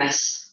Yes.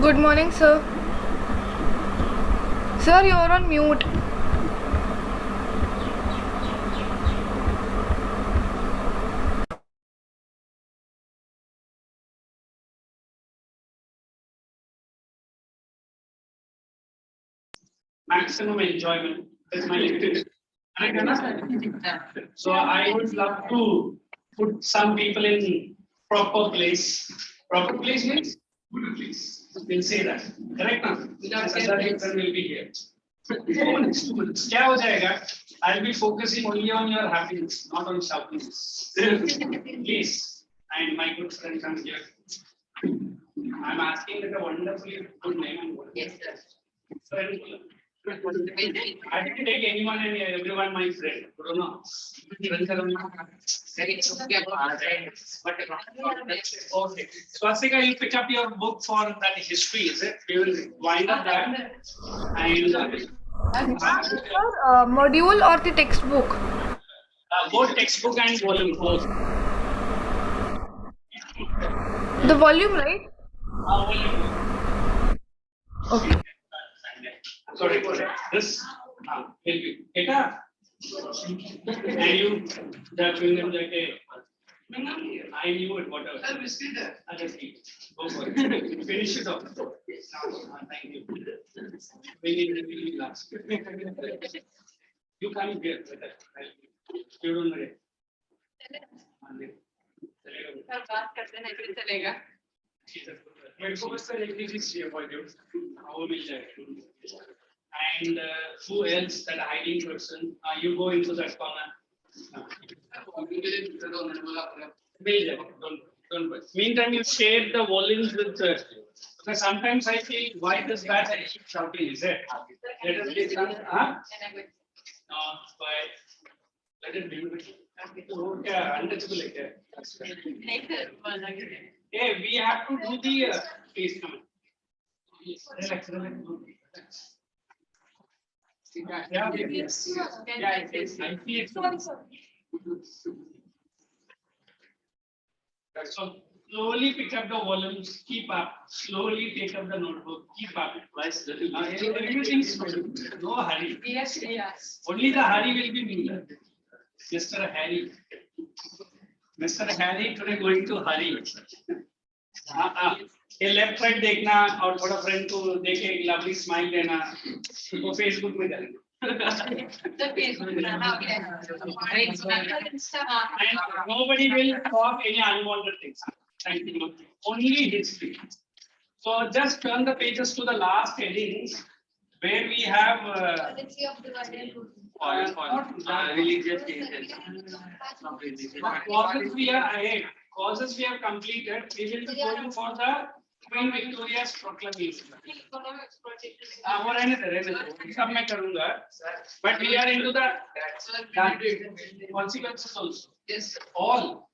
Good morning, sir. Sir, you're on mute. Maximum enjoyment is my lecture. So I would love to put some people in proper place. Proper place means good place. We'll say that. Correct now? People will be here. 2 minutes, 2 minutes. क्या हो जाएगा? I'll be focusing only on your happiness, not on sharpness. Please, and my good friend comes here. I'm asking that a wonderfully good name. Yes, sir. I didn't take anyone and everyone my friend. Okay. Swastika, you pick up your book for that history, is it? We will wind up that. And Module or the textbook? both textbook and volume both. The volume, right? Volume. Okay. Sorry for that. This help you. Eta? And you that chewing like a I knew it, whatever. I'll see that. I'll just keep. Go for it. Finish it off. Thank you. We need to be last. You come here with that. You don't know. बात करते हैं फिर चलेगा मेरे को बस एक चीज चाहिए पॉइंट वो मिल जाए and who else that hiding person you go into that corner meantime you share the volumes with because sometimes I feel why this batch I keep shouting is it let us get done no why let it be okay untouchable hey we have to do the please come relax So slowly pick up the volumes, keep up. Slowly take up the notebook, keep up. Everything slowly. No hurry. Yes. Only the hurry will be me. Mr. Harry. Mr. Harry today going to hurry. ये left right देखना और थोड़ा friend को देखे एक lovely smile देना वो Facebook में डालेंगे and nobody will talk any unwanted things. Thank you. Only history. So just turn the pages to the last headings where we have religious changes. Causes we are ahead. Causes we have completed. We will be going for the Queen Victoria's proclamation. वो रहने दे सब मैं करूँगा. But we are into the consequences also. Yes. All.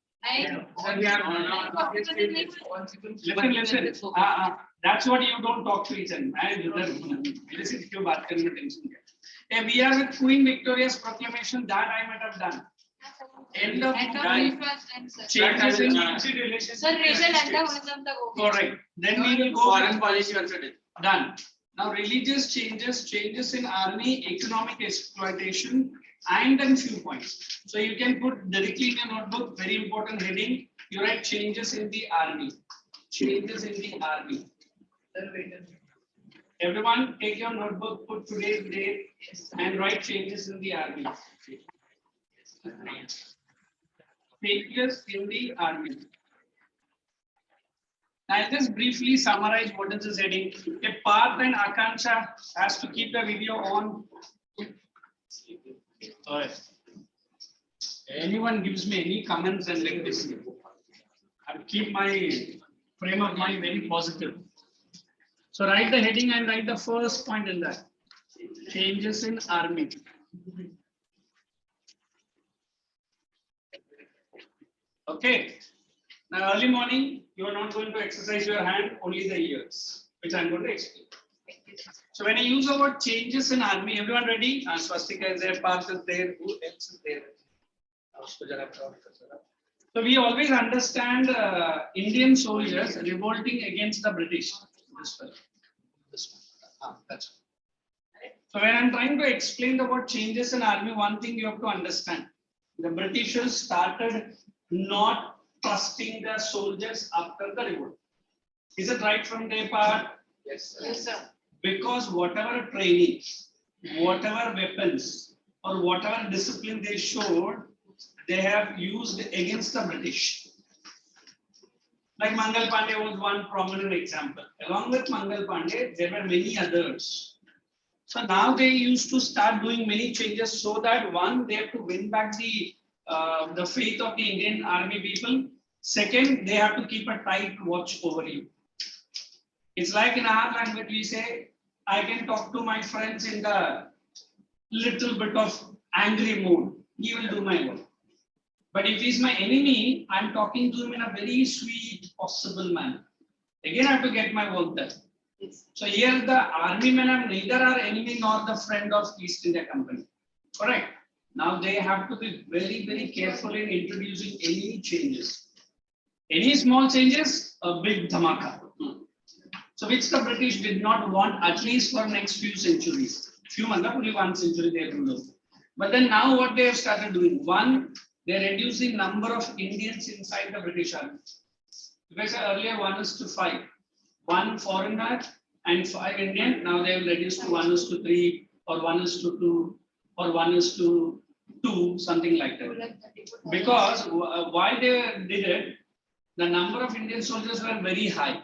Listen. That's what you don't talk to each other. Listen, क्यों बात करने में tension क्या? We are with Queen Victoria's proclamation that I might have done. End of changes in military relations. Correct. Then we will go foreign policy also done. Now religious changes in army, economic exploitation, and then few points. So you can put directly in your notebook, very important heading. You write changes in the army. Changes in the army. Everyone take your notebook, put today's date and write changes in the army. Changes in the army. I'll just briefly summarize what is this heading. A Parth and Akansha has to keep the video on. Sorry. Anyone gives me any comments and like this, I'll keep my frame of mind very positive. So write the heading and write the first point in that. Changes in army. Okay. Now early morning, you are not going to exercise your hand, only the ears, which I'm going to explain. So when I use the word changes in army, everyone ready? Swastika is there, Parth is there, who else is there? So we always understand Indian soldiers revolting against the British. This one. This one. That's it. So when I'm trying to explain about changes in army, one thing you have to understand. The Britishers started not trusting the soldiers after the revolt. Is it right from their part? Yes, sir. Because whatever training, whatever weapons, or whatever discipline they showed, they have used against the British. Like Mangal Pandey was one prominent example. Along with Mangal Pandey, there were many others. So now they used to start doing many changes so that one, they have to win back the faith of the Indian army people. Second, they have to keep a tight watch over you. It's like in our language, we say, I can talk to my friends in the little bit of angry mood. He will do my work. But if he's my enemy, I'm talking to him in a very sweet, possible manner. Again, I have to get my work done. Yes. So here the army men are neither our enemy nor the friend of East India Company. Correct? Now they have to be very, very careful in introducing any changes. Any small changes, a big dhamaka. So which the British did not want, at least for next few centuries. Few months, only 1 century they ruled. But then now what they have started doing, one, they reduce the number of Indians inside the British army. Because earlier 1:5. 1 foreigner and 5 Indian. Now they have reduced to 1:3 or 1:2 or 1:2, something like that. Because why they did it, the number of Indian soldiers were very high.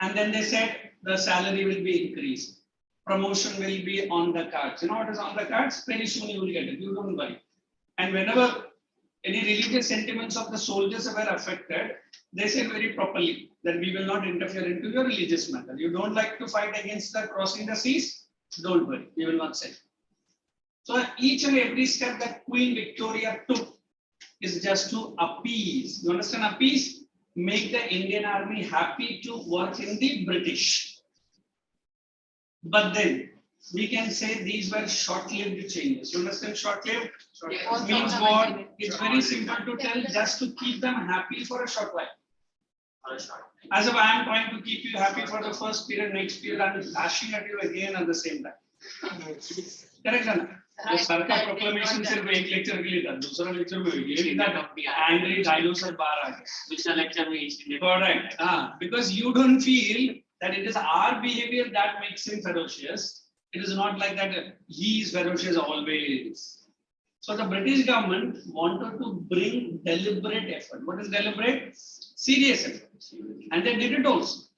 And then they said the salary will be increased. Promotion will be on the cards. You know what is on the cards? Pretty soon you will get it. You don't worry. And whenever any religious sentiments of the soldiers were affected, they said very properly that we will not interfere into your religious matter. You don't like to fight against the crossing the seas? Don't worry, we will not say. So each and every step that Queen Victoria took is just to appease. You understand appease? Make the Indian army happy to work in the British. But then we can say these were short-lived changes. You understand short-lived? Yeah. Means what? It's very simple to tell, just to keep them happy for a short while. As if I am trying to keep you happy for the first period, next period I am lashing at you again at the same time. Correct, Anna? The सरकार proclamation सिर्फ एक lecture के लिए था, दूसरा lecture में ये था angry dinosaur बाहर आ गया. दूसरा lecture में इसलिए. Correct. Because you don't feel that it is our behavior that makes him ferocious. It is not like that he is ferocious always. So the British government wanted to bring deliberate effort. What is deliberate? Serious effort. And they did it also.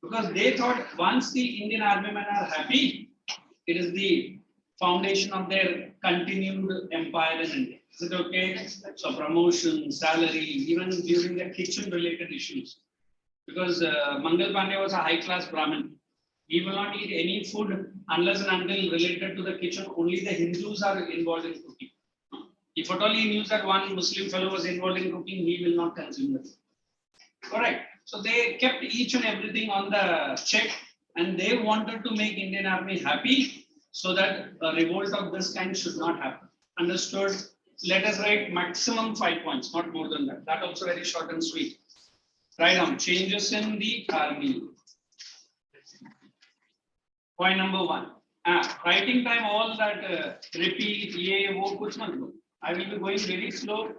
Because they thought once the Indian army men are happy, it is the foundation of their continued empire in India. Is it okay? So promotion, salary, even during the kitchen related issues. Because Mangal Pandey was a high class Brahmin. He will not eat any food unless and until related to the kitchen. Only the Hindus are involved in cooking. If at all he knew that one Muslim fellow was involved in cooking, he will not consume it. Correct. So they kept each and everything on the check, and they wanted to make Indian army happy so that a revolt of this kind should not happen. Understood? Let us write maximum 5 points, not more than that. That also very short and sweet. Write down changes in the army. Point number 1. Writing time, all that repeat, ye, wo, kuch mat do. I will be going very slow.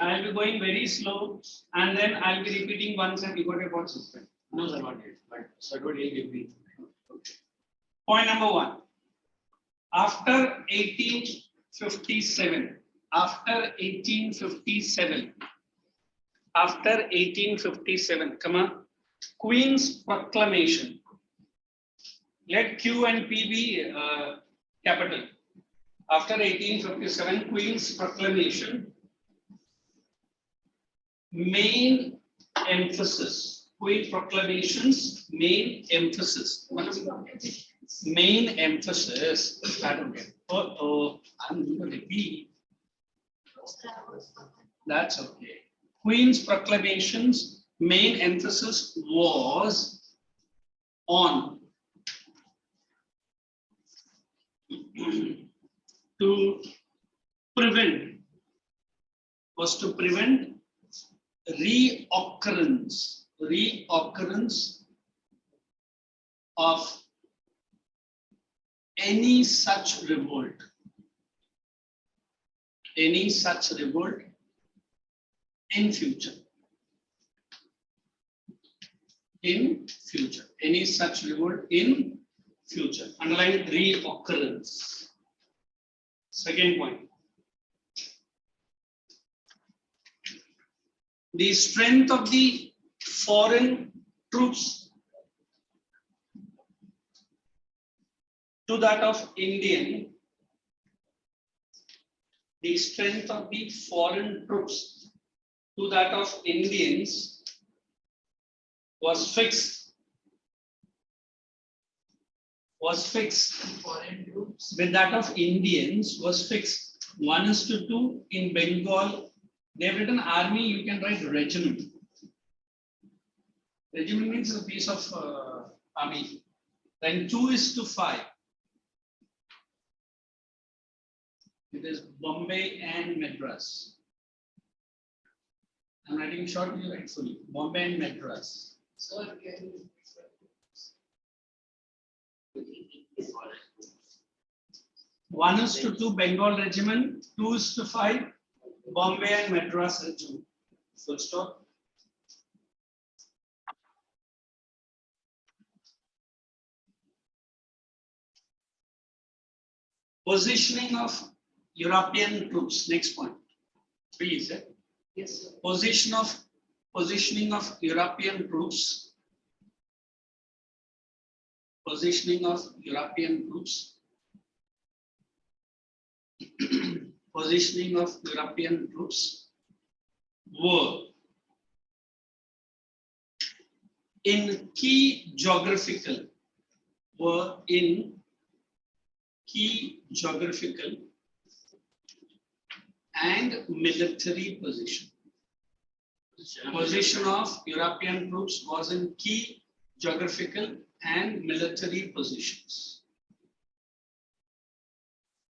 I will be going very slow, and then I'll be repeating once and you got a point system. No, sir, not yet. But sir, what will give me? Point number 1. After 1857, come on, Queen's Proclamation. Let Q and P be capital. After 1857, Queen's Proclamation, main emphasis. Queen Proclamation's main emphasis. Main emphasis. I don't get. I'm going to repeat. That's okay. Queen's Proclamation's main emphasis was on to prevent reoccurrence of any such revolt in future. Any such revolt in future. Underline reoccurrence. Second point. The strength of the foreign troops to that of Indian. The strength of the foreign troops to that of Indians was fixed. Foreign troops with that of Indians was fixed. 1:2 in Bengal. They have written army, you can write regiment. Regiment means a piece of army. Then 2:5. It is Bombay and Madras. I'm writing short, you write fully. Bombay and Madras. So again, 1:2 Bengal regiment, 2:5 Bombay and Madras regiment. Full stop. Positioning of European troops. Next point. 3 is it? yes, sir. Positioning of European troops. Positioning of European troops. Positioning of European troops were in key geographical and military position. Position of European troops was in key geographical and military positions.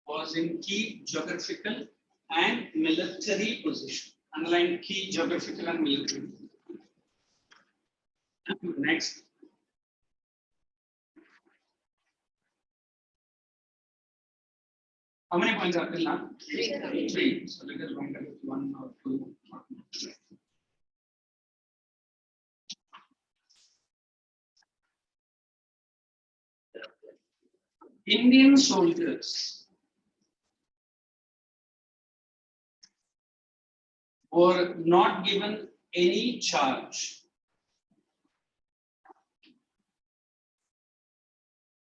Was in key geographical and military position. Underline key geographical and military. Next. How many points are there now? 3. So let us wind up with 1 or 2. Indian soldiers were not given any charge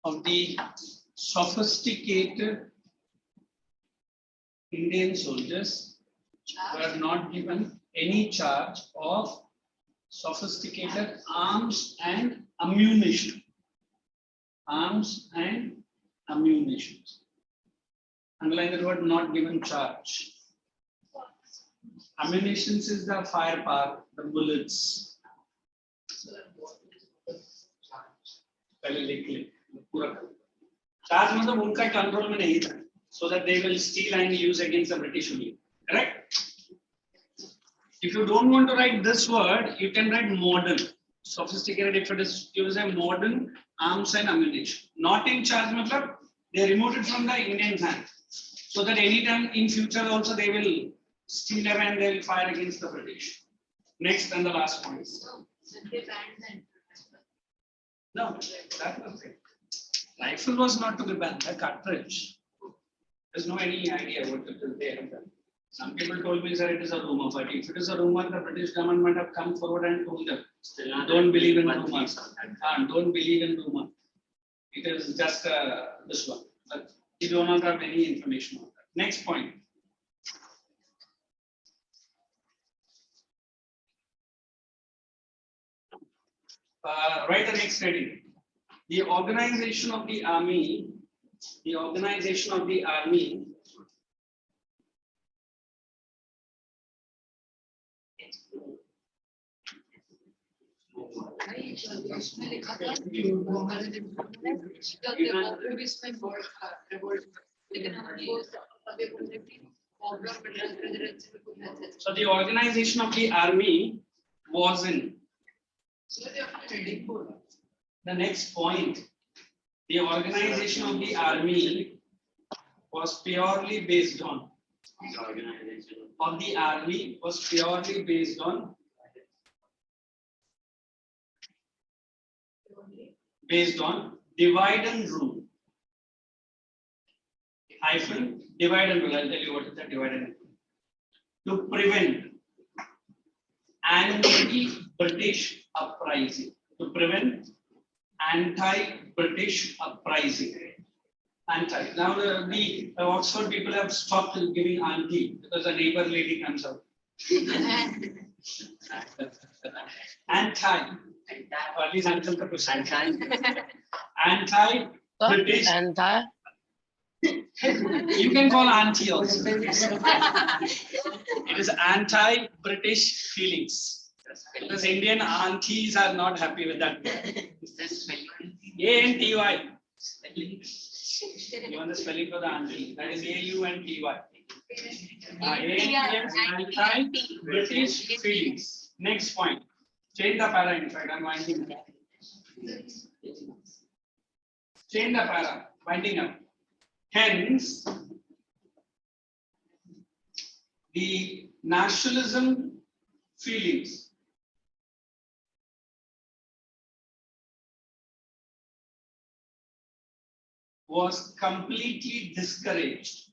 of the sophisticated Indian soldiers were not given any charge of sophisticated arms and ammunition. Arms and ammunition. Underline the word not given charge. Ammunition is the firepower, the bullets. पहले लिख ले पूरा charge मतलब उनका control में नहीं था so that they will steal and use against the British only. Correct? If you don't want to write this word, you can write modern. Sophisticated, if it is used as modern arms and ammunition. Not in charge, matlab, they removed it from the Indian hand. So that anytime in future also they will steal them and they will fire against the British. Next and the last point. So they banned the No, that was it. Rifle was not to be banned, the cartridge. There's no any idea what they have done. Some people told me, sir, it is a rumor, but if it is a rumor, the British government might have come forward and told them, don't believe in rumors. Don't believe in rumor. It is just this one. But we do not have any information on that. Next point. Write the next heading. The organization of the army. The organization of the army. उसमें लिखा था इसमें लेकिन हमको अभी बोल रहे थे So the organization of the army was in the next point. The organization of the army was purely based on divide and rule. Hyphen divide and rule. I'll tell you what is the divide and rule. To prevent anti-British uprising. To prevent anti-British uprising. Anti. Now the Oxford people have stopped giving anti because a neighbor lady comes out. Anti. Or at least anti-British. You can call anti also. It is anti-British feelings. Because Indian aunties are not happy with that. A-N-T-Y. You want the spelling for the auntie? That is A-U-N-T-Y. Anti-British feelings. Next point. Change the para. In fact, I'm winding up. Change the para. Winding up. Hence, the nationalism feelings was completely discouraged.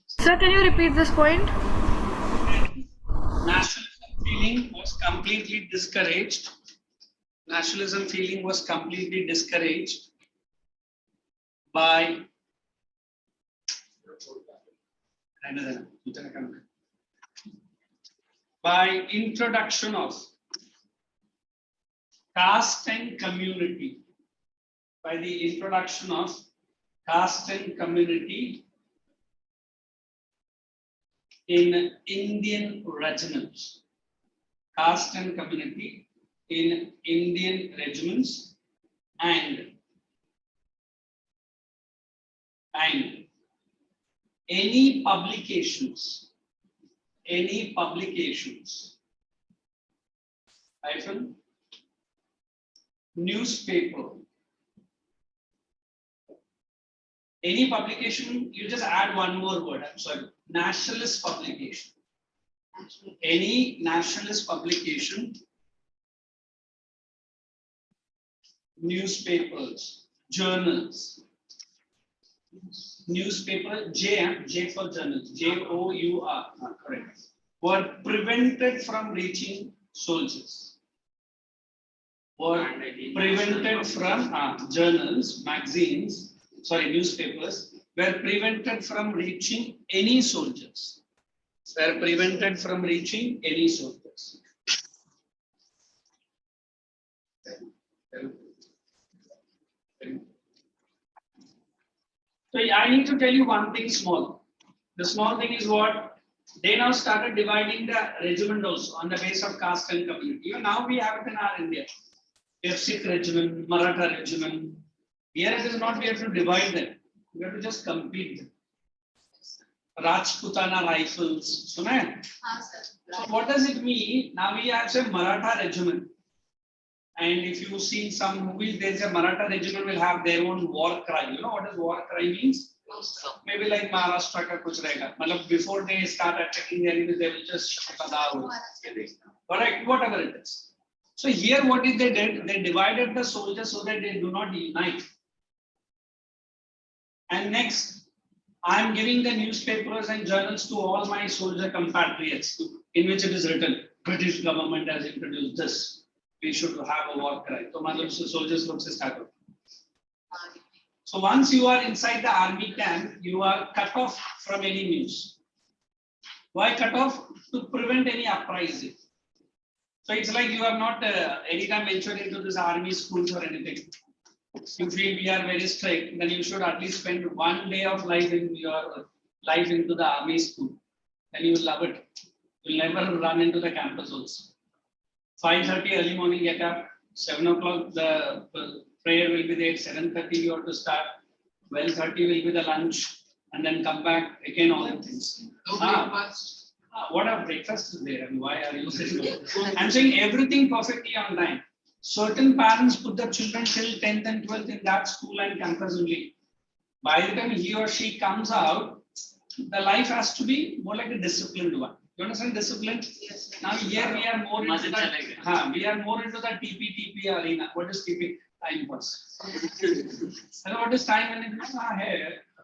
Sir, can you repeat this point? Nationalism feeling was completely discouraged. Nationalism feeling was completely discouraged by introduction of caste and community. By the introduction of caste and community in Indian regiments. Caste and community in Indian regiments and any publications hyphen newspaper, any publication, you just add one more word, I'm sorry, nationalist publication, any nationalist publication, newspapers, journals, newspaper, J for journals, J-O-U-R, correct, were prevented from reaching soldiers. Were prevented from journals, magazines, sorry, newspapers, were prevented from reaching any soldiers. Were prevented from reaching any soldiers. So I need to tell you one thing small. The small thing is what? They now started dividing the regiment also on the basis of caste and community. Even now we have it in our India. We have Sikh regiment, Maratha regiment. Here it is not, we have to divide them. We have to just compete them. Rajputana rifles. So what does it mean? Now we have say Maratha regiment. And if you've seen some movies, there's a Maratha regiment will have their own war cry. You know what does war cry means? Maybe like Maharashtra ka kuch rahega. Matlab before they start attacking the enemy, they will just shout aloud. Correct, whatever it is. So here what did they did? They divided the soldiers so that they do not unite. And next, I am giving the newspapers and journals to all my soldier compatriots, in which it is written, British government has introduced this. We should have a war cry. So soldiers look start. So once you are inside the army camp, you are cut off from any news. Why cut off? To prevent any uprising. So it's like you have not anytime ventured into this army schools or anything. You feel we are very strict, then you should at least spend one day of life in your life into the army school. Then you will love it. You'll never run into the campus also. 5:30 early morning get up, 7 o'clock the prayer will be there, 7:30 you have to start. 12:30 will be the lunch, and then come back again all the things. What a breakfast is there, and why are you saying? I'm saying everything perfectly on time. Certain parents put the children till 10th and 12th in that school and campus only. By the time he or she comes out, the life has to be more like a disciplined one. You understand discipline? Yes. Now here we are more into the TP arena. What is TP? Time pass. And what is time management?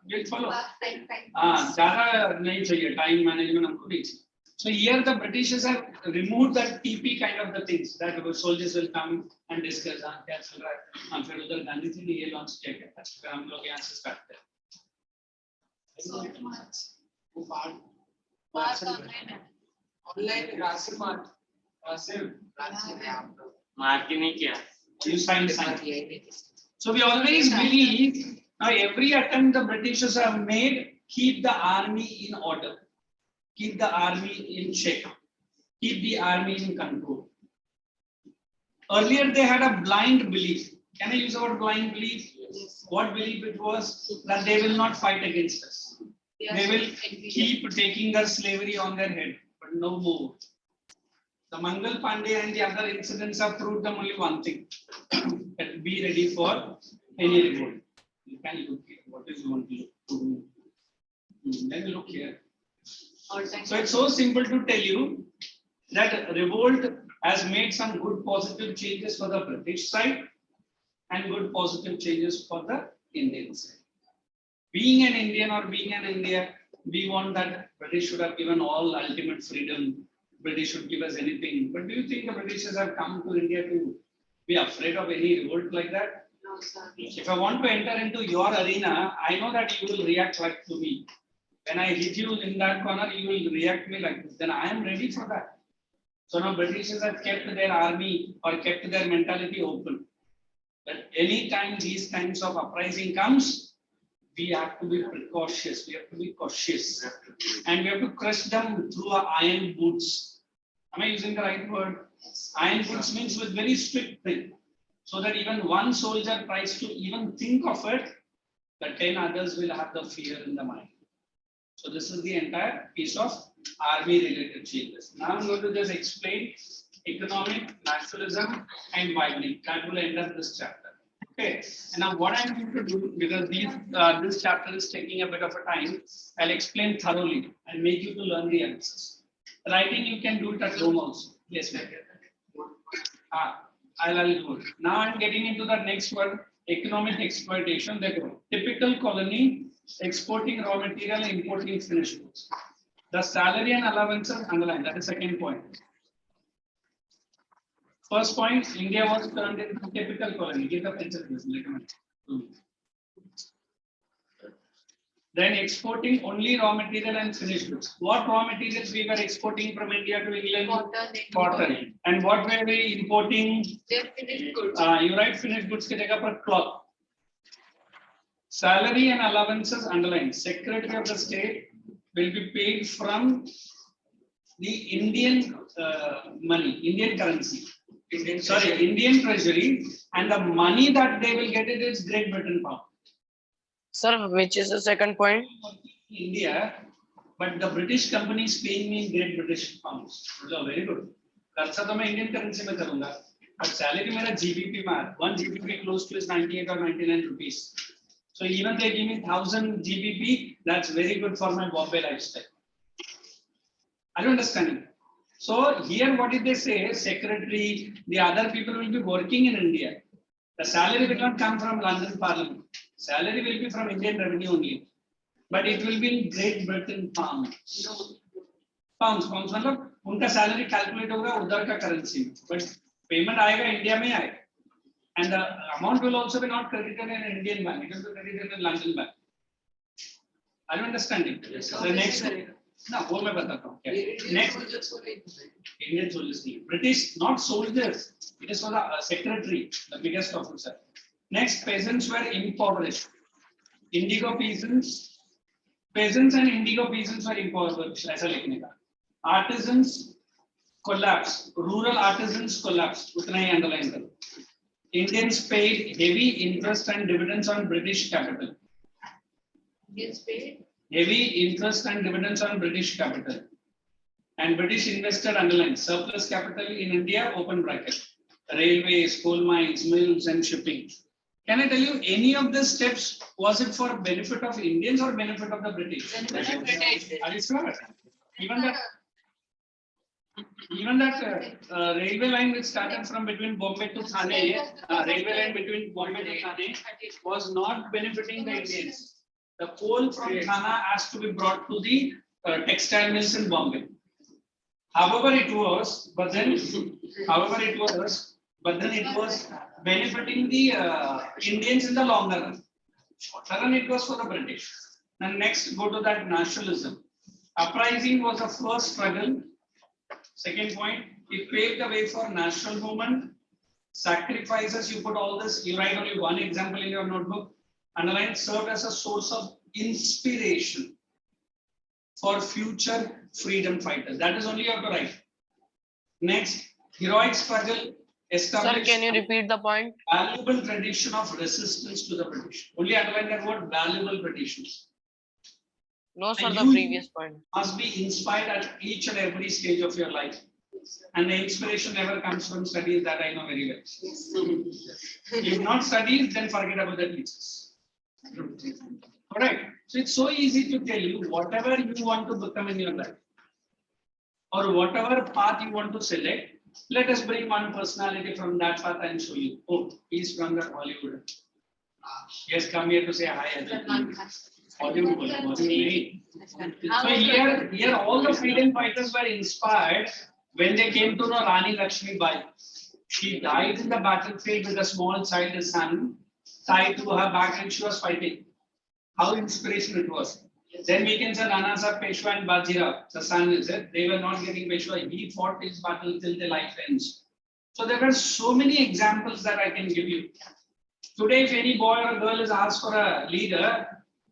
We'll follow. ज़्यादा नहीं चाहिए time management हमको नहीं चाहिए. So here the Britishers have removed that TP kind of the things that soldiers will come and discuss क्या चल रहा है. हम फिर उधर गांधी जी ने ये launch किया क्या? फिर हम लोग यहाँ से start करते हैं. वो बात Online रासिम मार्क ही नहीं किया. You sign. So we always believe now every attempt the Britishers have made, keep the army in order, keep the army in check, keep the army in control. Earlier they had a blind belief. Can I use the word blind belief? Yes. What belief it was? That they will not fight against us. They will keep taking their slavery on their head, but no more. The Mangal Pandey and the other incidents have proved them only one thing: that be ready for any revolt. You can look here. What is you want to do? Then look here. So it's so simple to tell you that revolt has made some good positive changes for the British side and good positive changes for the Indian side. Being an Indian or being an India, we want that British should have given all ultimate freedom. British should give us anything. But do you think the Britishers have come to India to be afraid of any revolt like that? No, sir. If I want to enter into your arena, I know that you will react like to me. When I hit you in that corner, you will react me like this. Then I am ready for that. So now Britishers have kept their army or kept their mentality open. That any time these kinds of uprising comes, we have to be precautious. We have to be cautious, and we have to crush them through our iron boots. Am I using the right word? Yes. Iron boots means with very strict thing, so that even one soldier tries to even think of it, the 10 others will have the fear in the mind. So this is the entire piece of army related changes. Now I'm going to just explain economic, nationalism, and widening. That will end up this chapter. Okay. And now what I'm going to do, because this chapter is taking a bit of a time, I'll explain thoroughly and make you to learn the answers. Writing you can do it at home also. Yes, ma'am. I'll do it. Now I'm getting into the next one, economic exploitation. Typical colony, exporting raw material, importing finished goods. The salary and allowances underline. That is second point. First point, India was turned into typical colony. Give the picture, please. Then exporting only raw material and finished goods. What raw materials we were exporting from India to England? Cotton. And what were we importing? They're finished goods. You write finished goods ke jagah par cloth. Salary and allowances underlined. Secretary of the State will be paid from the Indian money, Indian currency. Indian treasury, and the money that they will get it is Great Britain pound. Sir, which is the second point? India, but the British company is paying me in Great British pounds. So very good. खर्चा तो मैं Indian currency में करूँगा, but salary मेरा GBP में, 1 GBP close to is 98 or 99 rupees. So even they give me 1000 GBP, that's very good for my Bombay lifestyle. Are you understanding? So here what did they say? Secretary, the other people will be working in India. The salary will not come from London Parliament. Salary will be from Indian revenue only. But it will be in Great Britain pounds. Pounds मतलब उनका salary calculate होगा उधर का currency में. But payment आएगा India में आएगा. And the amount will also be not credited in an Indian bank. It will be credited in London bank. Are you understanding? Yes, The next. No, वो मैं बताता हूँ. Next. Indian soldiers. British, not soldiers. It is for the secretary, the biggest officer. Next, peasants were impoverished. Indigo peasants and indigo peasants were impoverished. ऐसा लिखने का. Artisans collapsed. Rural artisans collapsed. उतना ही underline करो. Indians paid heavy interest and dividends on British capital. Gets paid. Heavy interest and dividends on British capital. And British investor underline surplus capital in India, open bracket. Railways, coal mines, mills, and shipping. Can I tell you any of these steps, was it for benefit of Indians or benefit of the British? Benefit of British. Are you sure? Even that railway line which started from between Bombay to Thane, railway line between Bombay to Thane was not benefiting the Indians. The coal from Thane has to be brought to the textile mills in Bombay. However it was benefiting the Indians in the longer run. Shorter run it was for the British. And next go to that nationalism. Uprising was the first struggle. Second point, it paved the way for national movement. Sacrifices, you put all this, you write only one example in your notebook. Underline, served as a source of inspiration for future freedom fighters. That is only you have to write. Next, heroic struggle established. Sir, can you repeat the point? Valuable tradition of resistance to the British. Only underline that word, valuable traditions. No, sir, And the you previous point. must be inspired at each and every stage of your life. And the inspiration never comes from studies, that I know very well. If not studies, then forget about the teachers. Alright, so it's so easy to tell you whatever you want to become in your life, or whatever path you want to select. Let us bring one personality from that path and show you. Oh, he's from the Hollywood. Yes, come here to say hi. Hollywood. So here all the freedom fighters were inspired when they came to know Rani Lakshmi Bai. She died in the battlefield with a small child, a son, tied to her back, and she was fighting. How inspirational it was. Then we can say Nana Sahib, Peshwa and Bajirao, the son is it. They were not getting Peshwa. He fought his battle till the life ends. So there were so many examples that I can give you. Today, if any boy or girl is asked for a leader,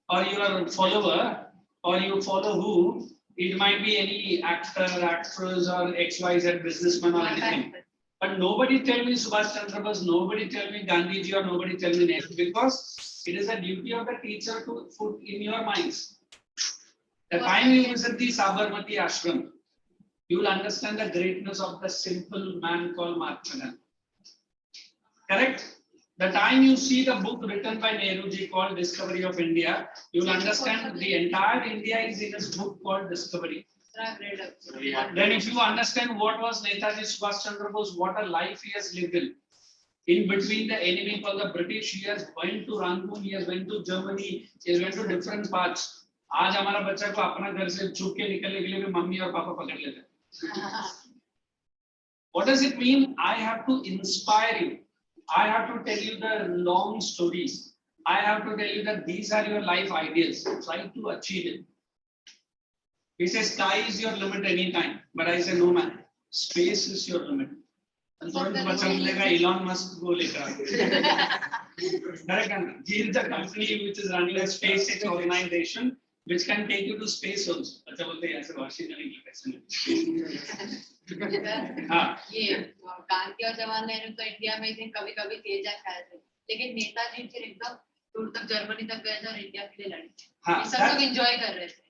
or you are a follower, or you follow who, it might be any actor, actress, or XYZ businessman or anything. But nobody tell me Subhash Chandra Bose, nobody tell me Gandhiji, or nobody tell me Nehru, because it is the duty of the teacher to put in your minds. The time you visit the Sabarmati Ashram, you will understand the greatness of the simple man called Mahatma Gandhi. Correct? The time you see the book written by Nehruji called Discovery of India, you will understand the entire India is in his book called Discovery. Then if you understand what was Netaji Subhash Chandra Bose, what a life he has lived in between the enemy called the British, he has went to Rangoon, he has went to Germany, he has went to different parts. आज हमारा बच्चा को अपना घर से छुप के निकलने के लिए भी मम्मी और पापा पकड़ लेते हैं. What does it mean? I have to inspire you. I have to tell you the long stories. I have to tell you that these are your life ideals. Try to achieve it. He says sky is your limit anytime, but I say no man. Space is your limit. And तुरंत बच्चा बोलेगा Elon Musk को लेकर. Correct? He is the company which is running a SpaceX organization which can take you to space also. बच्चा बोलते हैं ऐसे washing करने के लिए पैसे नहीं. हाँ. ये गांधी और जवाहरलाल नेहरू तो इंडिया में थे, कभी कभी तेजा खाए थे, लेकिन नेताजी फिर एकदम दूर तक जर्मनी तक गए थे और इंडिया के लिए लड़े. हाँ, सब लोग एंजॉय कर रहे थे.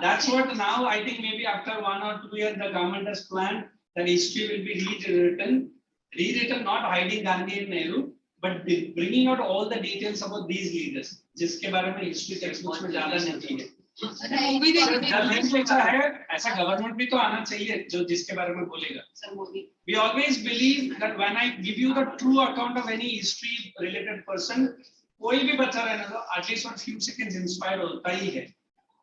That's what now I think maybe after 1 or 2 years the government has planned that history will be rewritten, not hiding Gandhi and Nehru, but bringing out all the details about these leaders, जिसके बारे में history textbooks में ज़्यादा नहीं है. ऐसा government भी तो आना चाहिए जो जिसके बारे में बोलेगा. We always believe that when I give you the true account of any history related person, कोई भी बच्चा रहना तो at least for few seconds inspired होता ही है.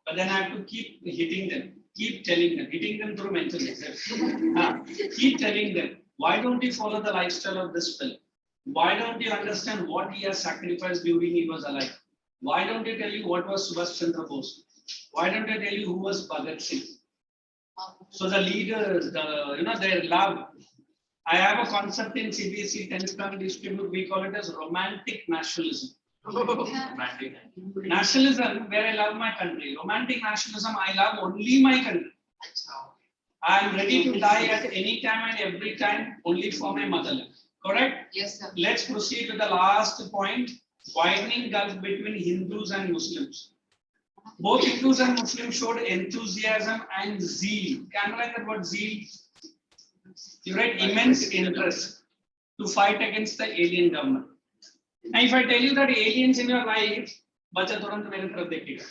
But then I have to keep hitting them, keep telling them, hitting them through mental exercise. Keep telling them, why don't you follow the lifestyle of this fellow? Why don't you understand what he has sacrificed during he was alive? Why don't you tell you what was Subhash Chandra Bose? Why don't I tell you who was Bhagat Singh? So the leaders, their love. I have a concept in CBSE 10th term history book, we call it as romantic nationalism. Nationalism, where I love my country. Romantic nationalism, I love only my country. I am ready to die at any time and every time only for my motherland. Correct? Yes, sir. Let's proceed to the last point. Widening gulf between Hindus and Muslims. Both Hindus and Muslims showed enthusiasm and zeal. Can I like that word zeal? You write immense interest to fight against the alien government. Now, if I tell you that aliens in your life, bacha turant mere taraf dekhega.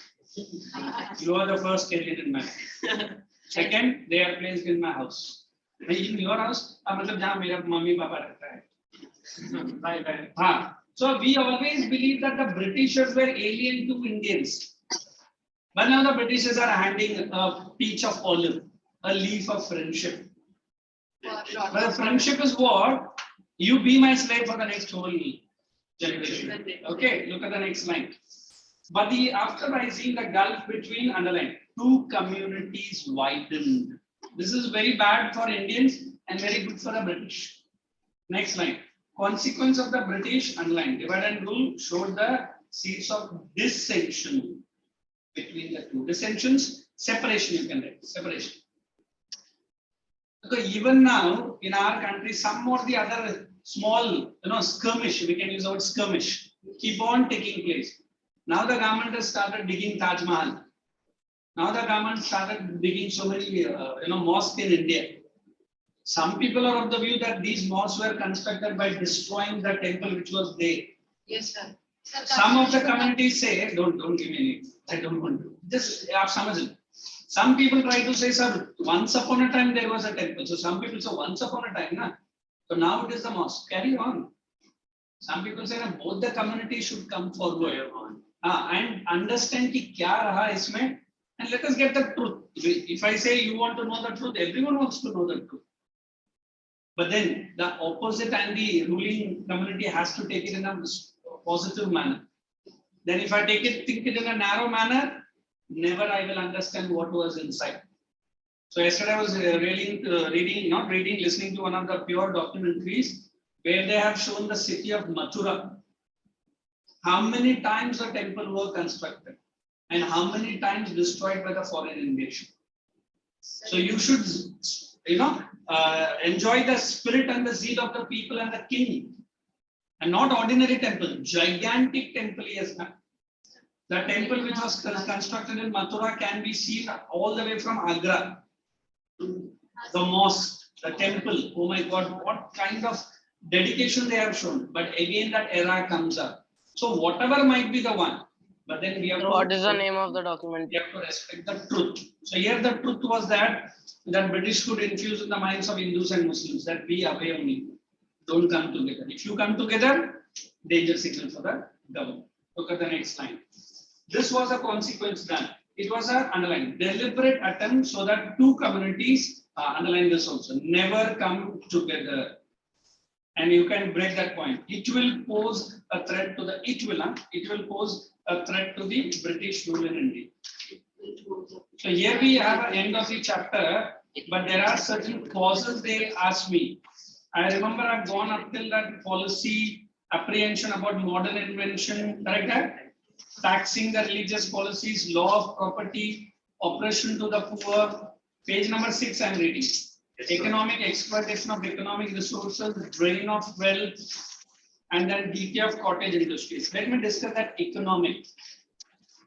You are the first alien in my life. Second, they are placed in my house. In your house, मतलब जहाँ मेरा mummy papa रहता है. हाँ. So we always believe that the Britishers were alien to Indians. But now the Britishers are handing a peach of olive, a leaf of friendship. But the friendship is what? You be my slave for the next whole generation. Okay, look at the next line. But after rising, the gulf between underline two communities widened. This is very bad for Indians and very good for the British. Next line. Consequence of the British underline divide and rule showed the seeds of dissension between the two. Dissensions, separation you can write, separation. Because even now in our country, some or the other small, skirmish, we can use the word skirmish, keep on taking place. Now the government has started digging Taj Mahal. Now the government started digging so many, mosques in India. Some people are of the view that these mosques were constructed by destroying the temple which was there. Yes, sir. Some of the communities say, don't give me any, I don't want to. Just samajh. Some people try to say, sir, once upon a time there was a temple. So some people say, once upon a time, na? So now it is the mosque. Carry on. Some people say that both the communities should come forward and understand ki kya raha isme, and let us get the truth. If I say you want to know the truth, everyone wants to know the truth. But then the opposite and the ruling community has to take it in a positive manner. Then if I think it in a narrow manner, never I will understand what was inside. So yesterday I was listening to one of the pure documentaries where they have shown the city of Mathura. How many times the temple was constructed and how many times destroyed by the foreign invasion. So you should, enjoy the spirit and the zeal of the people and the king, and not ordinary temple, gigantic temple. Yes, ma'am. The temple which was constructed in Mathura can be seen all the way from Agra. The mosque, the temple. Oh my God, what kind of dedication they have shown. But again, that era comes up. So whatever might be the one, but then we have So what is the name of the document? We have to respect the truth. So here the truth was that British could infuse in the minds of Hindus and Muslims that be away only. Don't come together. If you come together, danger signal for the government. Look at the next line. This was a consequence done. It was an underline deliberate attempt so that two communities, underline this also, never come together. And you can break that point. It will pose a threat to pose a threat to the British rule in India. So here we have an end of the chapter, but there are certain clauses they asked me. I remember I've gone up till that policy apprehension about modern invention, correct? Taxing the religious policies, law of property, oppression to the poor. Page number 6 I'm reading. Economic exploitation of economic resources, drain of wealth, and then decay of cottage industries. Let me discuss that economic.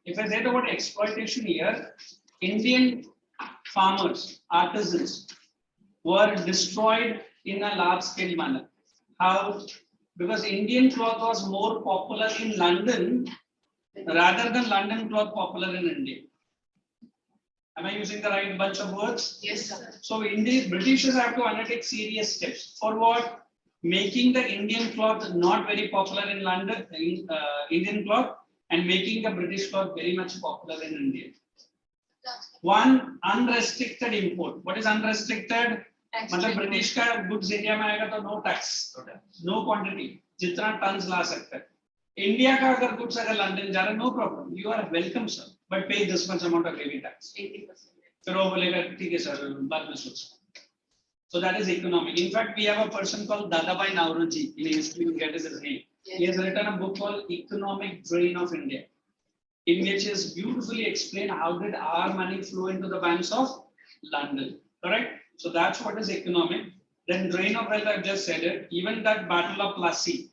If I say the word exploitation here, Indian farmers, artisans were destroyed in a large scale manner. How? Because Indian cloth was more popular in London rather than London cloth popular in India. Am I using the right bunch of words? Yes, sir. So India, Britishers have to undertake serious steps. For what? Making the Indian cloth not very popular in London, Indian cloth, and making the British cloth very much popular in India. One, unrestricted import. What is unrestricted? मतलब British का goods India में आएगा तो no tax, no quantity, जितना tons ला सकता है. India का अगर goods अगर London जा रहा है, no problem, you are welcome sir, but pay this much amount of levy tax. 80%. फिर वो बोलेगा ठीक है sir, बाद में सोच. So that is economic. In fact, we have a person called Dadabhai Naoroji. In history, we get his name. Yes. He has written a book called Economic Drain of India, in which he has beautifully explained how did our money flow into the banks of London. Correct? So that's what is economic. Then drain of wealth, I've just said it. Even that Battle of Plassey,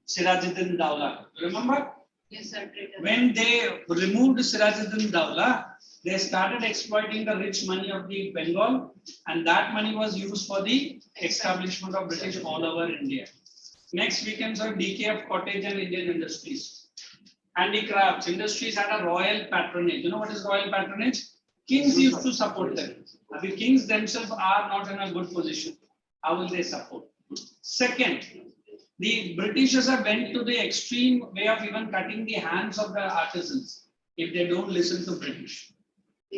Sirajuddin Dowla. Remember? Yes, sir. Traitor. When they removed Sirajuddin Dowla, they started exploiting the rich money of the Bengal, and that money was used for the establishment of British all over India. Next, we can see decay of cottage and Indian industries. Handicrafts, industries had a royal patronage. You know what is royal patronage? Kings used to support them. The kings themselves are not in a good position. How will they support? Second, the Britishers have went to the extreme way of even cutting the hands of the artisans if they don't listen to British.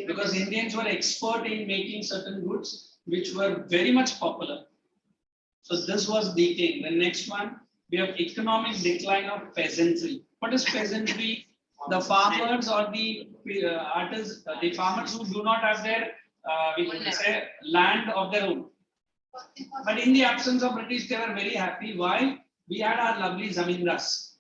Because Indians were expert in making certain goods which were very much popular. So this was decaying. The next one, we have economic decline of peasantry. What is peasantry? The farmers or the artists, the farmers who do not have their we can say land of their own. But in the absence of British, they were very happy. Why? We had our lovely zamindars.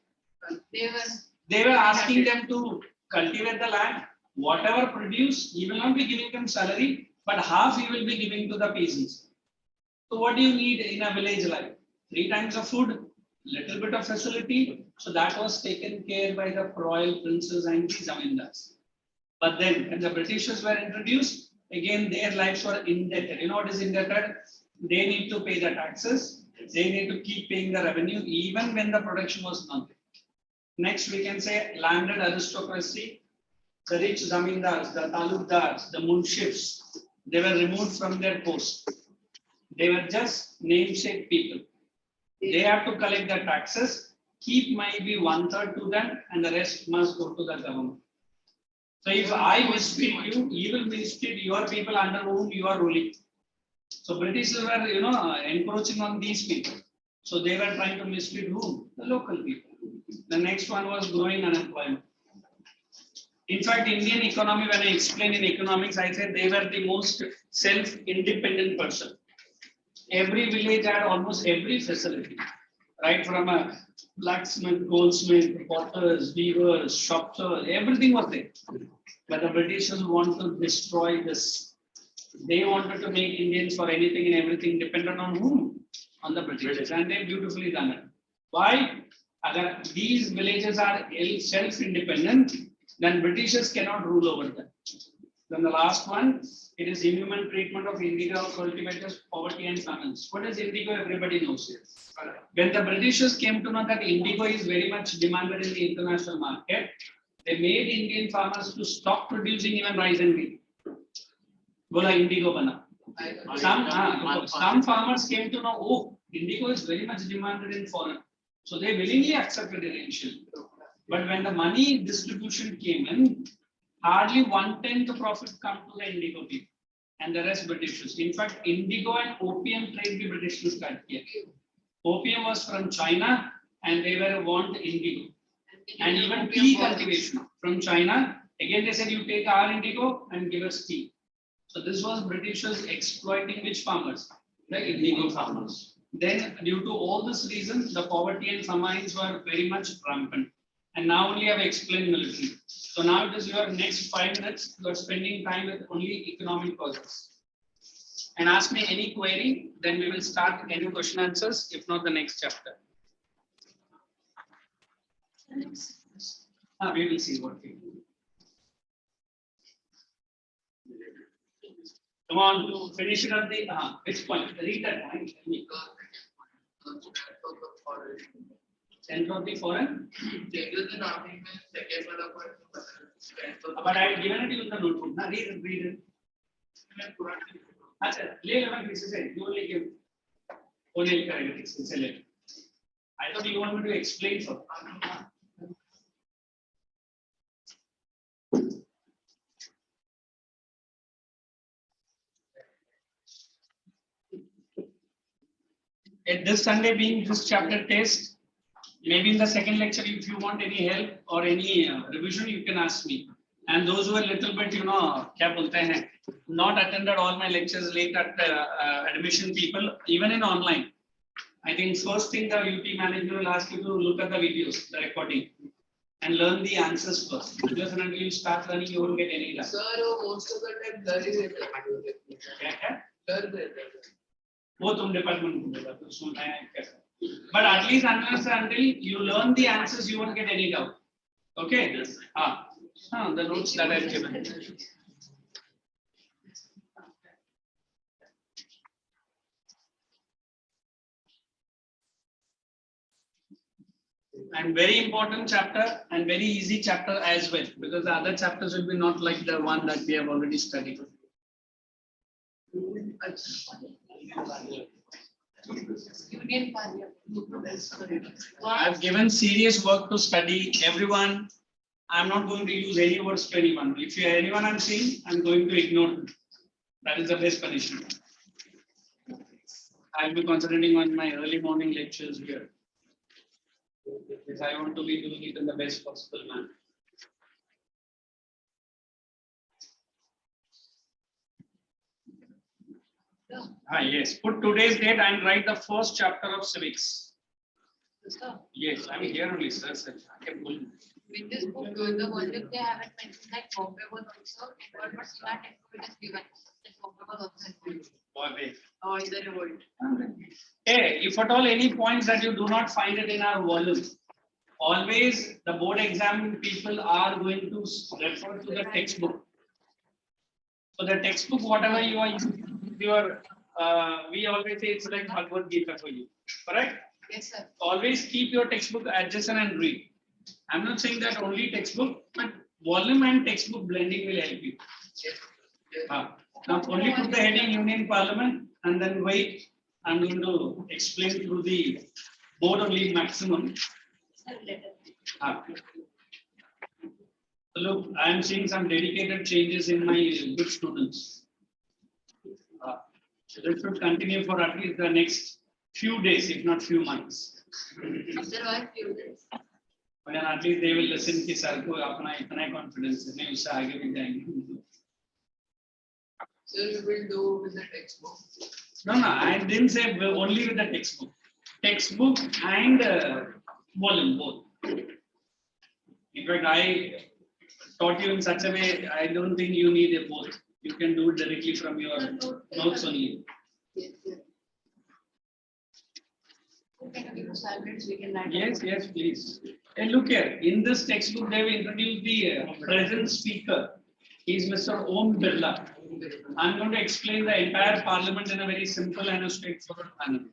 They were asking them to cultivate the land. Whatever produce, he will not be giving them salary, but half he will be giving to the peasants. So what do you need in a village life? 3 times of food, little bit of facility. So that was taken care by the royal princes and the zamindars. But then when the Britishers were introduced, again their lives were indebted. You know what is indebted? They need to pay the taxes. They need to keep paying the revenue even when the production was not there. Next we can say landed aristocracy. The rich zamindars, the talukdars, the munshifs, they were removed from their post. They were just namesake people. They have to collect the taxes, keep maybe 1/3 to them, and the rest must go to the government. So if I mistreat you, you will mistreat your people under whom you are ruling. So British were, encroaching on these people. So they were trying to mistreat whom? The local people. The next one was growing unemployment. In fact, Indian economy, when I explain in economics, I said they were the most self-independent person. Every village had almost every facility, right from a blacksmith, goldsmith, potters, weavers, shopkeepers, everything was there. But the Britishers want to destroy this. They wanted to make Indians for anything and everything dependent on whom? On the British, and they beautifully done it. Why? Agar these villages are self-independent, then Britishers cannot rule over them. Then the last one, it is inhuman treatment of indigo cultivators, poverty and famines. What is indigo? Everybody knows it. When the Britishers came to know that indigo is very much demanded in the international market, they made Indian farmers to stop producing even rice and wheat. Bola indigo bana. Some farmers came to know, oh, indigo is very much demanded in foreign. So they willingly accepted it initially. But when the money distribution came in, hardly 1/10 profit come to the indigo people, and the rest Britishers. In fact, indigo and opium trade the Britishers started here. Opium was from China, and they were want indigo, and even tea cultivation from China. Again, they said you take our indigo and give us tea. So this was Britishers exploiting which farmers? The indigo farmers. Then, due to all these reasons, the poverty and famines were very much rampant. And now only I have explained military. So now it is your next 5 minutes. You are spending time with only economic causes. And ask me any query, then we will start any question answers. If not, the next chapter. We will see what we do. Come on, to finish it at the which point? Read that point. Center of the foreign. But I have given it to you in the notebook. Now read it. Achha, ले लेना किसी से. You only give. Only करेगा किसी से ले. I thought you want me to explain for. At this Sunday being this chapter test, maybe in the second lecture, if you want any help or any revision, you can ask me. And those who are little bit, क्या बोलते हैं, not attended all my lectures late at admission people, even in online. I think first thing the UT manager will ask you to look at the videos, the recording, and learn the answers first. Because until you start learning, you won't get any class. Sir, most of the time blur ही रहता है. Blur रहता है. वो तुम department को बोला तो उसमें मैं कैसा. But at least unless until you learn the answers, you won't get any doubt. Okay. The notes that I've given. And very important chapter and very easy chapter as well, because the other chapters will be not like the one that we have already studied. Union Parliament. I've given serious work to study. Everyone, I'm not going to use any words to anyone. If you anyone I'm saying, I'm going to ignore them. That is the best punishment. I'll be concentrating on my early morning lectures here. Because I want to be doing it in the best possible manner. Yes, put today's date and write the first chapter of civics. Yes, I'm here only, sir. I can pull. In this book, the volume they haven't mentioned that Bombay was also involved, but Sina textbook is given. That Bombay was also involved. Oh, in the revolt. Hey, if at all any points that you do not find it in our volume, always the board exam people are going to refer to the textbook. So the textbook, whatever you are using, we always say it's like Bhagavad Gita for you, correct? Yes, sir. Always keep your textbook adjacent and read. I'm not saying that only textbook, but volume and textbook blending will help you. Now only put the heading Union Parliament and then wait. I'm going to explain through the board only maximum. Look, I am seeing some dedicated changes in my good students. So this should continue for at least the next few days, if not few months. After why few days? But then at least they will listen कि sir को अपना इतना confidence है नहीं उससे आगे भी जाएंगे. So you will do with the textbook. No, I didn't say only with the textbook. Textbook and volume both. In fact, I taught you in such a way. I don't think you need a both. You can do it directly from your notes only. Yes, yes. Okay, give us 5 minutes, we can write. Yes, please. And look here, in this textbook, they have introduced the present speaker. He is Mr. Om Birla. I'm going to explain the entire parliament in a very simple and a straightforward manner.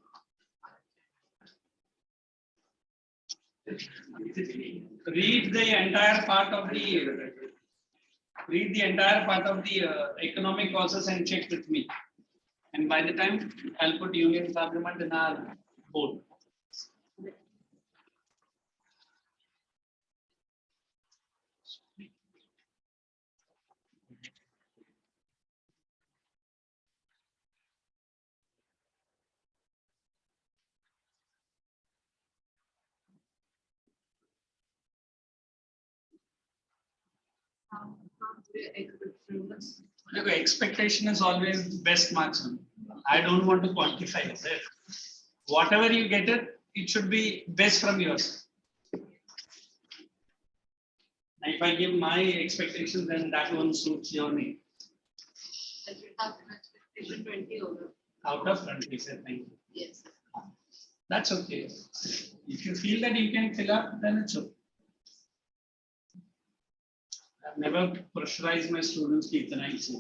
Read the entire part of the economic causes and check with me. And by the time I'll put Union Parliament in our board. Look, expectation is always best marks. I don't want to quantify it. Whatever you get it should be best from yours. If I give my expectations, then that one suits your name. Expectation 20 over. Out of 20, sir, thank you. Yes. That's okay. If you feel that you can fill up, then it's okay. I've never pressurized my students to itna hi say.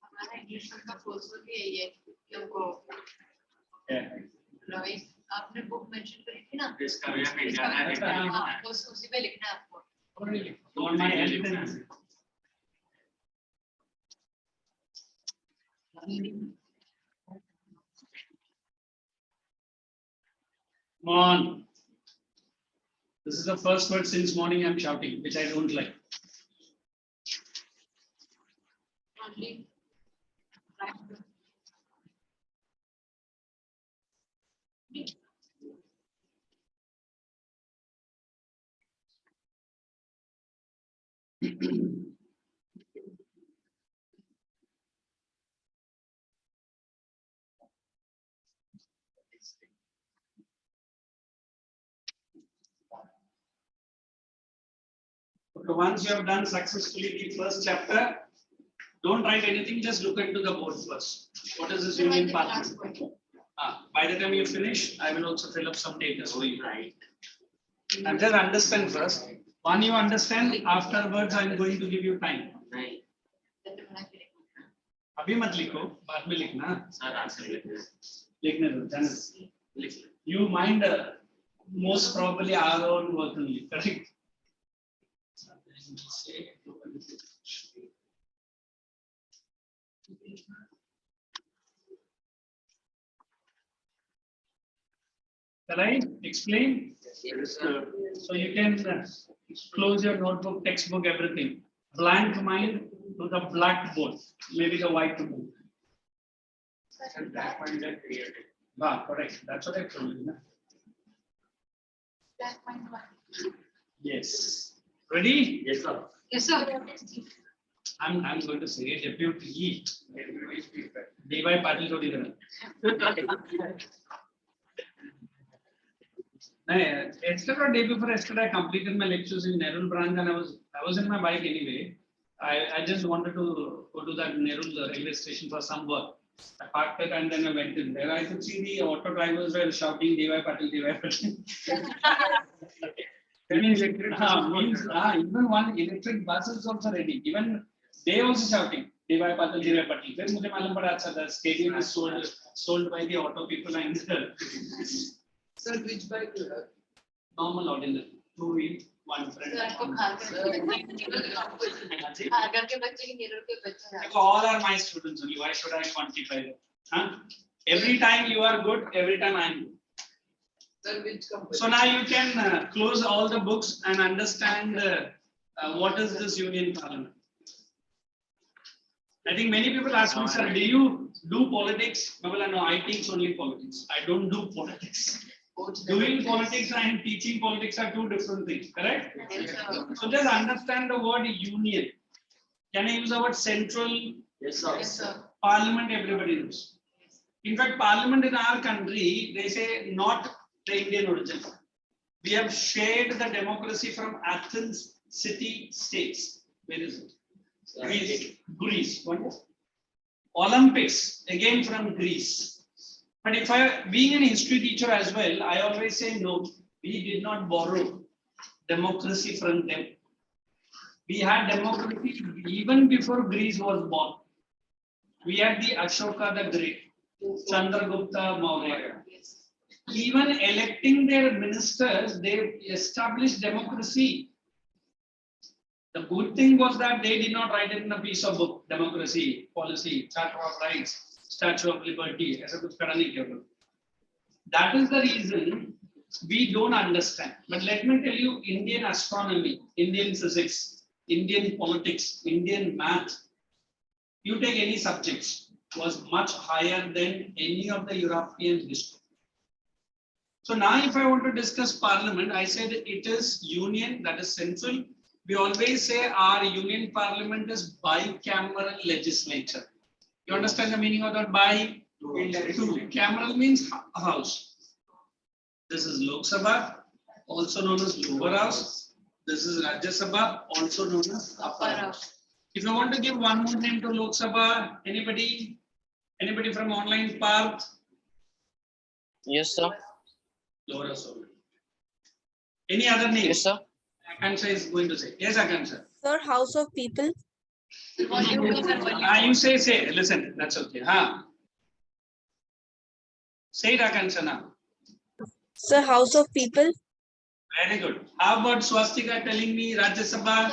हमारा admission का process भी यही है कि हमको रवि आपने book mention करी थी ना उसी पे लिखना है आपको On my health. Come on. This is the first word since morning I'm shouting, which I don't like. only So once you have done successfully the first chapter, Don't write anything, just look into the board first. What is this Union Parliament? By the time you finish, I will also fill up some data for you. Right. And just understand first. One you understand, afterwards I am going to give you time. Right. अभी मत लिखो, बाद में लिखना. लिखने दो. You mind most probably our own work only, correct? Shall I explain? Yes, sir. So you can close your notebook, textbook, everything. Blank mind to the blackboard, maybe the whiteboard. Black mind that created. Correct. That's what I told you. Black mind one. Yes. Ready? Yes, sir. Yes, sir. I'm going to say deputy. D.Y. Patil to the yesterday or day before yesterday, I completed my lectures in Nerul branch and I was in my bike anyway. I just wanted to go to that Nerul railway station for some work. I parked it and then I went in there. I could see the auto drivers were shouting D.Y. Patil, D.Y. Patil. Means even one electric bus is also ready. Even they also shouting D.Y. Patil, D.Y. Patil. Then मुझे मालूम पड़ा अच्छा the stadium is sold by the auto people and Sir, which bike you have? normal ordinary 2-wheel, one front. All are my students only. Why should I quantify them? Huh? Every time you are good, every time I am good. Sir, which company? So now you can close all the books and understand what is this Union Parliament. I think many people ask me, sir, do you do politics? No, I teach only politics. I don't do politics. Doing politics and teaching politics are two different things, correct? So just understand the word union. Can I use the word central? Yes, sir. Yes, sir. Parliament, everybody knows. In fact, Parliament in our country, they say not the Indian origin. We have shared the democracy from Athens, city, states. Where is it? Greece. What is? Olympics, again from Greece. But if being an history teacher as well, I always say no, we did not borrow democracy from them. We had democracy even before Greece was born. We had the Ashoka the Great, Chandragupta Maurya. Even electing their ministers, they established democracy. The good thing was that they did not write it in a piece of book, democracy, policy, Charter of Rights, Statue of Liberty. That is the reason we don't understand. But let me tell you, Indian astronomy, Indian physics, Indian politics, Indian math, you take any subjects, was much higher than any of the European history. So now if I want to discuss Parliament, I said it is union, that is central. We always say our Union Parliament is bicameral legislature. You understand the meaning of that bi? Cameral means house. This is Lok Sabha, also known as lower house. This is Rajya Sabha, also known as upper house. If you want to give one more name to Lok Sabha, anybody from online Parth? Yes, sir. Lower house. Any other name? Yes, sir. Akansha is going to say. Yes, Akansha. Sir, House of People. You say, listen, that's okay. Say it, Akansha now. Sir, House of People. Very good. How about Swastika telling me Rajya Sabha?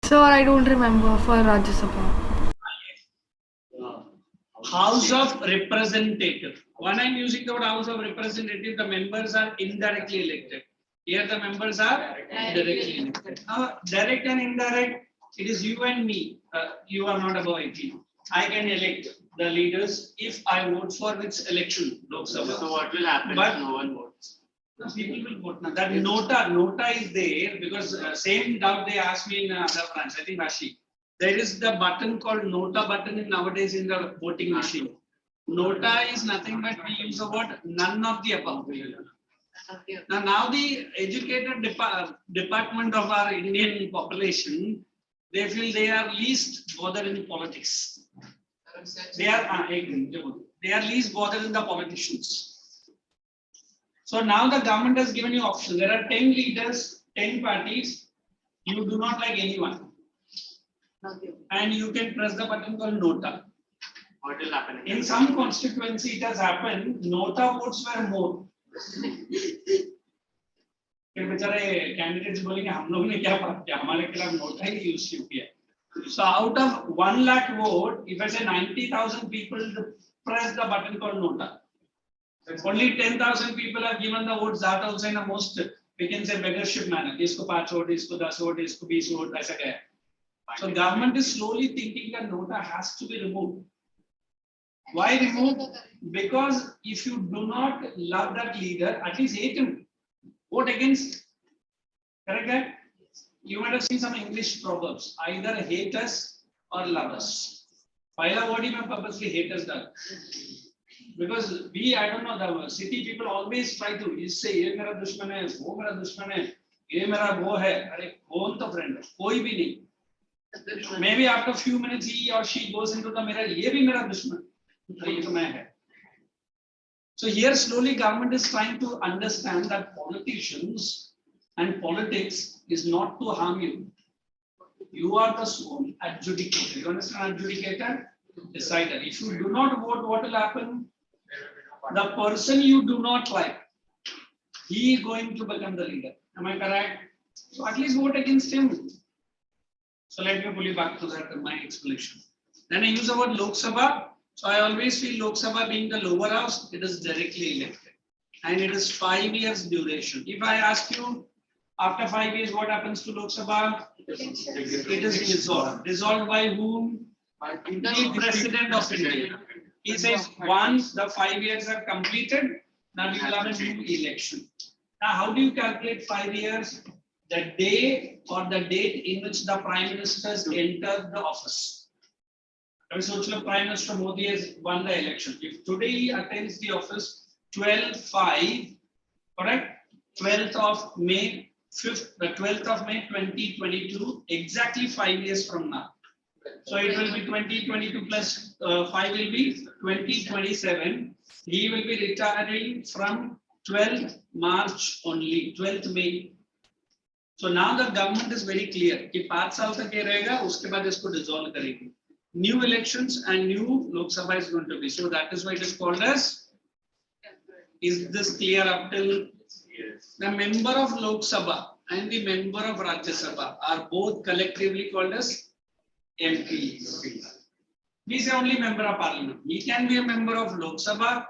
Sir, I don't remember for Rajya Sabha. House of Representative. When I'm using the word House of Representative, the members are indirectly elected. Here the members are directly elected. Direct and indirect, it is you and me. You are not above 18. I can elect the leaders if I vote for which election? Lok Sabha. So what will happen if no one votes? The people will vote now. That nota is there because same doubt they asked me in other branch. I think Rashi. There is the button called nota button in nowadays in the voting machine. Nota is nothing but we use the word none of the above. Now the educated department of our Indian population, they feel they are least bothered in politics. They are least bothered in the politicians. So now the government has given you options. There are 10 leaders, 10 parties. You do not like anyone. And you can press the button called nota. What will happen? In some constituency, it has happened, nota votes were more. फिर बेचारे candidates बोलेंगे हम लोग ने क्या बात किया, हमारे खिलाफ नोटा ही यूज किया. So out of 1 lakh vote, if I say 90,000 people press the button called nota, only 10,000 people have given the votes. That also in a most, we can say, beggarship manner. इसको 5 vote, इसको 10 vote, इसको 20 vote, ऐसा क्या है. So government is slowly thinking that nota has to be removed. Why remove? Because if you do not love that leader, at least hate him. Vote against. Correct that? You might have seen some English proverbs. Either hate us or love us. Pahila word mein purposely hate us done. Because we, I don't know, the city people always try to say, ye mera dushman hai, wo mera dushman hai, ye mera wo hai. Arey, kaun to friend hai? Koi bhi nahi. Maybe after a few minutes he or she goes into the mirror, ye bhi mera dushman. So here slowly government is trying to understand that politicians and politics is not to harm you. You are the sole adjudicator. You understand adjudicator? Decider. If you do not vote, what will happen? The person you do not like, he is going to become the leader. Am I correct? So at least vote against him. So let me pull you back to that in my explanation. Then I use the word Lok Sabha. So I always feel Lok Sabha being the lower house, it is directly elected. And it is 5 years duration. If I ask you, after 5 years, what happens to Lok Sabha? It is dissolved. Dissolved by whom? The President of India. He says, once the 5 years are completed, now we will have a new election. Now, how do you calculate 5 years? The day or the date in which the Prime Ministers entered the office. Prime Minister Modi has won the election. If today he attends the office 12/5, correct? 12th of May, 12th of May 2022, exactly 5 years from now. So it will be 2022 plus 5 will be 2027. He will be retiring from 12th March only, 12th May. So now the government is very clear कि 5 साल तक ये रहेगा, उसके बाद इसको dissolve करेगी. New elections and new Lok Sabha is going to be. So that is why it is called as. Is this clear up till? Yes. The member of Lok Sabha and the member of Rajya Sabha are both collectively called as MPs. He is only member of Parliament. He can be a member of Lok Sabha.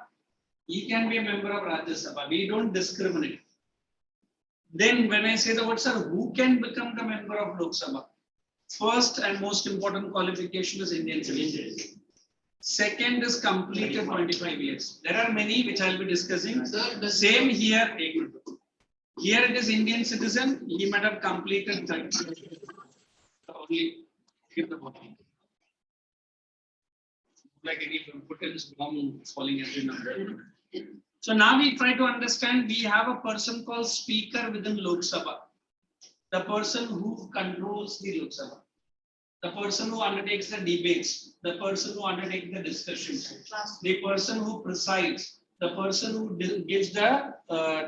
He can be a member of Rajya Sabha. We don't discriminate. Then when I say the word, sir, who can become the member of Lok Sabha? First and most important qualification is Indian citizen. Second is completed 25 years. There are many which I will be discussing. Same here. Here it is Indian citizen. He might have completed 30 years. Only give the body. Like any potential bomb falling every number. So now we try to understand. We have a person called Speaker within Lok Sabha. The person who controls the Lok Sabha, the person who undertakes the debates, the person who undertakes the discussions, the person who presides, the person who gives the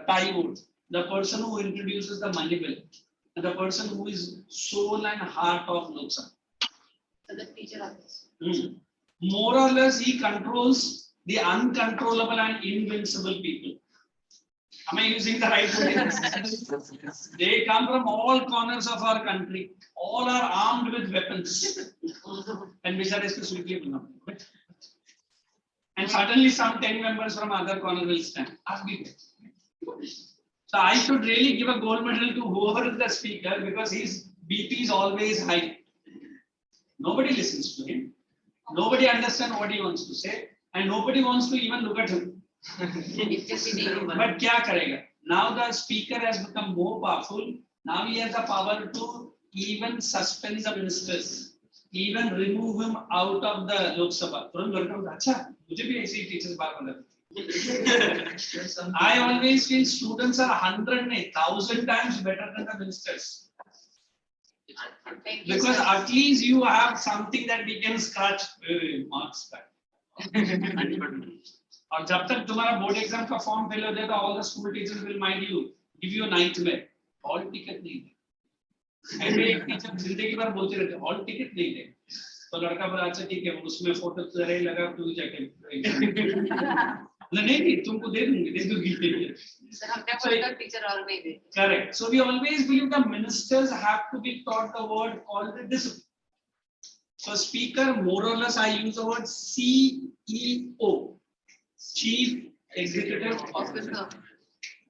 tie vote, the person who introduces the money bill, and the person who is soul and heart of Lok Sabha. So the teacher of this. More or less, he controls the uncontrollable and invincible people. Am I using the right word? They come from all corners of our country. All are armed with weapons. And which are sweetly known. And suddenly some 10 members from other corner will stand. Ask me. So I should really give a gold medal to whoever is the speaker because his BP is always high. Nobody listens to him. Nobody understands what he wants to say. And nobody wants to even look at him. But kya karega? Now the speaker has become more powerful. Now he has the power to even suspend the ministers, even remove him out of the Lok Sabha. I always feel students are 100,000 times better than the ministers. Thank you, Because sir. at least you have something that we can scratch marks back. और जब तक तुम्हारा board exam का form fill हो जाए तो all the school teachers will mind you, give you a nightmare. Hall ticket नहीं दे। ऐसे एक टीचर जिंदगी भर बोलते रहते हॉल टिकट नहीं दे। तो लड़का बोला अच्छा ठीक है उसमें फोटो तेरा ही लगा तू जाके नहीं तुमको दे दूंगी Sir, हमने बोला था टीचर और नहीं दे। correct. So we always believe the ministers have to be taught the word called the discipline. So speaker, more or less I use the word CEO, Chief Executive Officer.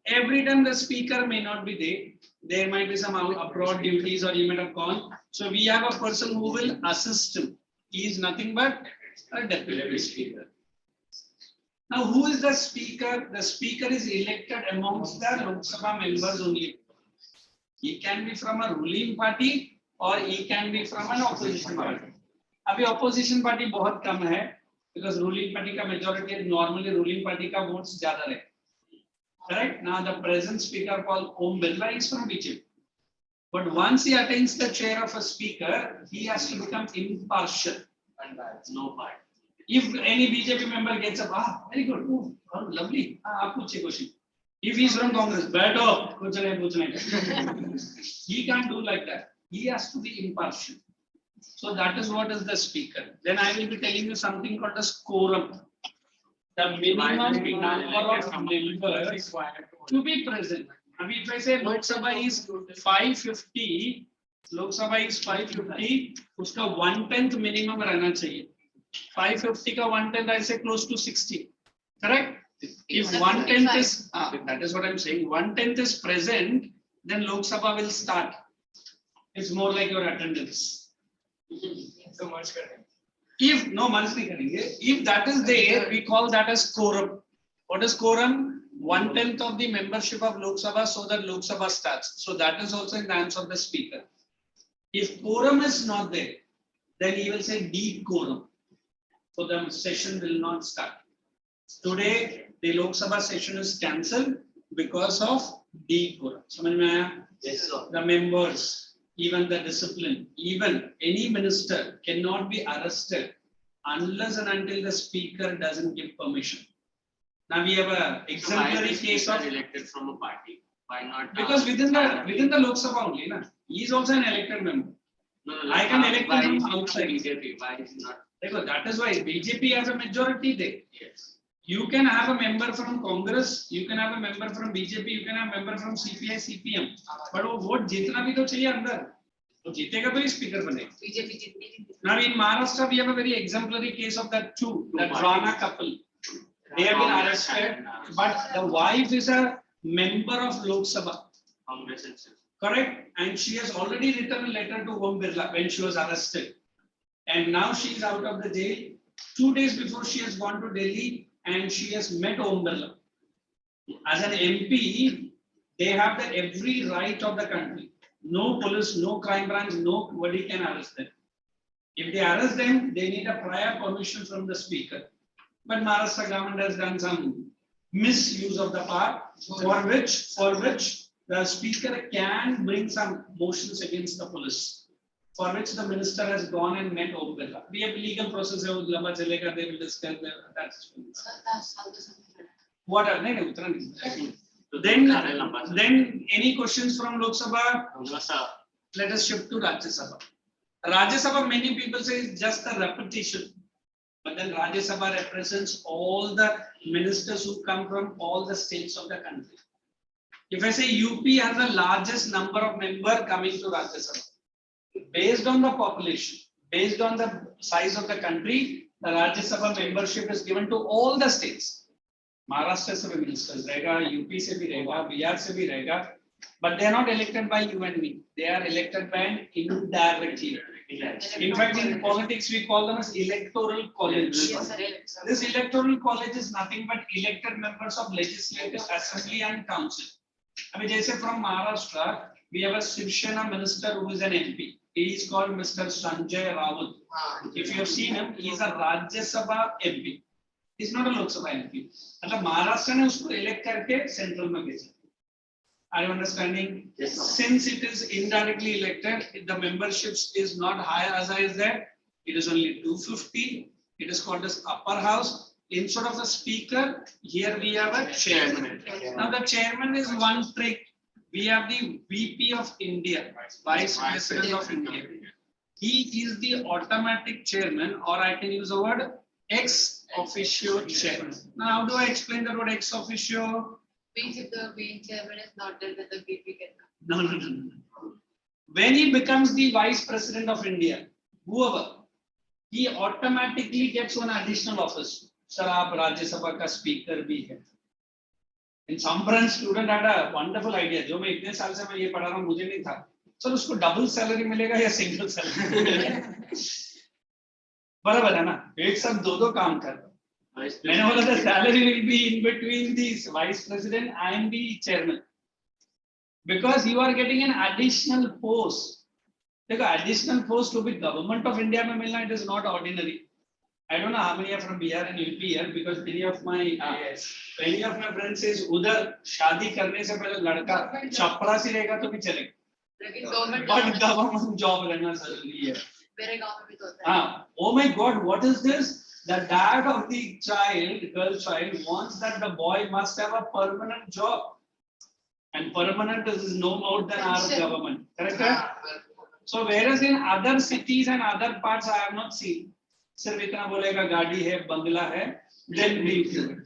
Every time the speaker may not be there might be some abroad duties or he might have gone. So we have a person who will assist him. He is nothing but a deputy speaker. Now, who is the speaker? The speaker is elected amongst the Lok Sabha members only. He can be from a ruling party or he can be from an opposition party. अभी opposition party बहुत कम है because ruling party का majority normally ruling party का votes ज़्यादा रहे. Correct? Now the present speaker called Om Birla is from BJP. But once he attains the chair of a speaker, he has to become impartial. No part. If any BJP member gets up, very good, oh, lovely. आप पूछिए question. If he is from Congress, बैठो, कुछ नहीं. He can't do like that. He has to be impartial. So that is what is the speaker. Then I will be telling you something called as quorum. The minimum number of members to be present. I mean, if I say Lok Sabha is 550, Lok Sabha is 550, उसका 1/10 minimum रहना चाहिए. 550 का 1/10 I say close to 60. Correct? If 1/10 is, that is what I'm saying. 1/10 is present, then Lok Sabha will start. It's more like your attendance. So much correct. If no merge नहीं करेंगे, if that is there, we call that as quorum. What is quorum? 1/10 of the membership of Lok Sabha, so that Lok Sabha starts. So that is also in the hands of the speaker. If quorum is not there, then he will say decorum. So the session will not start. Today, the Lok Sabha session is cancelled because of decorum. समझ में आया? Yes, sir. The members. Even the discipline, even any minister cannot be arrested unless and until the speaker doesn't give permission. Now we have a exemplary case of elected from a party. Why not? because within the Lok Sabha only, na, he is also an elected member. No, I can elect why him is from he outside. BJP? Why is he not? Because that is why BJP has a majority there. Yes. You can have a member from Congress, you can have a member from BJP, you can have a member from CPI, CPM. But वो vote जीतना भी तो चाहिए अंदर. तो जीतेगा तो ही speaker बनेगा. बीजेपी जितनी Now in Maharashtra, we have a very exemplary case of that two, that Rana couple. They have been arrested, but the wife is a member of Lok Sabha, Congress itself. correct? And she has already written a letter to Om Birla when she was arrested. And now she is out of the jail. 2 days before she has gone to Delhi and she has met Om Birla. As an MP, they have the every right of the country. No police, no crime branch, nobody can arrest them. If they arrest them, they need a prior permission from the speaker. But Maharashtra government has done some misuse of the power, for which the speaker can bring some motions against the police, for which the minister has gone and met Om Birla. We have legal process, they will discuss that. What are they? Then any questions from Lok Sabha? No, sir. Let us shift to Rajya Sabha. Rajya Sabha, many people say is just a repetition. But then Rajya Sabha represents all the ministers who come from all the states of the country. If I say UP has the largest number of members coming to Rajya Sabha, based on the population, based on the size of the country, the Rajya Sabha membership is given to all the states. Maharashtra से भी ministers रहेगा, UP से भी रहेगा, बिहार से भी रहेगा, but they are not elected by you and me. They are elected by an indirectly. In fact, in politics we call them as Electoral College. Yes, sir. This Electoral College is nothing but elected members of Legislative Assembly and Council. I mean, जैसे from Maharashtra, we have a Shiv Sena minister who is an MP. He is called Mr. Sanjay Raut. If you have seen him, he is a Rajya Sabha MP. He is not a Lok Sabha MP. मतलब महाराष्ट्र ने उसको elect करके central में भेजा. Are you understanding? Yes, sir. Since it is indirectly elected, the memberships is not high as I is there. It is only 250. It is called as upper house. Instead of a speaker, here we have a chairman. Now the chairman is one trick. We have the VP of India, Vice President of India. He is the automatic chairman, or I can use the word ex officio chairman. Now, how do I explain the word ex officio? Means if the main chairman is not there, then the VP can come. No. When he becomes the Vice President of India, whoever, he automatically gets one additional office. Sir, आप राज्य सभा का speaker भी है. In some branch student had a wonderful idea. जो मैं इतने साल से मैं ये पढ़ा रहा हूँ मुझे नहीं था. सर उसको डबल सैलरी मिलेगा या सिंगल सैलरी मिलेगा? बराबर है ना? एक साथ दो काम कर रहा हूँ. मैंने बोला the salary will be in between the vice president and the chairman, because you are getting an additional post. देखो additional post to be government of India में मिलना, it is not ordinary. I don't know how many are from Bihar and UP here, because many of my friends says उधर शादी करने से पहले लड़का चपरासी रहेगा तो भी चलेगा. लेकिन गवर्नमेंट But government job रहना जरूरी है. मेरे गांव में भी तो होता है. हाँ. Oh my God, what is this? The dad of the child, girl child, wants that the boy must have a permanent job, and permanent is no more than our government. Correct? So whereas in other cities and other parts I have not seen, सिर्फ इतना बोलेगा गाड़ी है, बंगला है, then we do it.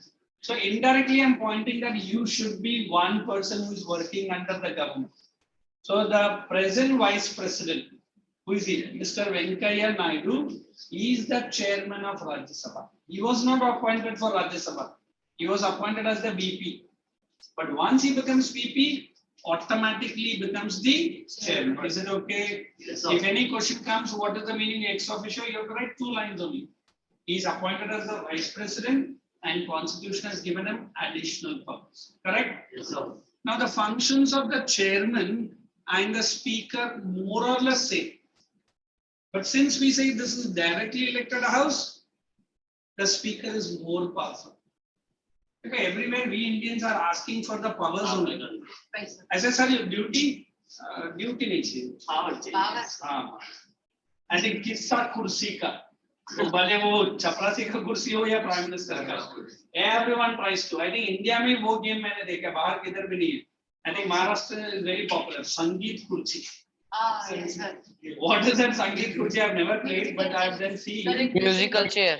So indirectly I'm pointing that you should be one person who is working under the government. So the present vice president, who is he? Mr. Venkaiah Naidu, he is the chairman of Rajya Sabha. He was not appointed for Rajya Sabha. He was appointed as the VP. But once he becomes VP, automatically becomes the chairman. Is it okay? Yes, If any question comes, what is the meaning ex officio? You have to write 2 lines only. He is appointed as the vice president, and constitution has given him additional powers. Correct? Yes, sir. Now the functions of the chairman and the speaker more or less same. But since we say this is directly elected house, the speaker is more powerful. Okay, everywhere we Indians are asking for the powers only. पैसा. I said, sir, your duty नहीं चाहिए. Power. हाँ. I think किस्सा कुर्सी का, तो भले वो चपरासी का कुर्सी हो या प्राइम मिनिस्टर का, everyone tries to. I think India में वो गेम मैंने देखा, बाहर किधर भी नहीं है. I think Maharashtra is very popular. संगीत कुर्सी. Yes, sir. What is that Sangeet Kursi? I've never played, but I've then seen. Musical chair.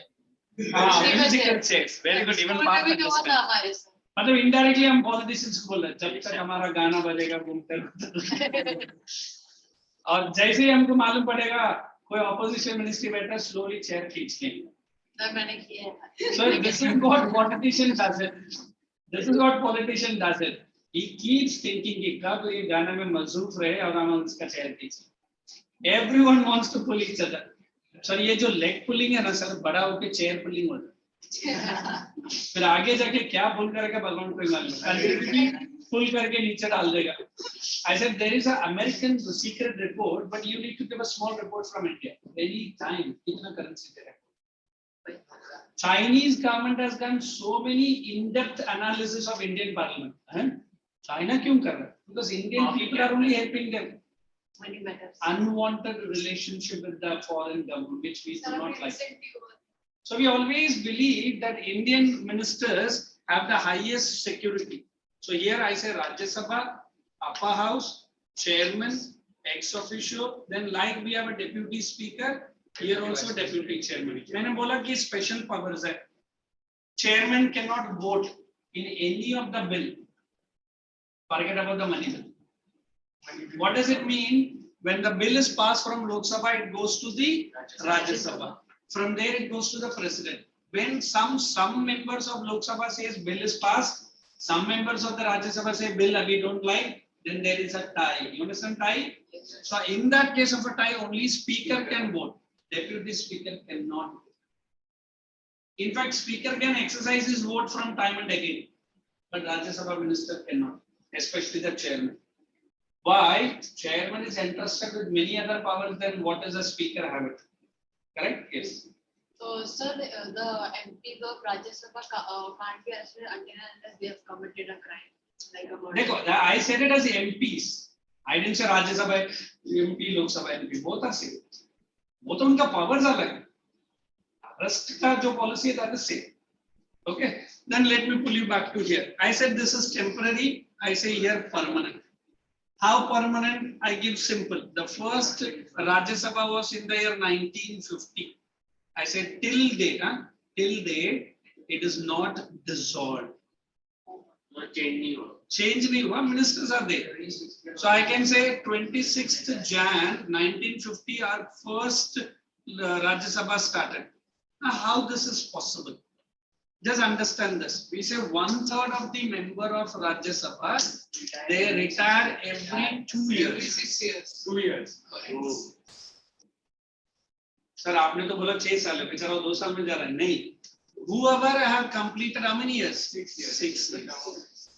Musical chairs. Very good. Even school Parth में भी हुआ था understand. हमारे से. मतलब indirectly हम politicians को बोल रहे हैं, जब तक हमारा गाना बजेगा घूमते और जैसे ही हमको मालूम पड़ेगा कोई opposition ministry बैठा slowly chair खींच लेंगे. तब मैंने किया है. So this is what politician does it. This is what politician does it. He keeps thinking कि कब ये गाना में मजरूफ रहे और हम उसका chair खींचे. Everyone wants to pull each other. So ये जो leg pulling है ना सर, बड़ा होके chair pulling होता है. फिर आगे जाके क्या pull करेगा भगवान को ही मालूम. Continuity pull करके नीचे डाल देगा. I said there is an American secret report, but you need to give a small report from India. Any time, कितना currency दे रहा है. Chinese government has done so many in-depth analysis of Indian parliament. China क्यों कर रहा है? Because Indian people are only helping them. Money matters. Unwanted relationship with the foreign government, which we do not like. So we always believe that Indian ministers have the highest security. So here I say Rajya Sabha, upper house, chairman, ex officio, then like we have a deputy speaker, here also deputy chairman. मैंने बोला कि special powers है. Chairman cannot vote in any of the bill. Forget about the money bill. What does it mean? When the bill is passed from Lok Sabha, it goes to the Rajya Sabha. From there, it goes to the president. When some members of Lok Sabha says bill is passed, some members of the Rajya Sabha say bill we don't like, then there is a tie. You understand tie? So in that case of a tie, only speaker can vote. Deputy speaker cannot. In fact, speaker can exercise his vote from time and again, but Rajya Sabha minister cannot, especially the chairman. Why? Chairman is entrusted with many other powers than what does a speaker have it. Correct? Yes. So, sir, the MPs of Rajya Sabha can't be arrested until and unless they have committed a crime. Like a model. देखो, I said it as MPs. I didn't say Rajya Sabha, MP, Lok Sabha, MP. Both are same. वो तो उनका powers अलग है. Rest का जो policy है that is same. Okay. Then let me pull you back to here. I said this is temporary. I say here permanent. How permanent? I give simple. The first Rajya Sabha was in the year 1950. I said till date, till date, it is not dissolved. No change नहीं हुआ. Change nahi hua, ministers are there. So I can say 26th Jan 1950 our first Rajya Sabha started. Now how this is possible? Just understand this. We say 1/3 of the member of Rajya Sabha, they retire every 2 Every years. 6 years. 2 years. Oh. Sir, आपने तो बोला 6 साल है, बेचारा 2 साल में जा रहा है. नहीं. Whoever have completed how many years? 6 years. 6 years.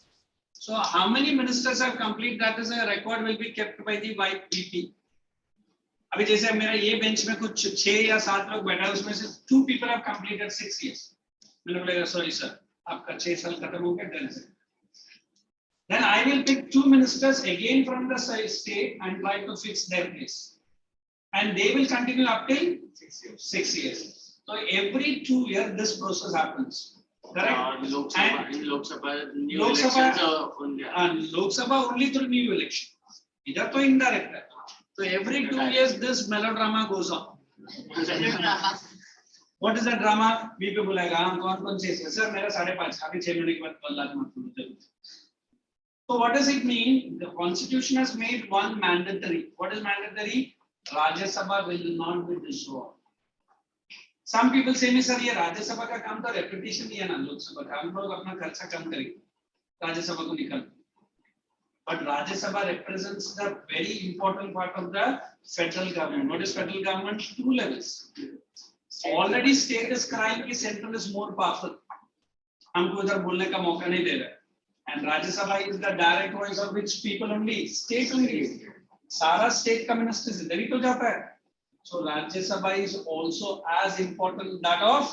So how many ministers have completed? That is a record will be kept by the VP. अभी जैसे मेरा ये बेंच में कुछ 6 या 7 लोग बैठा है, उसमें से 2 people have completed 6 years. मैंने बोलेगा sorry sir, आपका 6 साल खत्म हो गया. Then I will pick 2 ministers again from the state and try to fix their place. And they will continue up till 6 years. So every 2 years this process happens. Correct? Lok Sabha, And in Lok Sabha, new Lok Sabha- elections only. And Lok Sabha only through new election. इधर तो indirect है. So every 2 years this melodrama goes on. What is the drama? VP बुलाएगा, हाँ कौन से sir मेरा 5.5 अभी 6 महीने के बाद 12 लाख मत बोलो. So what does it mean? The constitution has made one mandatory. What is mandatory? Rajya Sabha will not be dissolved. Some people say me sir ये राज्य सभा का काम तो रेपिटेशन ही है ना, लोक सभा का हम लोग अपना खर्चा कम करेंगे, राज्य सभा को निकाल. But Rajya Sabha represents the very important part of the federal government. What is federal government? 2 levels. Already state is crying कि central is more powerful. हमको इधर बोलने का मौका नहीं दे रहा है. And Rajya Sabha is the direct voice of which people only, state only. सारा state का minister इधर ही तो जाता है. So Rajya Sabha is also as important that of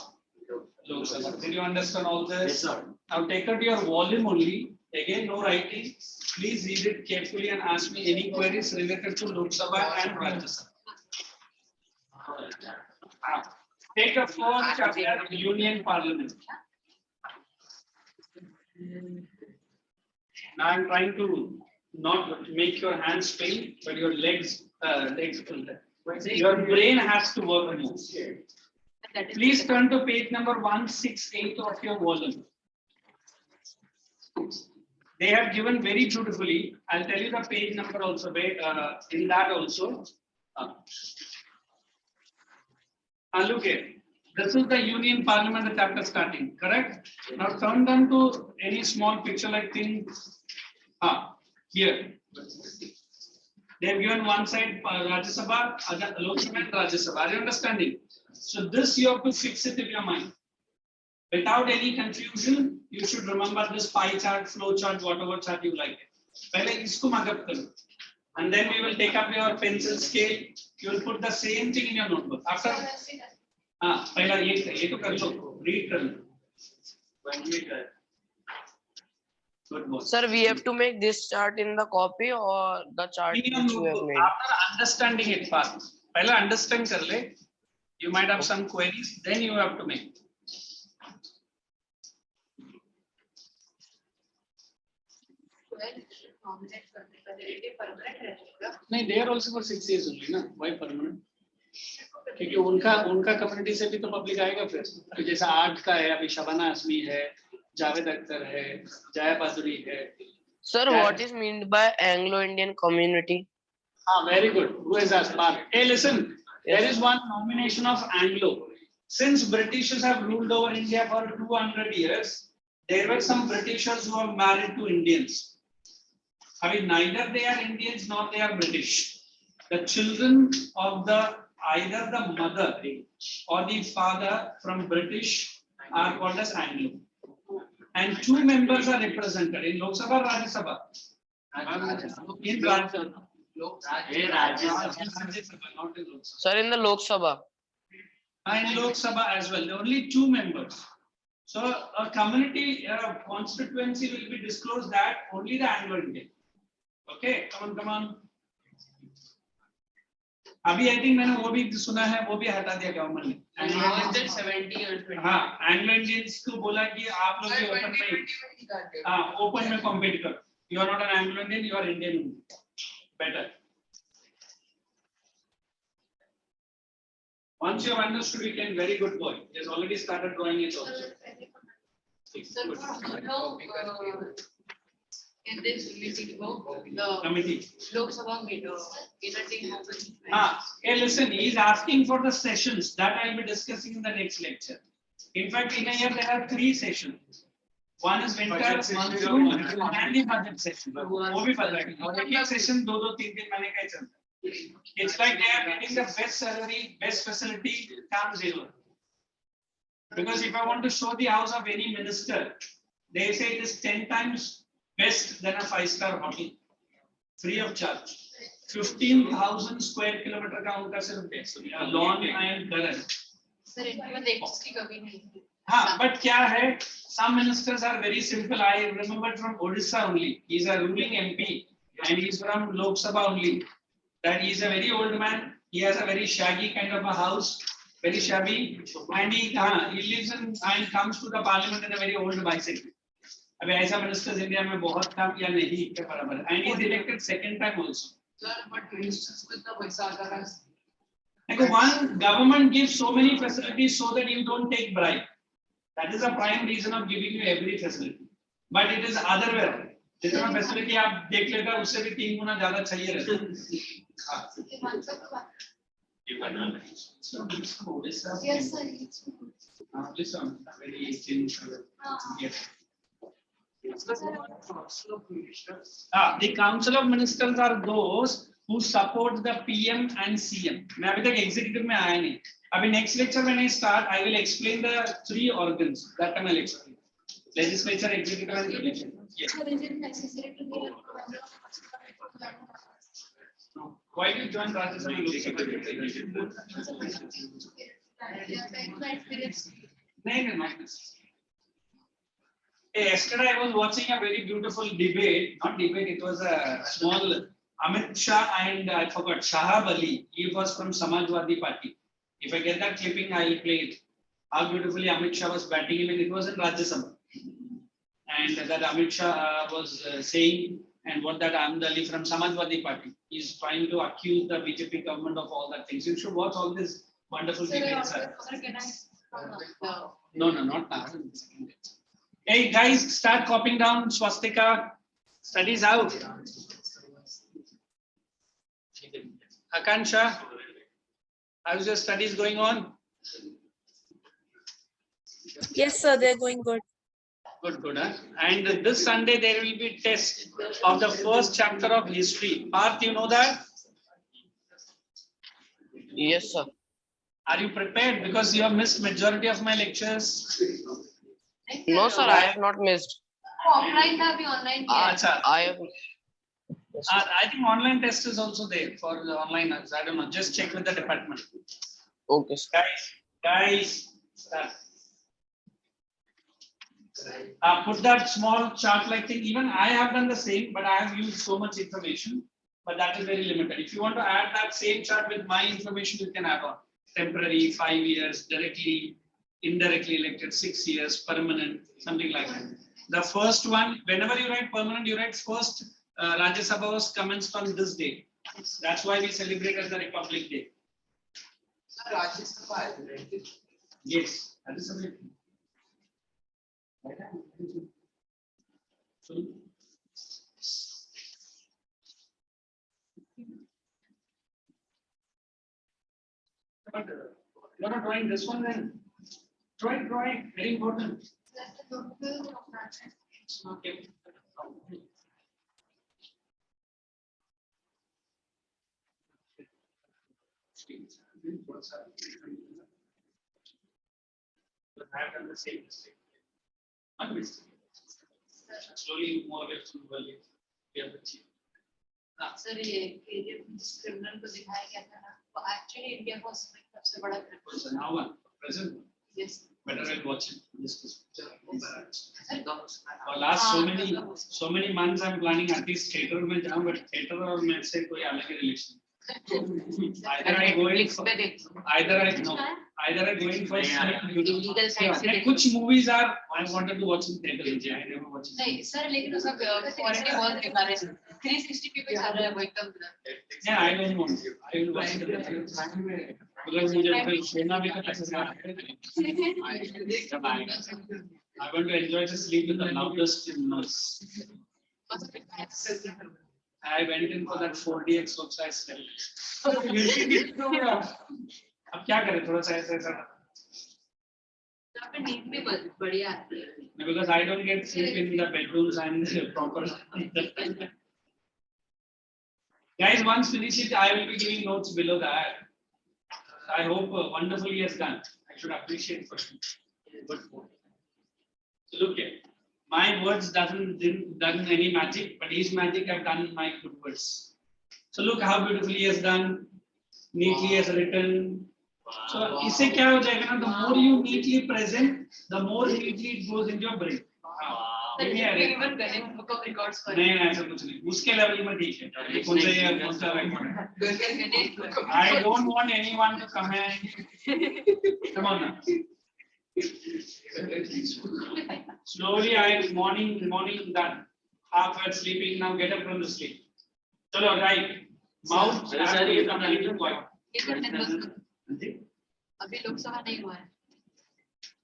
Lok Sabha. Did you understand all this? Yes, sir. Now take out your volume only. Again, no writing. Please read it carefully and ask me any queries related to Lok Sabha and Rajya Sabha. Take a first chapter, Union Parliament. Now I'm trying to not make your hands pain, but your legs pull that. Your brain has to work more. That is Please turn to page number 168 of your volume. They have given very beautifully. I'll tell you the page number also. In that also. Look here. This is the Union Parliament, the chapter starting. Correct? Now turn down to any small picture like thing. Here. They have given one side Rajya Sabha, other Lok Sabha and Rajya Sabha. Are you understanding? So this you have to fix it in your mind. Without any confusion, you should remember this pie chart, flow chart, whatever chart you like. पहले इसको mark up करो. And then we will take up your pencil scale. You will put the same thing in your notebook. After, पहला ये तो कर लो, read कर लो. 1 meter. Good boy. Sir, we have to make this chart in the copy or the chart which you have made. After understanding it first, पहला understand कर ले. You might have some queries, then you have to make. नहीं, they are also for 6 years only ना. Why permanent? क्योंकि उनका community से भी तो पब्लिक आएगा फिर. तो जैसा आर्ट का है, अभी शबाना आजमी है, जावेद अख्तर है, जाया बादुरी है. Sir, what is meant by Anglo-Indian community? Very good. Who has asked? Mark. Hey, listen. There is one nomination of Anglo. Since Britishers have ruled over India for 200 years, there were some Britishers who are married to Indians. I mean, neither they are Indians nor they are British. The children of either the mother or the father from British are called as Anglo. And 2 members are represented in Lok Sabha, Rajya Sabha. In Rajya Sabha. Not in Lok Sabha. Sir, in the Lok Sabha. In Lok Sabha as well, there are only 2 members. So a community constituency will be disclosed that only the annual detail. Okay, come on. अभी I think मैंने वो भी सुना है, वो भी हटा दिया गवर्नमेंट ने. More than 70 or 20. हाँ, एंग्लो इंडियंस को बोला कि आप लोग भी ओपन में, हाँ, ओपन में कॉम्पीट करो. You are not an Anglo Indian, you are Indian. Better. Once you have understood, you can very good boy. He has already started drawing it also. Sir, in this meeting, the Committee. Lok Sabha meeting, Hey, listen, he is asking for the sessions that I will be discussing in the next lecture. In fact, in a year there are 3 sessions. One is winter, monsoon, and the budget session. वो भी पता है. एक session 2-3 दिन मैंने कहा चलता. It's like they are getting the best salary, best facility, काम zero. Because if I want to show the house of any minister, they say it is 10 times best than a 5-star hotel, free of charge. 15,000 square kilometer का उनका सिर्फ lawn and garden. Sir, इनमें electricity कभी नहीं. हाँ, but क्या है? Some ministers are very simple. I remember from Odisha only. He is a ruling MP and he is from Lok Sabha only. That he is a very old man. He has a very shaggy kind of a house, very shabby, and he lives in and comes to the parliament in a very old bicycle. अबे ऐसा ministers India में बहुत कम या नहीं के बराबर है. And he is elected second time also. Sir, but ministers को इतना पैसा आता है. Like one government gives so many facilities so that you don't take bribe. That is the prime reason of giving you every facility. But it is other way around. जितना facility आप देख लेगा उससे भी 3 गुना ज़्यादा चाहिए रहता है. Yes, sir. The Council of Ministers are those who support the PM and CM. मैं अभी तक executive में आया नहीं. अभी next lecture when I start, I will explain the 3 organs. That time I will explain. Legislature, executive, and judiciary. Yes. Is it necessary to be No. Why did you join Rajya Sabha? No, not necessary. Yesterday I was watching a very beautiful debate. Not debate. It was a small Amit Shah and I forgot Shahab Ali. He was from Samajwadi Party. If I get that clipping, I will play it. How beautifully Amit Shah was batting him, and it was in Rajya Sabha. And that Amit Shah was saying, and what that Ahmed Ali from Samajwadi Party is trying to accuse the BJP government of all that things. You should watch all this wonderful debates. No, not now. Hey guys, start copying down swastika. Studies out. Akansha, how's your studies going on? Yes, sir, they're going good. Good, huh? And this Sunday there will be test of the first chapter of history. Parth, you know that? Yes, sir. Are you prepared? Because you have missed majority of my lectures. No, sir, I have not missed. Offline था अभी online किया. Acha. I have. I think online test is also there for the online. I don't know. Just check with the department. Okay, sir. Guys, start. Put that small chart-like thing. Even I have done the same, but I have used so much information. But that is very limited. If you want to add that same chart with my information, you can add on. Temporary, 5 years, directly, indirectly elected, 6 years, permanent, something like that. The first one, whenever you write permanent, you write first Rajya Sabha was commenced on this day. That's why we celebrate as the Republic Day. Sir, Rajya Sabha is elected. Yes, that is something. But you're not drawing this one then. Drawing, very important. Okay. I have done the same mistake. One mistake. Slowly more away from the world. We have achieved. Sir ये criminal को दिखाया गया था ना, तो actually India को सबसे बड़ा So now one, present. Yes. Better I'll watch it. Discuss. For last so many months I'm planning at least theater में जाऊँ, but theater और मैं से कोई अलग ही relation. Either I go in for, either I go in for illegal side से yeah, कुछ movies are I wanted to watch in theater. I never watched. नहीं सर लेकिन उसका क्वालिटी बहुत बेकार है 360p पे चल रहा है वो एकदम Yeah, I don't want to. I will watch it. Because मुझे फिर सोना भी तो पैसे से I want to enjoy the sleep with the loudest noise. I went in for that 4DX also I slept. अब क्या करें थोड़ा सा ऐसा यहाँ पे नींद भी बढ़िया आती है because I don't get sleep in the bedrooms and proper. Guys, once finish it, I will be giving notes below that. I hope wonderfully he has done. I should appreciate for him. Good. So look here. My words didn't done any magic, but his magic have done my good words. So look how beautifully he has done, neatly he has written. So इससे क्या हो जाएगा ना? The more you neatly present, the more neatly it goes into your brain. even Ganesh book of records for नहीं ऐसा कुछ नहीं. उसके level में ठीक है. ये कौन सा record है? Ganesh book of I don't want anyone to come and come on now. Slowly, morning done. Half hour sleeping, now get up from the sleep. Chalo, right. Mouth, अभी लोकसभा नहीं हुआ है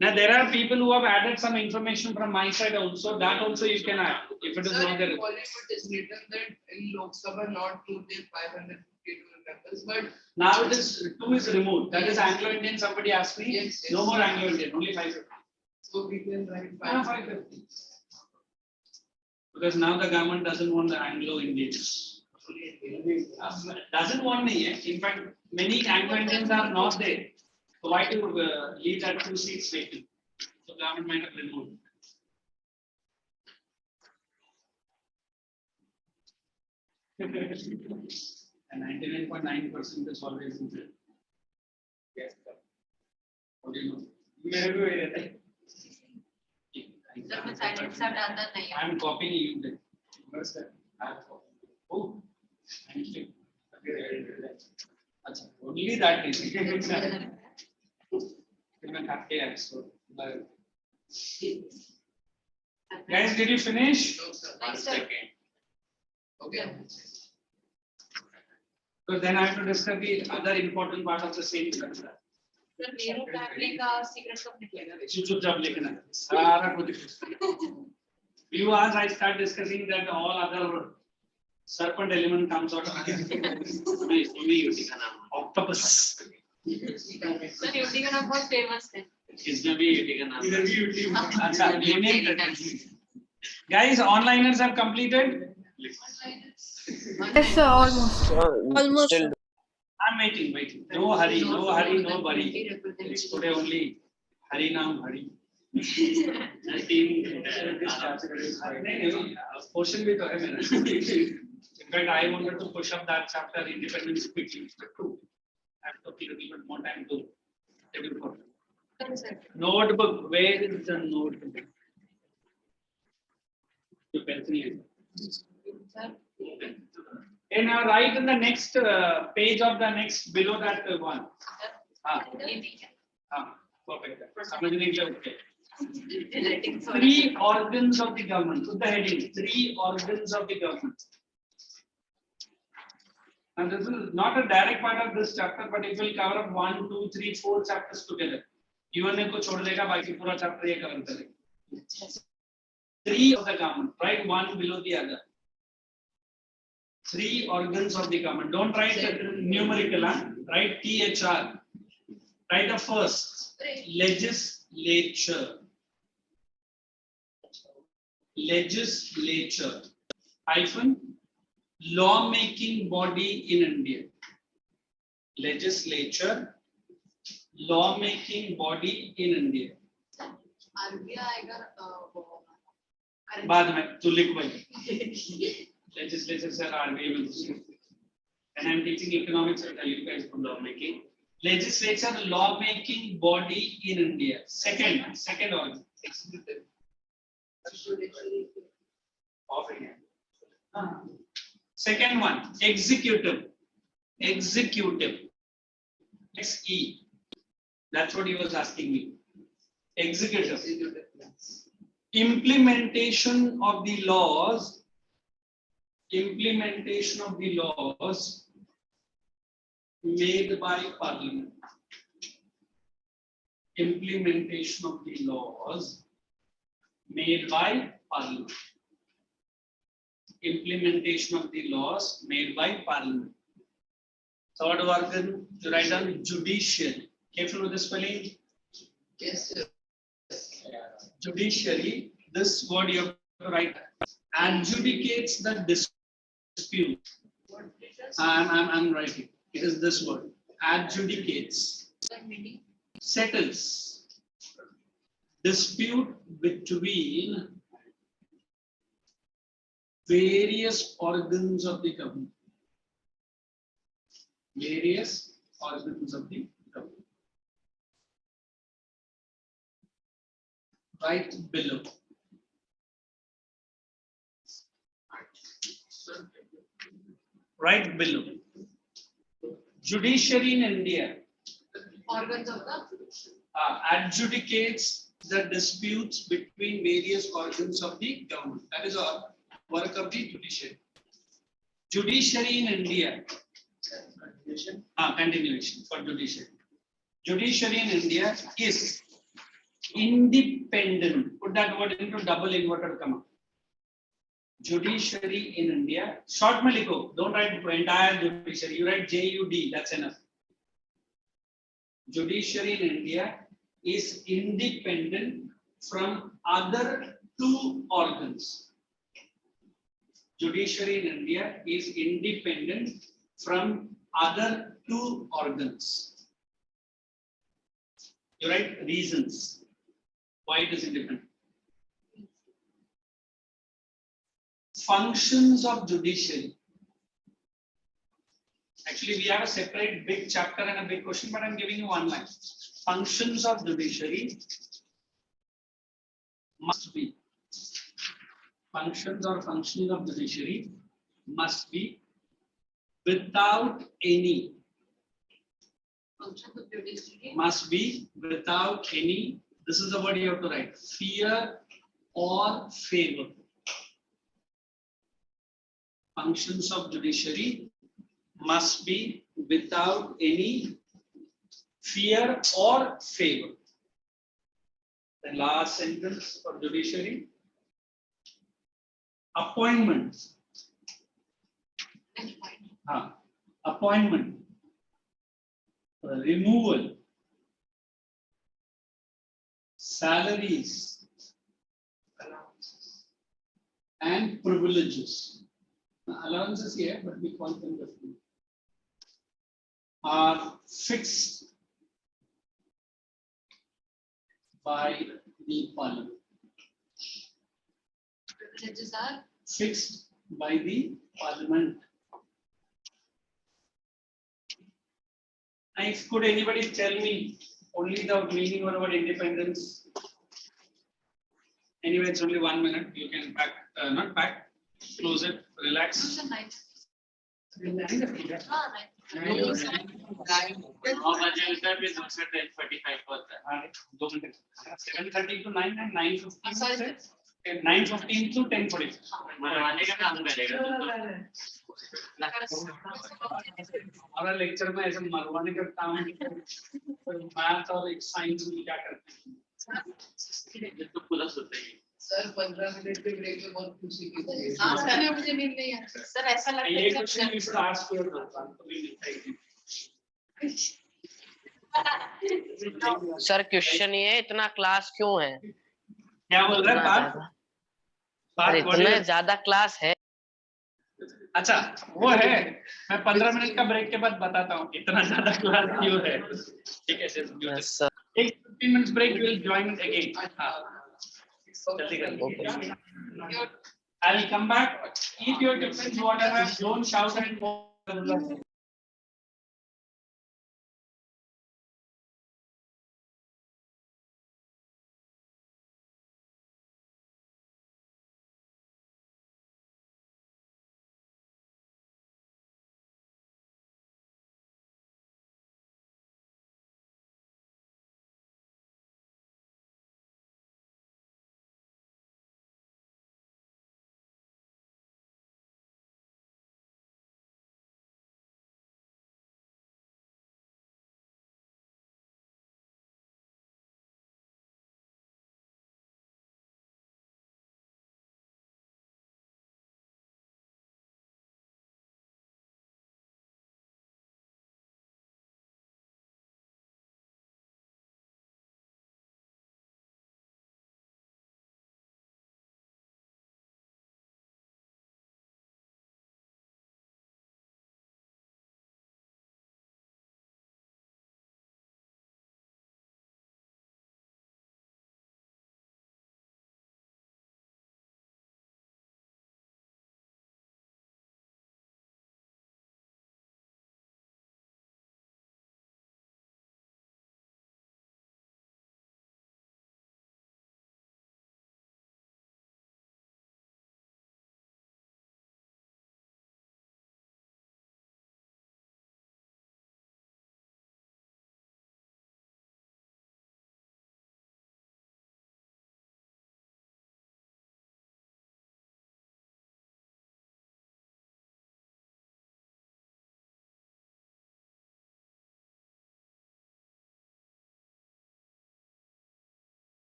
now there are people who have added some information from my side also. That also you can add if it is Sir, not there. in Bollywood is written that in Lok Sabha not more than 552 members, but Now it is 2 is removed. That is Anglo-Indian. Somebody asked me. Yes, yes. No more Anglo-Indian. Only 550. so we can write 550. Because now the government doesn't want the Anglo-Indians. Doesn't want me. In fact, many Anglo-Indians are not there. So why to leave that 2 seats vacant? So government might have removed. And 99.9% is always in there. Yes. What do you know? Sir मैं silent सा डालता नहीं I am copying you then. What's that? Oh, thank you. अच्छा, only that is. मैं काटे यार इसको. Guys, did you finish? No, sir. One second. Okay. So then I have to discuss the other important part of the same chapter. Sir Nehru family का secret कब निकलेगा चुपचाप लिखना सारा कुछ. You ask, I start discussing that all other serpent element comes out of octopus. Sir UT का नाम बहुत फेमस है इसमें भी यूटी का नाम अच्छा, union. Guys, onliners have completed. Yes, sir, almost. Almost. Still I'm waiting. No hurry, no worry. It's today only Hari Naam Hari. Portion भी तो है मेरा. In fact, I wanted to push up that chapter independence quickly. I have to take a little bit more time to take it forward. Notebook. Where is the notebook? Your pencil is. And now write in the next page of the next below that one. Perfect. समझने के लिए okay. 3 organs of the government. Put the heading. 3 organs of the government. And this is not a direct part of this chapter, but it will cover up 1, 2, 3, 4 chapters together. Q&A को छोड़ देगा, बाकी पूरा chapter ये cover करेगा. 3 of the government. Write one below the other. 3 organs of the government. Don't write numerical. Write KHR. Write the first. Legislature. Legislature. Hyphen. Law-making body in India. Legislature. Law-making body in India. बाद में तू लिख भाई. Legislature sir RBI will see. And I'm teaching economics at you guys from lawmaking. Legislature, lawmaking body in India. Second organ. of India. Second one, executive. Executive. XE. That's what he was asking me. Executive. Implementation of the laws. Implementation of the laws made by Parliament. Implementation of the laws made by Parliament. Implementation of the laws made by Parliament. Third organ, you write down judiciary. Careful with the spelling. Yes, sir. Judiciary, this word you have to write. Adjudicates the dispute. I'm writing. It is this word. Adjudicates. Settles. Dispute between various organs of the government. Various organs of the government. Right below. Right below. Judiciary in India Organs of the. adjudicates the disputes between various organs of the government. That is all work of the judiciary. Judiciary in India. Continuation for judiciary. Judiciary in India is independent. Put that word into double inverted comma. Judiciary in India. Short maliko. Don't write entire judiciary. You write JUD. That's enough. Judiciary in India is independent from other two organs. Judiciary in India is independent from other two organs. You write reasons why it is independent. Functions of judiciary. Actually, we have a separate big chapter and a big question, but I'm giving you one line. Functions of judiciary must be. Functions of judiciary must be without any. Functions of judiciary. Must be without any. This is the word you have to write. Fear or favor. Functions of judiciary must be without any fear or favor. The last sentence for judiciary. Appointments. Appointment. Removal. Salaries. And privileges. Allowances here, but we call them differently. Are fixed by the Parliament. Privileges are Fixed by the Parliament. And could anybody tell me only the meaning of the word independence? Anyway, it's only 1 minute. You can pack, not pack, close it, relax. How much is that? Is also 10:45 for that. 7:30 to 9 and 9:15. sorry, sir. 9:15 to 10:40. मनवाने का काम करेगा हमारा lecture में ऐसे मरवाने का काम math और एक साइंस में क्या करते हैं तो प्लस होता है सर 15 मिनट के ब्रेक में बहुत खुशी की थी। हाँ सर मुझे नींद नहीं आ रही सर ऐसा लगता ये है question you should ask your husband तो भी मिलता है सर क्वेश्चन ये है, इतना क्लास क्यों है? क्या बोल रहा है बात अरे बात इतना ज्यादा क्लास है। अच्छा वो है मैं 15 मिनट का ब्रेक के बाद बताता हूँ इतना ज्यादा क्लास क्यों है ठीक है सर एक 15 minutes break will join again जल्दी कर I will come back. Keep your difference, whatever. Don't shout and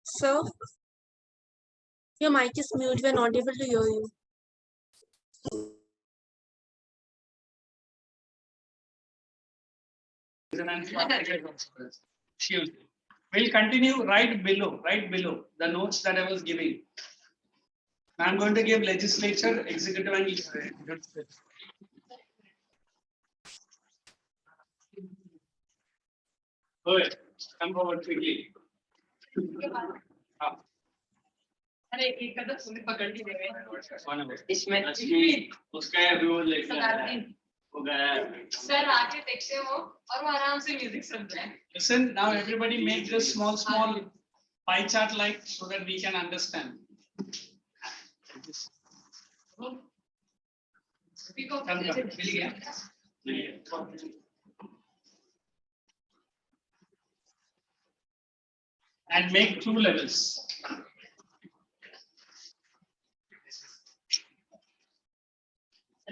Sir, your mic is mute. We're not able to hear you. Sure. We'll continue right below the notes that I was giving. I'm going to give legislature, executive, and legislature. Good. Come forward quickly. अरे एक कदम सुनी पकड़ के देवे इसमें उसका rule लेकर हो गया सर आके देखते हो और वो आराम से म्यूजिक सुन रहे हैं Listen, now everybody make this small pie chart like so that we can understand. Come, मिल गया? And make 2 levels.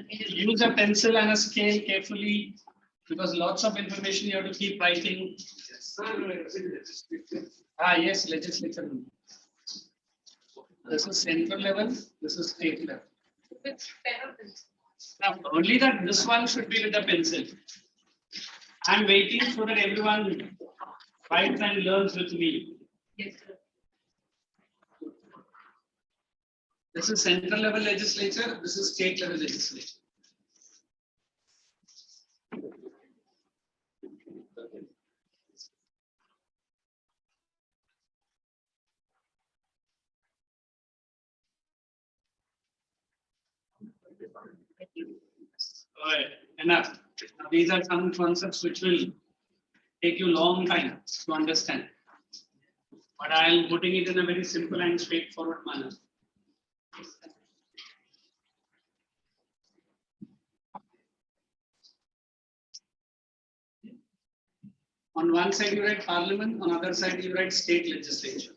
Use a pencil and a scale carefully because lots of information you have to keep writing. Yes, legislature. This is central level, this is state level. Now, only that this one should be with a pencil. I'm waiting so that everyone writes and learns with me. Yes, sir. This is central level legislature, this is state level legislature. All right, enough. These are some concepts which will take you long time to understand. But I am putting it in a very simple and straightforward manner. On one side you write parliament, on the other side you write state legislature.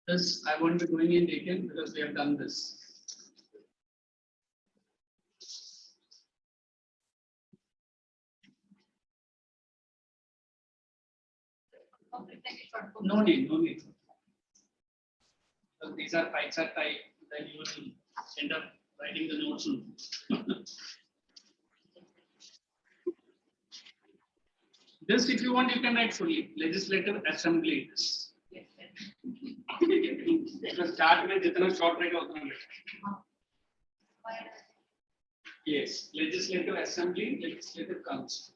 This I won't be going in detail because we have done this. No need. So these are pie chart type, then you will end up writing the notes. This, if you want, you can write fully. Legislative Assembly. Because start with jitna short write utna write. Yes, Legislative Assembly, Legislative Council.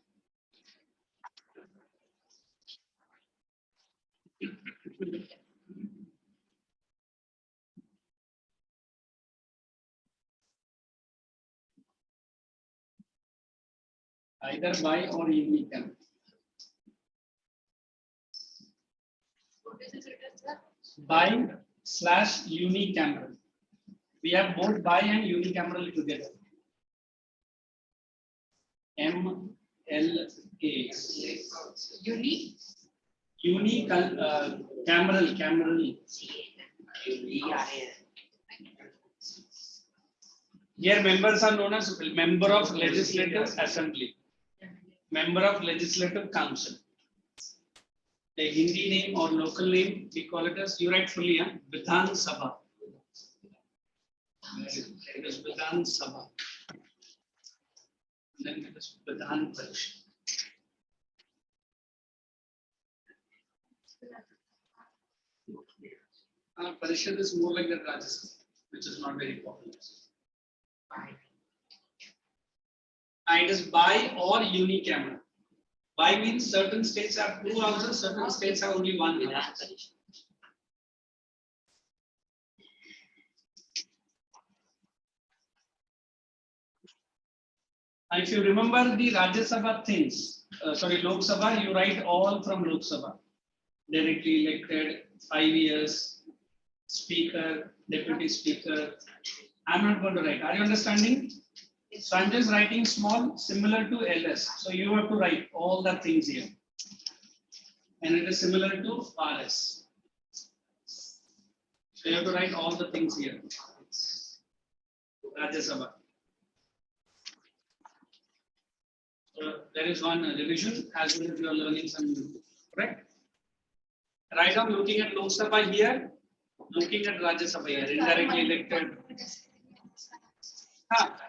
Either by or unicameral. By/unicameral. We have both bi and unicameral together. MLA. Cameral. Here members are known as member of Legislative Assembly, member of Legislative Council. The Hindi name or local name, we call it as, you write fully, Vidhan Sabha. It is Vidhan Sabha. Then it is Vidhan Parishad. Parishad is more like the Rajya Sabha, which is not very popular. It is bi or unicameral. Bi means certain states have 2 houses, certain states have only 1 house. If you remember the Rajya Sabha things, Lok Sabha, you write all from Lok Sabha. Directly elected, 5 years, speaker, deputy speaker. I'm not going to write. Are you understanding? So I'm just writing small, similar to LS. So you have to write all the things here. And it is similar to RS. So you have to write all the things here. Rajya Sabha. So there is one revision as well as you are learning some new, correct? Right now looking at Lok Sabha here, looking at Rajya Sabha here, indirectly elected.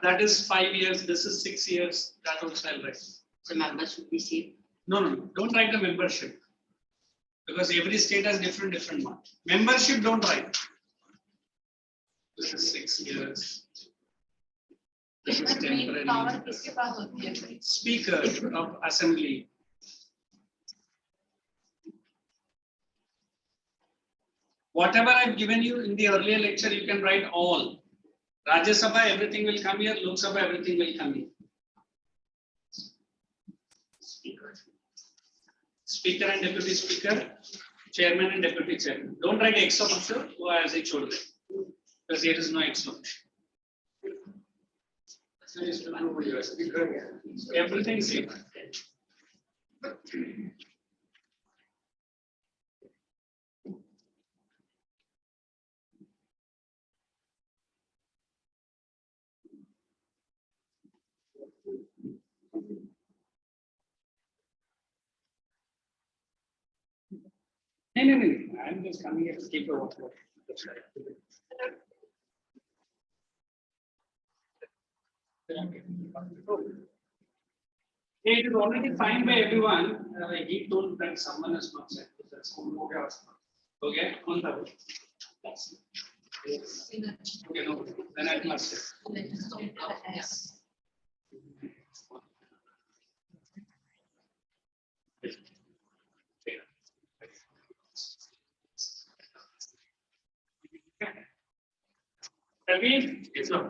That is 5 years, this is 6 years, that also I'll write. So members should be seen. No, don't write the membership. Because every state has different one. Membership don't write. This is 6 years. This is temporary. Speaker of Assembly. Whatever I've given you in the earlier lecture, you can write all. Rajya Sabha, everything will come here. Lok Sabha, everything will come here. Speaker and Deputy Speaker, Chairman and Deputy Chairman. Don't write ex officio, go as I showed them. Because there is no ex officio. Everything same. No. I'm just coming here to keep the water. It is already fine by everyone. He told that someone has not said. Okay, on the way. Okay, no, then I must say. Ravi? Yes, sir.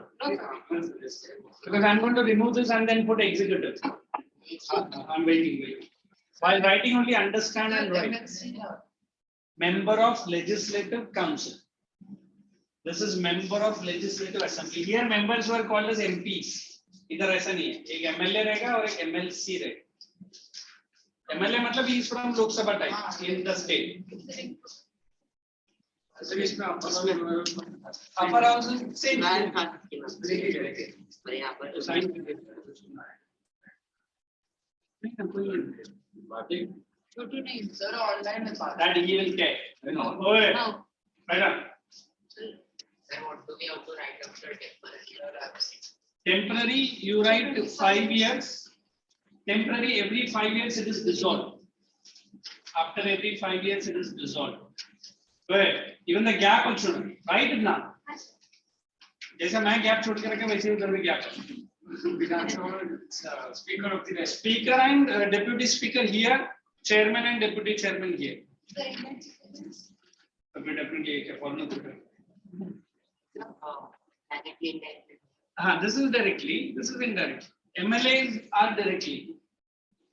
Because I'm going to remove this and then put executive. I'm waiting. While writing, only understand and write. Member of Legislative Council. This is member of Legislative Assembly. Here members were called as MPs. इधर ऐसा नहीं है. एक MLA रहेगा और एक MLC रहेगा. MLA मतलब he is from Lok Sabha type in the state. Upper house is same. That he will get. Oh, madam. What do we have to write after temporary? Temporary, you write 5 years. Temporary, every 5 years it is dissolved. After every 5 years it is dissolved. Good. Even the gap also, right now. जैसे मैं gap छोड़ के रखे वैसे उधर भी gap है. Speaker of the Speaker and Deputy Speaker here, Chairman and Deputy Chairman here. This is directly, this is indirect. MLAs are directly.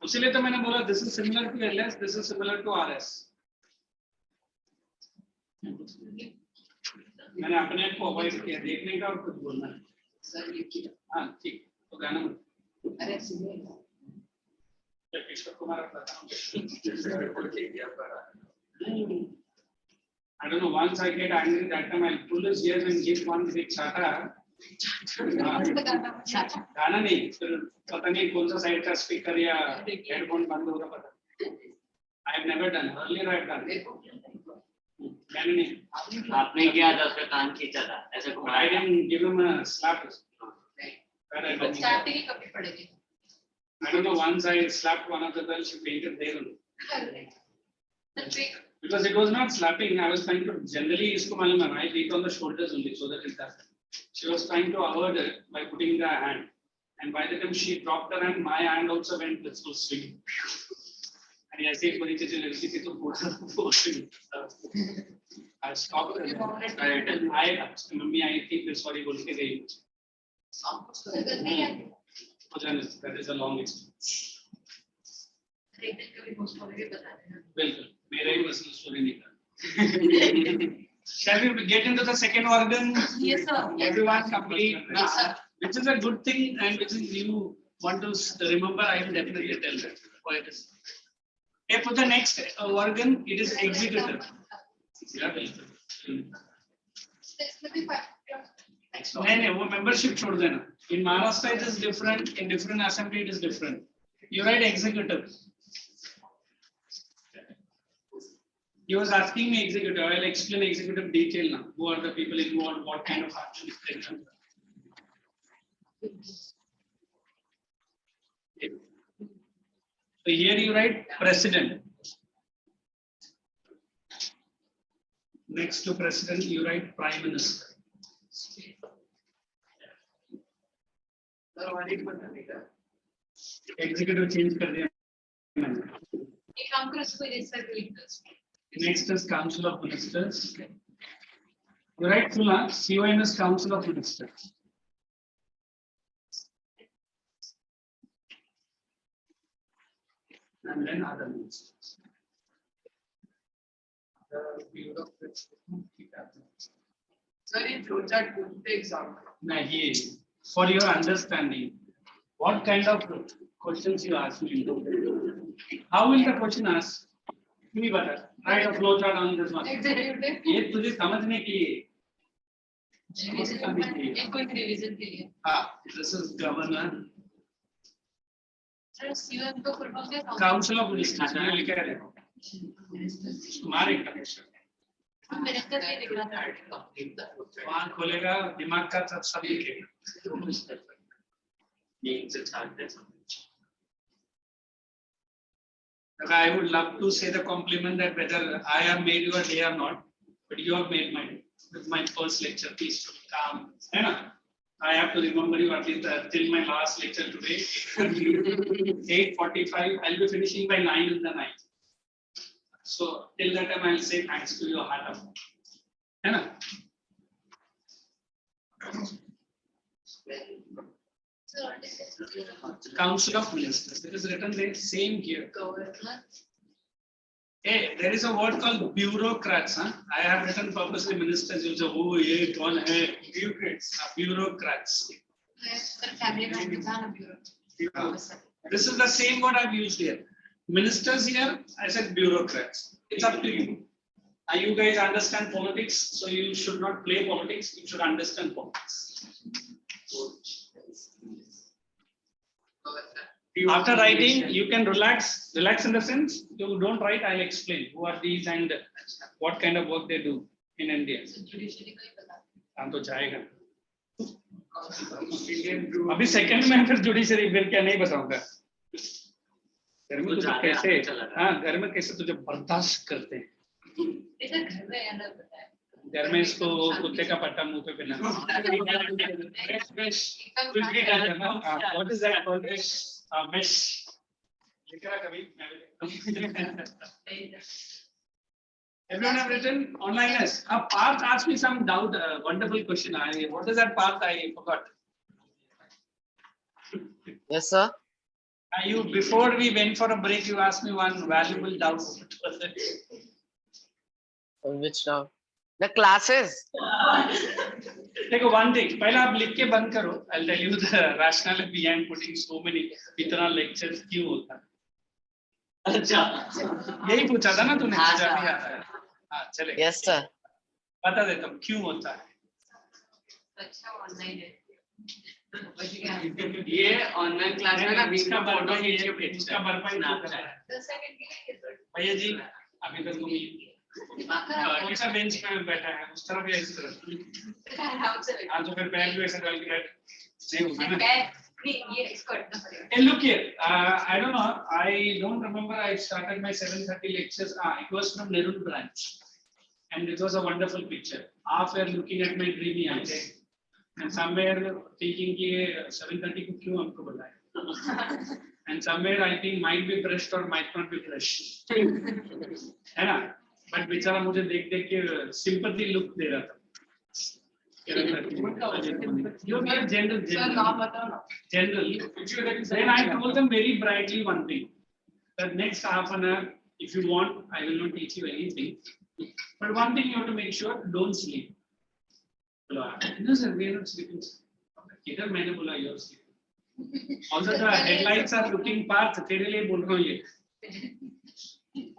उसीलिए तो मैंने बोला this is similar to LS, this is similar to RS. मैंने अपने आप को avoid किया देखने का और कुछ बोलना है. हाँ ठीक तो गाना मत. अरे सुनिए. Kishore Kumar I don't know, once I get angry that time I'll pull his ears and give one big chata. गाना नहीं फिर पता नहीं कौन सा साइड का स्पीकर या हेडफोन बंद होगा पता. I have never done. Earlier I have done. मैंने नहीं. आपने किया था उसका कान खींचा था ऐसे I didn't give him a slap. Starting कभी पड़ेगी. I don't know, once I slapped one of the girls, she fainted there only. Because it was not slapping, I was trying to, generally, isko malum hai, I beat on the shoulders only, so that it does. She was trying to avoid it by putting the hand. And by the time she dropped her hand, my hand also went with full swing. And I said, I stopped her. Mummy, I think this sorry, बोल के गई. That is a long experience. Welcome. मेरे personal story नहीं. Shall we get into the second organ? Yes, sir. Everyone complete. Yes, sir. Which is a good thing and which is you want to remember, I will definitely tell that. Why it is. Okay, for the next organ, it is executive. Yeah, नहीं वो membership छोड़ देना. In Maharashtra it is different, in different assembly it is different. You write executive. He was asking me executive. I will explain executive detail now. Who are the people involved? What kind of action is taken? So here you write president. Next to president, you write prime minister. Executive change कर दिया मैंने. एक काम करो उसको register कर लीजिए. Next is Council of Ministers. You write full CON is Council of Ministers. And then other ministers. The bureaucrats. Sir, in flowchart, put the example. Nahi, for your understanding, what kind of questions you ask me? How will the question ask? नहीं बता. Write a flow chart on this one. Executive. ये तुझे समझने के लिए. एक कोई revision के लिए. हाँ, this is governor. Sir, CON को full form क्या? Council of Ministers. ये लिखा है देखो. तुम्हारे कनेक्शन. Minister के लिख रहा था. वहाँ खोलेगा दिमाग का सब लिखेगा. I would love to say the compliment that whether I have made your day or not, but you have made my with my first lecture. Please calm. I have to remember you at least till my last lecture today. 8:45. I'll be finishing by 9 in the night. So till that time, I'll say thanks to your heart of heart. Council of Ministers. It is written there, same here. Governor. Hey, there is a word called bureaucrats. I have written purposely ministers. You say, oh, ye kaun hai? Bureaucrats. Bureaucrats. Sir, family man के साथ bureau. This is the same word I've used here. Ministers here, I said bureaucrats. It's up to you. You guys understand politics, so you should not play politics. You should understand politics. After writing, you can relax. Relax in the sense, you don't write, I'll explain who are these and what kind of work they do in India. Judiciary का ही बता. हम तो जाएगा. अभी second में फिर judiciary bill क्या नहीं बताऊंगा. घर में तुझे कैसे, हाँ घर में कैसे तुझे बर्दाश्त करते हैं. इसे घर में अलग बताया. घर में इसको कुत्ते का पट्टा मुंह पे पहना. What is that called? Mesh. लिखा कभी. Everyone have written online-ness. Parth asked me some doubt, wonderful question. What is that Parth? I forgot. Yes, sir. You before we went for a break, you asked me one valuable doubt. Which now? The classes. Take one thing. पहले आप लिख के बंद करो. I'll tell you the rationale behind putting so many इतना lectures क्यों होता है. अच्छा. यही पूछा था ना तूने. हाँ चले. Yes, sir. बता देता हूँ क्यों होता है. अच्छा ऑनलाइन है. ये ऑनलाइन क्लास में ना बीच में फोटो खींच के उसका भरपाई ना करता है. 10 सेकंड के लिए. भैया जी अभी तक तुम कौन सा बेंच में बैठा है उस तरफ या इस तरफ. हाँ तो फिर पैर भी ऐसे डाल के बैठ नहीं होगा ना. ये इसको हटना पड़ेगा. Hey, look here. I don't know. I don't remember. I started my 7:30 lectures. It was from Nerun branch, and it was a wonderful picture. Half were looking at my dreamy eyes, and somewhere thinking कि 7:30 को क्यों हमको बुलाया. And somewhere I think might be brushed or might not be brushed. है ना? But बेचारा मुझे देख के sympathy look दे रहा था. You are general. Then I told them very brightly one thing. The next half an hour, if you want, I will not teach you anything. But one thing you have to make sure, don't sleep. No sir, we are not sleeping. Either मैंने बोला you are sleeping. Also the headlights are looking path. तेरे लिए बोल रहा हूँ ये.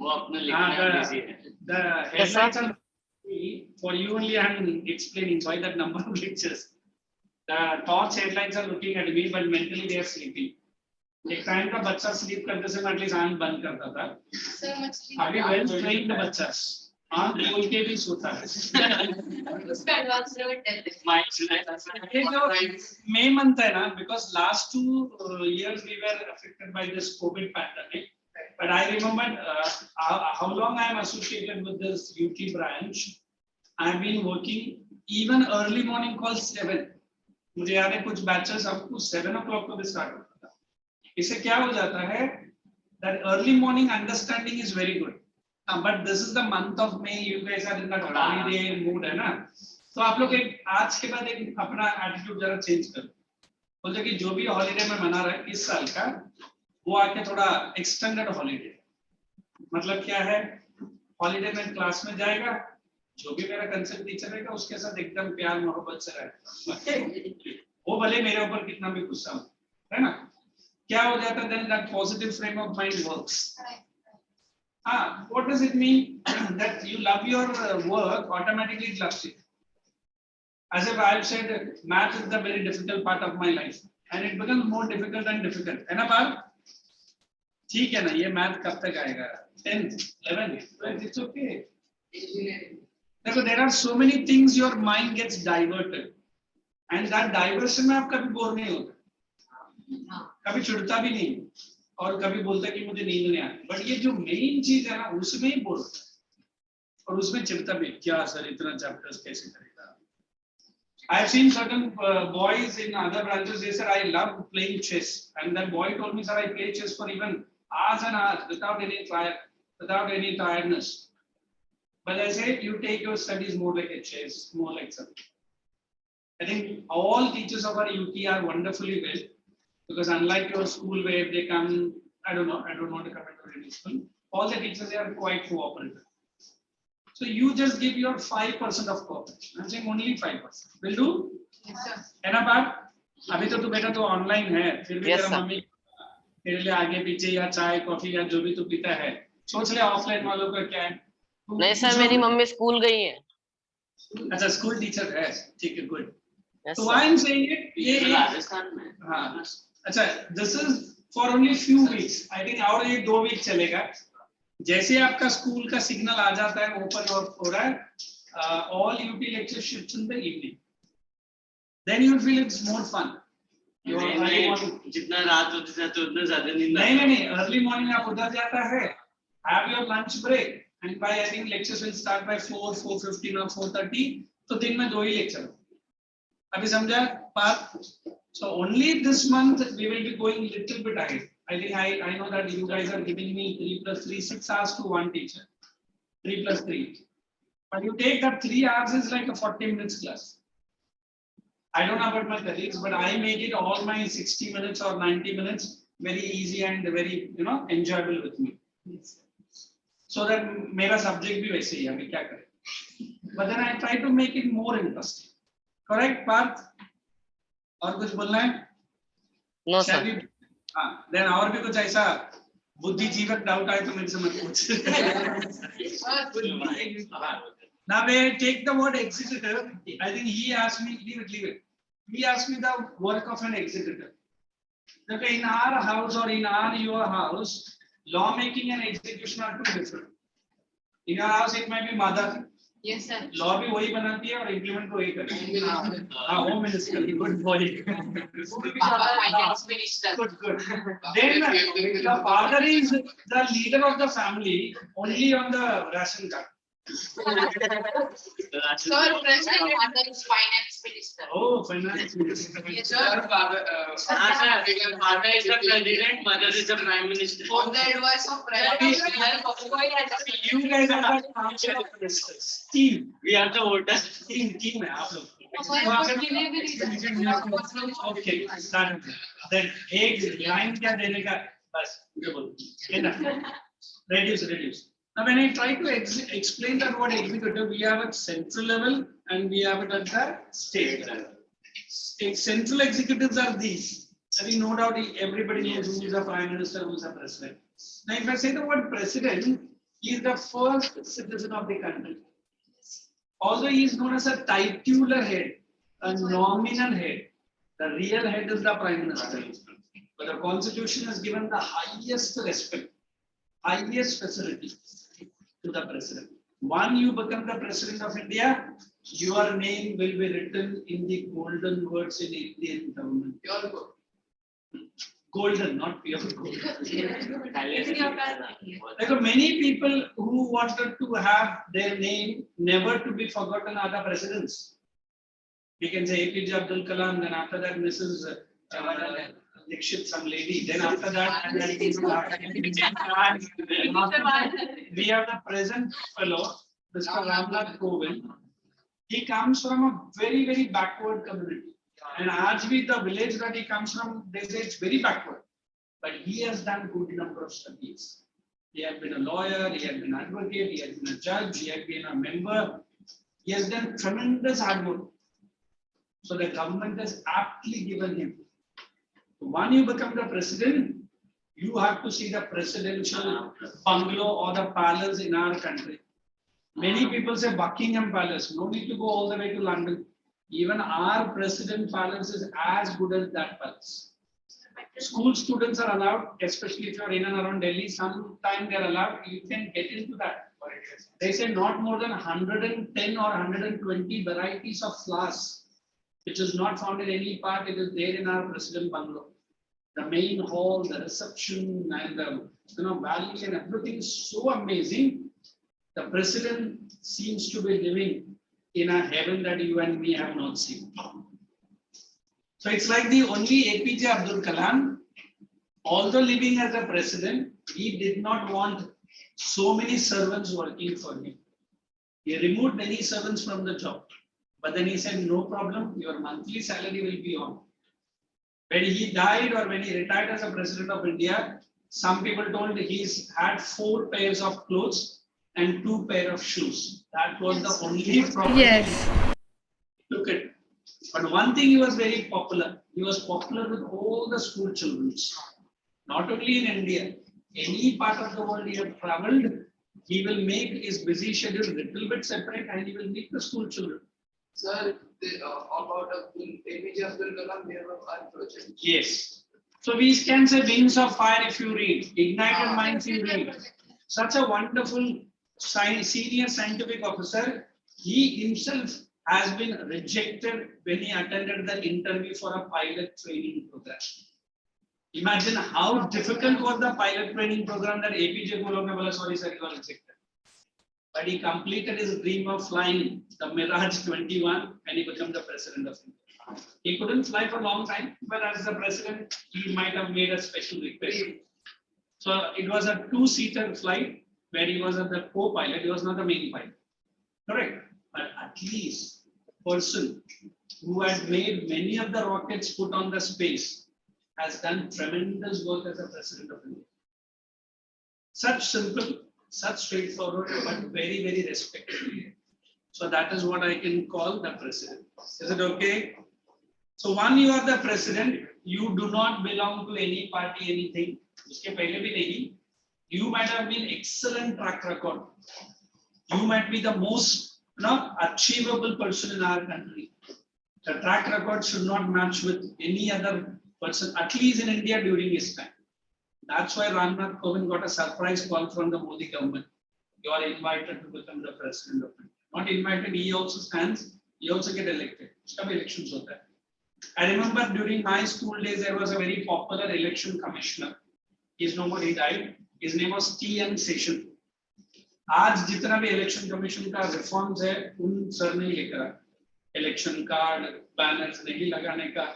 वो अपना लिखना बिजी है. The headlights are for you only. I am explaining why that number of lectures. The torch headlights are looking at me, but mentally they are sleeping. एक टाइम का बच्चा स्लीप करते समय एटलीस्ट आंख बंद करता था. Sir, mostly. अभी वेल ट्रेन्ड बच्चा आंख खोल के भी सोता है. उसका advanced level 10 है. ये जो May month है ना, because last 2 years we were affected by this COVID pandemic. But I remember how long I am associated with this UT branch. I have been working even early morning call 7. मुझे याद है कुछ batches आपको 7 o'clock को भी start होता था. इससे क्या हो जाता है that early morning understanding is very good. But this is the month of May. You guys are in that holiday mood है ना. तो आप लोग एक आज के बाद एक अपना एटीट्यूड जरा चेंज करो. बोलते कि जो भी हॉलीडे में मना रहा है इस साल का वो आके थोड़ा एक्सटेंडेड हॉलीडे. मतलब क्या है, हॉलीडे में क्लास में जाएगा, जो भी मेरा कंसेप्ट टीचर रहेगा उसके साथ एकदम प्यार मोहब्बत से रहेगा. वो भले मेरे ऊपर कितना भी गुस्सा हो, है ना. क्या हो जाता है then that positive frame of mind works. What does it mean? That you love your work, automatically it loves you. As if I have said, math is the very difficult part of my life, and it becomes more difficult and difficult. है ना बात? ठीक है ना, ये math कब तक आएगा? 10th, 11th, 12th, it's okay. देखो, there are so many things your mind gets diverted, and that diversion में आप कभी बोर नहीं होते, कभी चिढ़ता भी नहीं, और कभी बोलता कि मुझे नींद नहीं आती. बट ये जो मेन चीज है ना, उसमें ही बोल रहा है और उसमें चिढ़ता भी. क्या सर इतना चैप्टर्स कैसे करेगा. I have seen certain boys in other branches. They said I love playing chess, and that boy told me, sir, I play chess for even hours and hours without any tiredness. But I say you take your studies more like a chess, more like something. I think all teachers of our UT are wonderfully well. Because unlike your school where they come, I don't want to comment on any school, all the teachers are quite cooperative. So you just give your 5% of cooperation. I'm saying only 5%. Will do? Yes, sir. है ना बात? अभी तो तू बेटा तो online है, फिर भी तेरा मम्मी तेरे लिए आगे पीछे या चाय कॉफी या जो भी तू पीता है, सोच ले ऑफलाइन वालों का क्या है. नहीं सर, मेरी मम्मी स्कूल गई है. अच्छा, स्कूल टीचर है, ठीक है, good. Yes, So sir. I am saying it, ये राजस्थान में. हाँ, अच्छा, this is for only few weeks. I think और ये 2 week चलेगा. जैसे आपका स्कूल का सिग्नल आ जाता है, ओपन हो रहा है, all UT lecture shifts in the evening. Then you will feel it's more fun. जितना रात होती जाती है उतना ज्यादा नींद. नहीं, early morning आप उधर जाता है, have your lunch break, and by I think lectures will start by 4, 4:15 or 4:30. तो दिन में 2 ही लेक्चर. अभी समझा बात? So only this month we will be going little bit ahead. I think I know that you guys are giving me 3 + 3 6 hours to one teacher. 3 + 3. But you take that 3 hours is like a 40 minutes class. I don't know about my colleagues, but I make it all my 60 minutes or 90 minutes very easy and very enjoyable with me. So that मेरा subject भी वैसे ही है, अभी क्या करें. But then I try to make it more interesting. Correct, Parth? और कुछ बोलना है? No sir. हाँ, then और भी कुछ ऐसा बुद्धिजीवक डाउट आए तो मेरे से मत पूछ. Now when I take the word executive, I think he asked me, leave it. He asked me the work of an executive. Okay, in our house or in your house, lawmaking and execution are two different. In your house it might be mother. Yes, sir. Law भी वही बनाती है और implement वही करती है. हाँ, home minister, good boy. Finance minister. Good. Then the father is the leader of the family only on the ration card. Sir, president father is finance minister. Oh, finance minister. Yes, sir. Father is the president, mother is the prime minister. On the advice of prime minister. You guys are the council of ministers. Team. We are the voters. Team है आप लोग. Sir, Okay, start. Then एक line क्या देने का, बस ये बोलो. Reduce. Now, when I try to explain that word executive, we have at central level and we have it at the state level. Central executives are these. I think no doubt everybody knows who is a prime minister, who is a president. Now, if I say the word president, he is the first citizen of the country. Although he is known as a titular head, a nominal head, The real head is the Prime Minister. But the Constitution has given the highest respect, highest facility to the President. When you become the President of India, your name will be written in the golden words in Indian government. Pure gold. Golden, not pure gold. Calligraphy. There are many people who wanted to have their name never to be forgotten are the presidents. We can say APJ Abdul Kalam, then after that Mrs. Dixit, some lady. Then after that, and then we have the present fellow, Mr. Ramnath Kovind. He comes from a very, very backward community. And Ajvi, the village that he comes from, they say it's very backward. But he has done good number of studies. He had been a lawyer, he had been an advocate, he had been a judge, he had been a member. He has done tremendous hard work. So the government has aptly given him. When you become the president, you have to see the presidential bungalow or the palace in our country. Many people say Buckingham Palace. No need to go all the way to London. Even our president palace is as good as that palace. School students are allowed, especially if you are in and around Delhi, sometime they are allowed, you can get into that. They say not more than 110 or 120 varieties of flowers, which is not found in any part, it is there in our president bungalow. The main hall, the reception, and the valley and everything is so amazing. The president seems to be living in a heaven that you and me have not seen. So it's like the only APJ Abdul Kalam, although living as a president, he did not want so many servants working for him. He removed many servants from the job. But then he said, no problem, your monthly salary will be on. When he died or when he retired as a president of India, some people told he's had 4 pairs of clothes and 2 pairs of shoes. That was the only property. Yes. Look at it. But one thing, he was very popular. He was popular with all the school children. Not only in India, any part of the world he had traveled, he will make his busy schedule a little bit separate and he will meet the school children. Sir, about APJ Abdul Kalam, we have a fire project. Yes. So we can say Wings of Fire if you read, Ignited Minds you read. Such a wonderful senior scientific officer. He himself has been rejected when he attended the interview for a pilot training program. Imagine how difficult was the pilot training program that APJ Golokabala, sorry sir, he was rejected. But he completed his dream of flying the Mirage 21 and he became the president of India. He couldn't fly for a long time, but as the president, he might have made a special request. So it was a 2-seater flight where he was the co-pilot, he was not the main pilot. Correct. But at least the person who had made many of the rockets put on the space has done tremendous work as a president of India. Such simple, such straightforward, but very, very respectful. So that is what I can call the president. Is it okay? So when you are the president, you do not belong to any party, anything. Uske pehle bhi nahi. You might have been excellent track record. You might be the most achievable person in our country. The track record should not match with any other person, at least in India during his time. That's why Ramnath Kovind got a surprise call from the Modi government. You are invited to become the president of India. Not invited, he also stands, he also get elected. Some elections hota hai. I remember during my school days, there was a very popular election commissioner. He's no more, he died. His name was T.M. Session. आज जितना भी election commission का reforms है उन sir ने ये करा election card banners नहीं लगाने का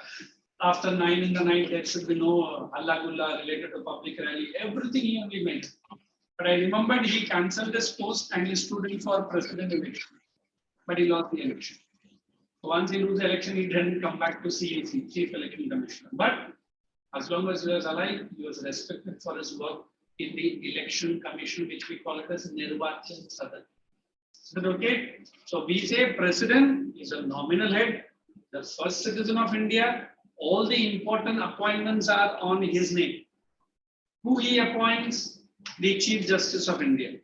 after 9 in the night there should be no halla gulla related to public rally, everything he only made. But I remembered he cancelled his post and he stood in for president election, but he lost the election. So once he lose the election, he didn't come back to CAC, Chief Election Commissioner. But as long as he was alive, he was respected for his work in the election commission, which we call it as Nirvachan Sadan. Is that okay? So we say president is a nominal head, the first citizen of India. All the important appointments are on his name. Who he appoints? The Chief Justice of India,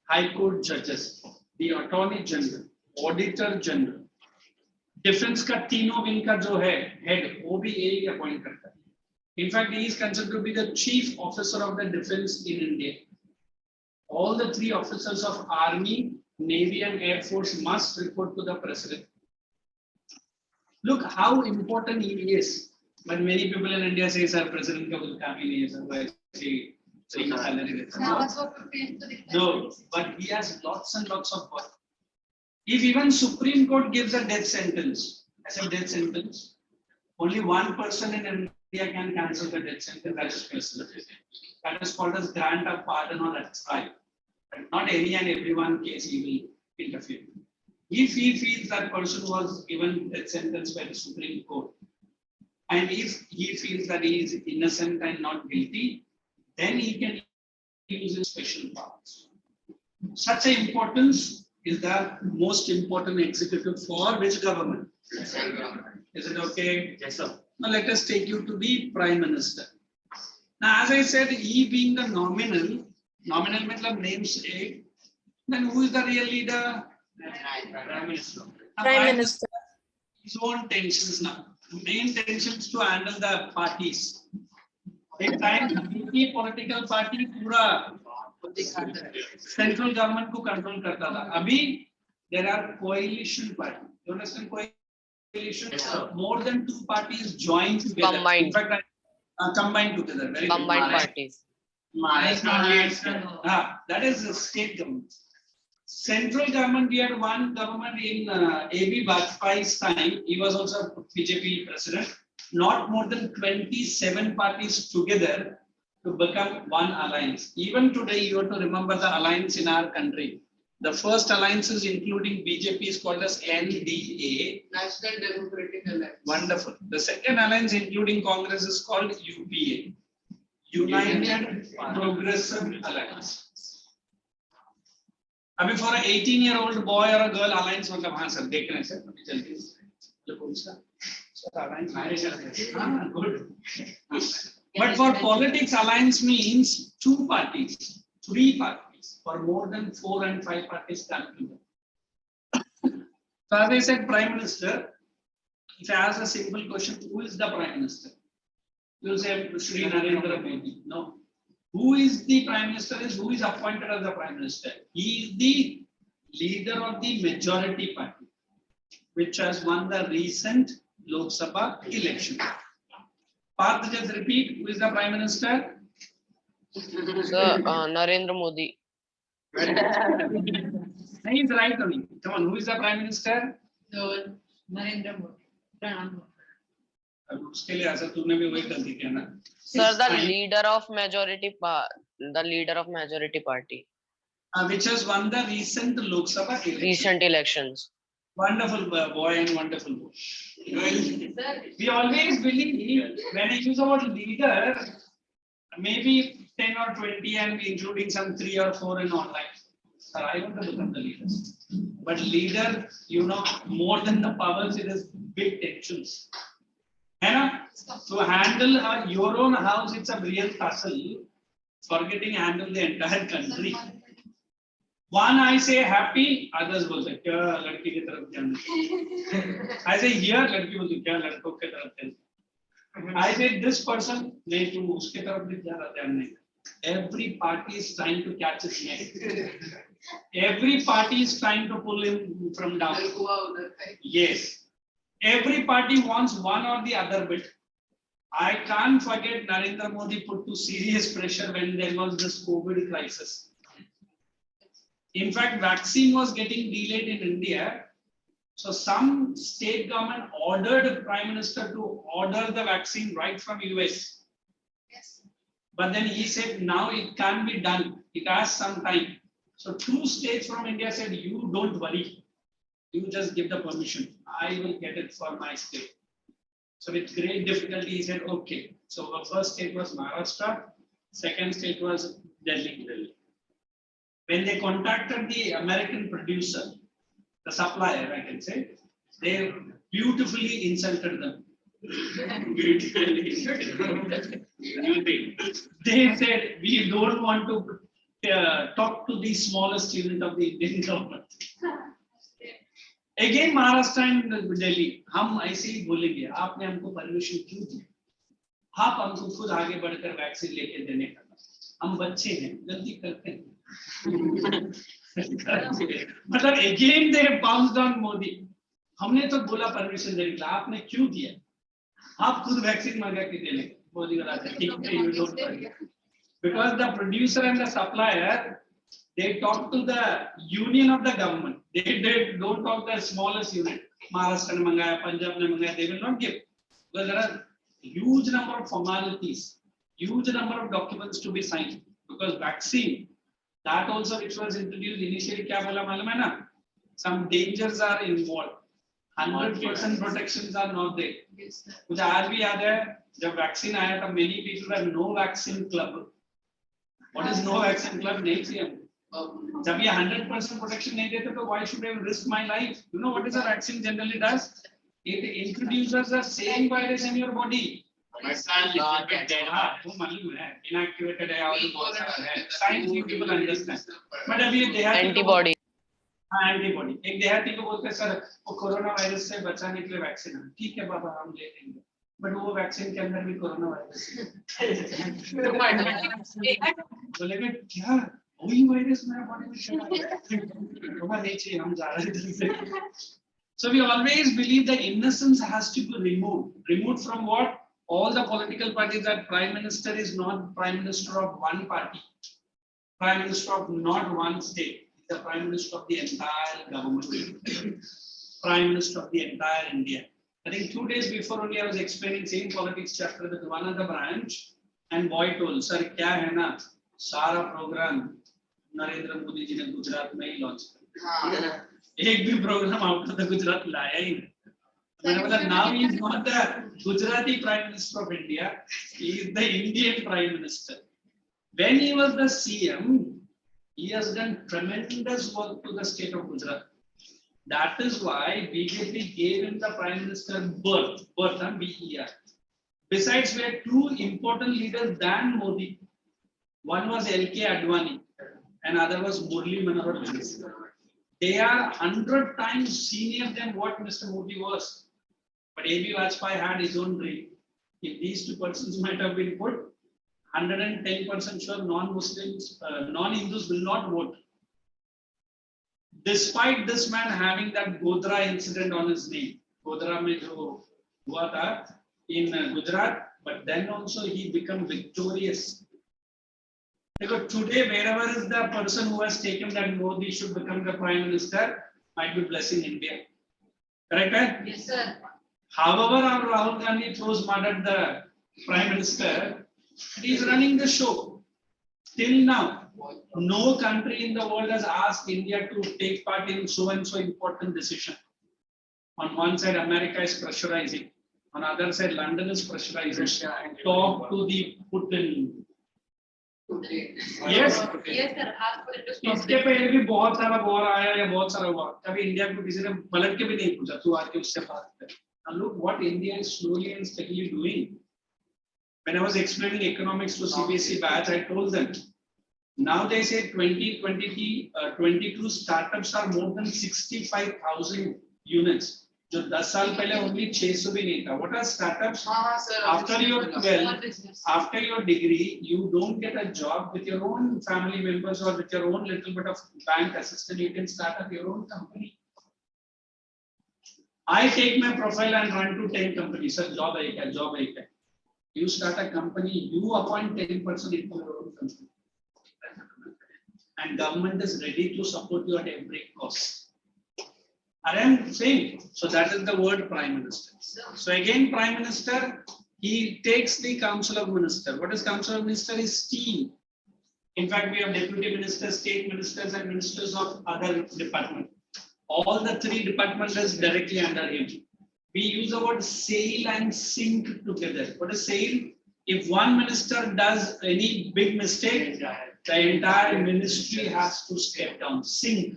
High Court judges, the Attorney General, Auditor General, defence का तीनों wing का जो है head वो भी यही appoint करता है. In fact, he is considered to be the chief officer of the defense in India. All the three officers of Army, Navy, and Air Force must report to the president. Look how important he is. But many people in India say, "Sir, president ka kuch kaam hi nahi hai, sir. Why is he taking salary?" No, but he has lots and lots of work. If even Supreme Court gives a death sentence, as a death sentence, only one person in India can cancel the death sentence. That is president. That is called as grant of pardon or that's right. But not any and everyone case he will interfere. If he feels that person was given death sentence by the Supreme Court, and if he feels that he is innocent and not guilty, then he can use his special powers. Such an importance is the most important executive for which government? Is it okay? Yes, sir. Now let us take you to the Prime Minister. Now, as I said, he being the nominal means names A, then who is the real leader? Prime Minister. Now, Prime Minister. His own tensions now. Main tensions to handle the parties. एक time की political party पूरा central government को control करता था. अभी there are coalition party. You understand coalition? Yes, sir. More than two parties join together. Combined. In fact, combined together. Very Combined good. parties. That is the state government. Central government, we had one government in A.B. Vajpayee's time. He was also BJP president. Not more than 27 parties together to become one alliance. Even today, you have to remember the alliance in our country. The first alliances, including BJP, is called as NDA. National Democratic Alliance. Wonderful. The second alliance, including Congress, is called UPA. United Progressive Alliance. अभी for an 18-year-old boy or a girl alliance मतलब हाँ sir देख रहे हैं sir अभी जल्दी से कौन सा सर alliance हाँ good. But for politics, alliance means two parties, three parties, for more than 4 and 5 parties come together. So as I said, Prime Minister, if I ask a simple question, who is the Prime Minister? You will say Shri Narendra Modi. No. Who is the Prime Minister is who is appointed as the Prime Minister? He is the leader of the majority party, which has won the recent Lok Sabha election. Parth, just repeat, who is the Prime Minister? Sir, Narendra Modi. He is right only. Come on, who is the Prime Minister? Narendra Modi. Pranam Modi. अब उसके लिए ऐसा तूने भी वही गलती किया ना. Sir, the leader of majority party. Which has won the recent Lok Sabha election. Recent elections. Wonderful boy and wonderful boy. We always believe when I use the word leader, maybe 10 or 20 and including some 3 or 4 in online. Sir, I want to become the leader. But leader, you know, more than the powers, it is big tensions. And to handle your own house, it's a real tussle. Forgetting handle the entire country. One I say happy, others will say क्या लड़की की तरफ जाना. I say here लड़की बोलती क्या लड़कों की तरफ जाना. I say this person नहीं तुम उसके तरफ भी जा रहा ध्यान नहीं. Every party is trying to catch his neck. Every party is trying to pull him from down. Yes. Every party wants one or the other bit. I can't forget Narendra Modi put to serious pressure when there was this COVID crisis. In fact, vaccine was getting delayed in India. So some state government ordered the Prime Minister to order the vaccine right from US. Yes. But then he said, now it can't be done. It has some time. So 2 states from India said, you don't worry. You just give the permission. I will get it for my state. So with great difficulty, he said, okay. So the first state was Maharashtra. Second state was Delhi. When they contacted the American producer, the supplier, I can say, they beautifully insulted them. They said, we don't want to talk to the smallest unit of the Indian government. Again Maharashtra and Delhi, हम ऐसे ही बोलेंगे आपने हमको permission क्यों दी? आप हमको खुद आगे बढ़कर वैक्सीन लेके देने का, हम बच्चे हैं गलती करते हैं। मतलब again they bounced on Modi. हमने तो बोला परमिशन देने के लिए, आपने क्यों दिया? आप खुद वैक्सीन मंगा के दे लेंगे। मोदी बोला ठीक है, you don't worry. Because the producer and the supplier, they talk to the union of the government. They don't talk the smallest unit. Maharashtra ने मंगाया, पंजाब ने मंगाया, they will not give. Because there are huge number of formalities, huge number of documents to be signed. Because vaccine, that also which was introduced initially, क्या बोला मालूम है ना? Some dangers are involved. 100% protections are not there. मुझे आज भी याद है जब वैक्सीन आया था, many people were no vaccine club. What is no vaccine club? नहीं थी हम। जब ये 100% protection नहीं देते तो why should I risk my life? You know what is a vaccine generally does? It introduces the same virus in your body. वो मालूम है, inactivated है और बहुत सारा है। Science you people understand. But अभी देहाती Antibody. एंटीबॉडी, एक देहाती को बोलते हैं सर वो कोरोना वायरस से बचाने के लिए वैक्सीन है, ठीक है बाबा हम ले लेंगे, बट वो वैक्सीन के अंदर भी कोरोना वायरस है। बोलेंगे क्या वही वायरस मेरा बॉडी में चला गया, वो नहीं चाहिए, हम जा रहे हैं। So we always believe that innocence has to be removed from what? All the political parties. That prime minister is not prime minister of one party, prime minister of not one state. The prime minister of the entire government, prime minister of the entire India. I think 2 days before only I was explaining same politics chapter with one of the branch, and boy told, sir, क्या है ना, सारा program Narendra Modi ji ने गुजरात में ही launch किया, एक भी program out of the Gujarat लाया ही नहीं। मैंने बोला now he is not the Gujarati prime minister of India, he is the Indian prime minister. When he was the CM, he has done tremendous work to the state of Gujarat. That is why BJP gave him the prime minister berth, BER. Besides, we had two important leaders than Modi. One was LK Advani, and other was Murli Manohar Jal. They are 100 times senior than what Mr. Modi was. But AB Vajpayee had his own dream. If these two persons might have been put, 110% sure non-Muslims, non-Hindus will not vote. Despite this man having that Godhra incident on his name, Godhra mein jo hua tha in Gujarat, but then also he became victorious. Because today, wherever is the person who has taken that Modi should become the prime minister, might be blessing India. Correct? Right? Yes, sir. However, our Rahul Gandhi throws mud at the prime minister, he is running the show. Till now, no country in the world has asked India to take part in so and so important decision. On one side, America is pressurizing. On the other side, London is pressurizing. Talk to the Putin. Yes. Yes, sir. Ask for it to stop. इसके पहले भी बहुत सारा war आया या बहुत सारा हुआ, कभी इंडिया को किसी ने पलट के भी नहीं पूछा तू आके उससे बात कर। Now look what India is slowly and steadily doing. When I was explaining economics to CBSE batch, I told them, now they say 2022 startups are more than 65,000 units. जो 10 साल पहले only 600 भी नहीं था. What are startups? After your 12, after your degree, you don't get a job with your own family members or with your own little bit of bank assistant. You can start up your own company. I take my profile and run to 10 companies. Sir, job hai. You start a company, you appoint 10% into your own company. And government is ready to support you at every cost. I am saying, so that is the word prime minister. So again, prime minister, he takes the council of minister. What is council of minister? Is team. In fact, we have deputy ministers, state ministers, and ministers of other departments. All the three departments is directly under him. We use the word sail and sink together. What is sail? If one minister does any big mistake, the entire ministry has to step down, sink.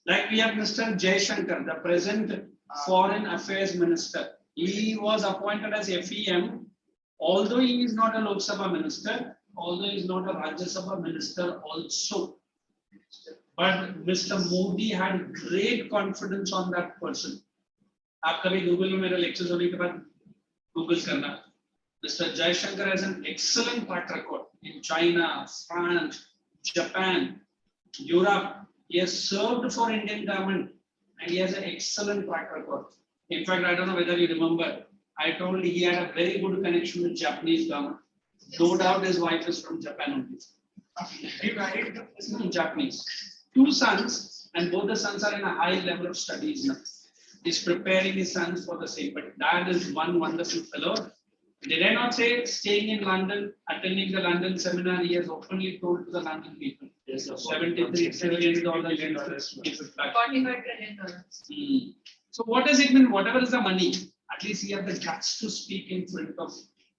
Like we have Mr. Jaishankar, the present foreign affairs minister. He was appointed as FEM, although he is not a Lok Sabha minister, although he is not a Rajya Sabha minister also. But Mr. Modi had great confidence on that person. आप कभी Google में मेरे lectures होने के बाद Google करना. Mr. Jaishankar has an excellent track record in China, France, Japan, Europe. He has served for Indian government and he has an excellent track record. In fact, I don't know whether you remember, I told he had a very good connection with Japanese government. No doubt his wife is from Japan only. He married Japanese. 2 sons, and both the sons are in a high level of studies now. He's preparing his sons for the same. But dad is one wonderful fellow. Did I not say staying in London, attending the London seminar? He has openly told to the London people. Yes, $73 trillion. $45 trillion. So what does it mean? Whatever is the money, at least he has the guts to speak in front of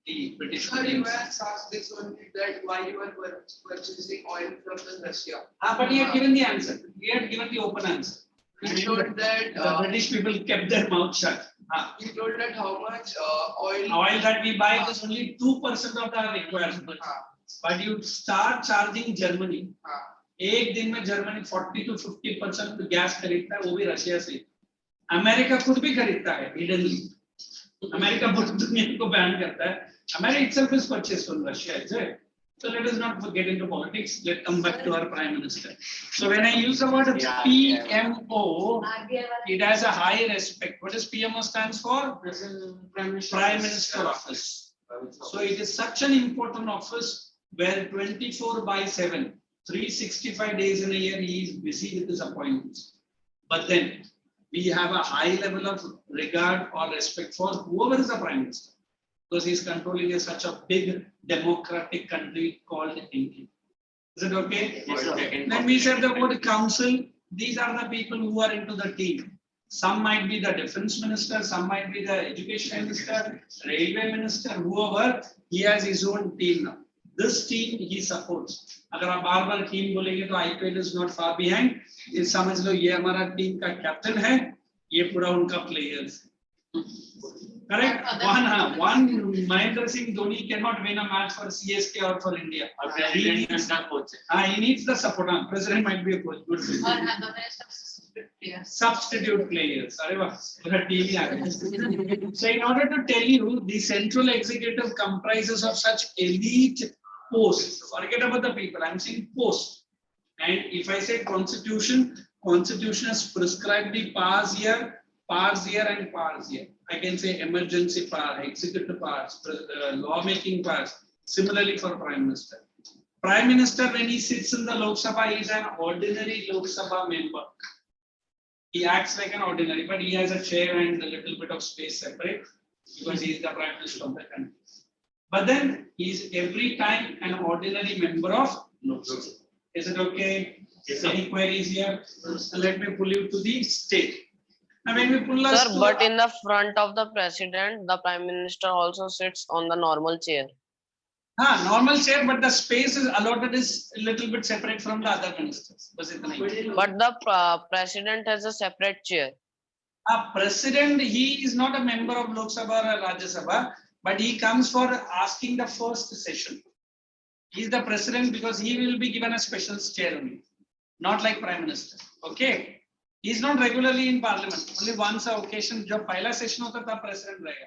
the British. Sir, you have asked this one that why you were purchasing oil from Russia. But he had given the answer. He had given the open answer. He told that The British people kept their mouth shut. he told that how much oil. Oil that we buy is only 2% of the requirement. But you start charging Germany. एक दिन में Germany 40 to 50% gas खरीदता है, वो भी Russia से. America खुद भी खरीदता है हिडनली. अमेरिका पूरी दुनिया को बैन करता है. America itself is purchased from Russia, is it? So let us not get into politics. Let's come back to our Prime Minister. So when I use the word PMO, it has a high respect. What does PMO stands for? Prime Minister Office. So it is such an important office where 24/7, 365 days in a year, he is busy with his appointments. But then we have a high level of regard or respect for whoever is the Prime Minister, because he is controlling such a big democratic country called India. Is it okay? Yes, sir. Then we said the word council. These are the people who are into the team. Some might be the defense minister, some might be the education minister, railway minister, whoever. He has his own team now. This team he supports. अगर आप बार-बार team बोलेंगे तो IPL is not far behind. ये समझ लो ये हमारा team का captain है, ये पूरा उनका players. Correct? One Mahendra Singh Dhoni cannot win a match for CSK or for India. He needs the support. President might be a coach. Good. Substitute players. अरे वाह, पूरा team ही आ गया. So in order to tell you, the central executive comprises of such elite posts. Forget about the people. I'm saying posts. And if I say constitution has prescribed the powers here and powers here. I can say emergency power, executive powers, lawmaking powers. Similarly for Prime Minister. Prime Minister, when he sits in the Lok Sabha, he is an ordinary Lok Sabha member. He acts like an ordinary, but he has a chair and a little bit of space separate because he is the Prime Minister of the country. But then he is every time an ordinary member of Lok Sabha. Is it okay? Yes, any queries here? So let me pull you to the state. Now when we pull us Sir, but in the front of the president, the prime minister also sits on the normal chair. Normal chair, but the space is allotted is a little bit separate from the other ministers. But the president has a separate chair. President, he is not a member of Lok Sabha or Rajya Sabha, but he comes for asking the first session. He is the president because he will be given a special chair only, not like Prime Minister. Okay. He is not regularly in Parliament. Only once a occasion. जब पहला session होता था president रहेगा.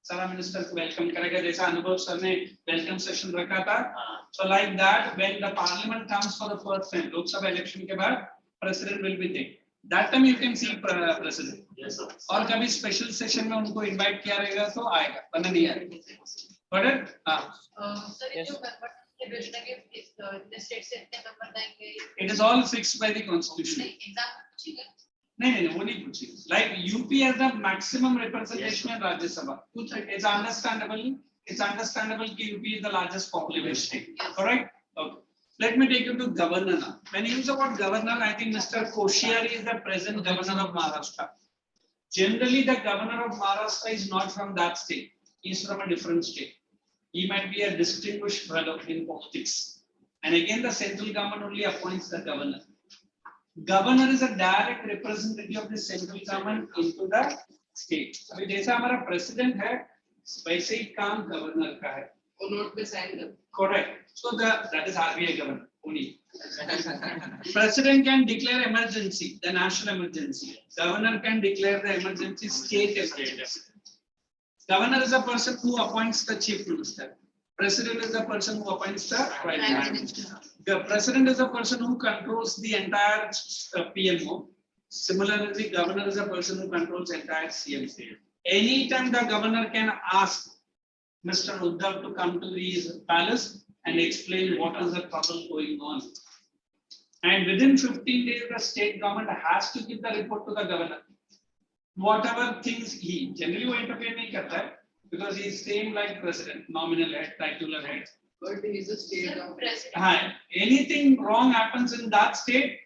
सारा minister को welcome करेगा जैसा अनुभव sir ने welcome session रखा था. So like that, when the Parliament comes for the first time, Lok Sabha election के बाद president will be there. That time you can see president. Yes, sir. और कभी special session में उनको invite किया रहेगा तो आएगा. वरना नहीं आएगा. Got it? Sir, if you member distribution again, if the state से इतने member देंगे. It is all fixed by the constitution. Exam पूछेगा. नहीं वो नहीं पूछेगा. Like UP has the maximum representation in Rajya Sabha. It's understandable. It's understandable that UP is the largest population state. Correct? Okay. Let me take you to governor now. When you use the word governor, I think Mr. Koshiyari is the present governor of Maharashtra. Generally, the governor of Maharashtra is not from that state. He is from a different state. He might be a distinguished fellow in politics. And again, the central government only appoints the governor. Governor is a direct representative of the central government into the state. अभी जैसा हमारा president है, वैसे ही काम governor का है. वो note पे sign कर. Correct. So that is RBI governor. only. President can declare emergency, the national emergency. Governor can declare the emergency, state emergency. Governor is a person who appoints the chief minister. President is the person who appoints the prime minister. The president is the person who controls the entire PMO. Similarly, governor is a person who controls entire CMC. Anytime the governor can ask Mr. Uddhav to come to his palace and explain what is the trouble going on. And within 15 days, the state government has to give the report to the governor. Whatever things he generally will interfere nahi karta hai, because he is same like president, nominal head, titular head. But he is a state government. Hi. Anything wrong happens in that state,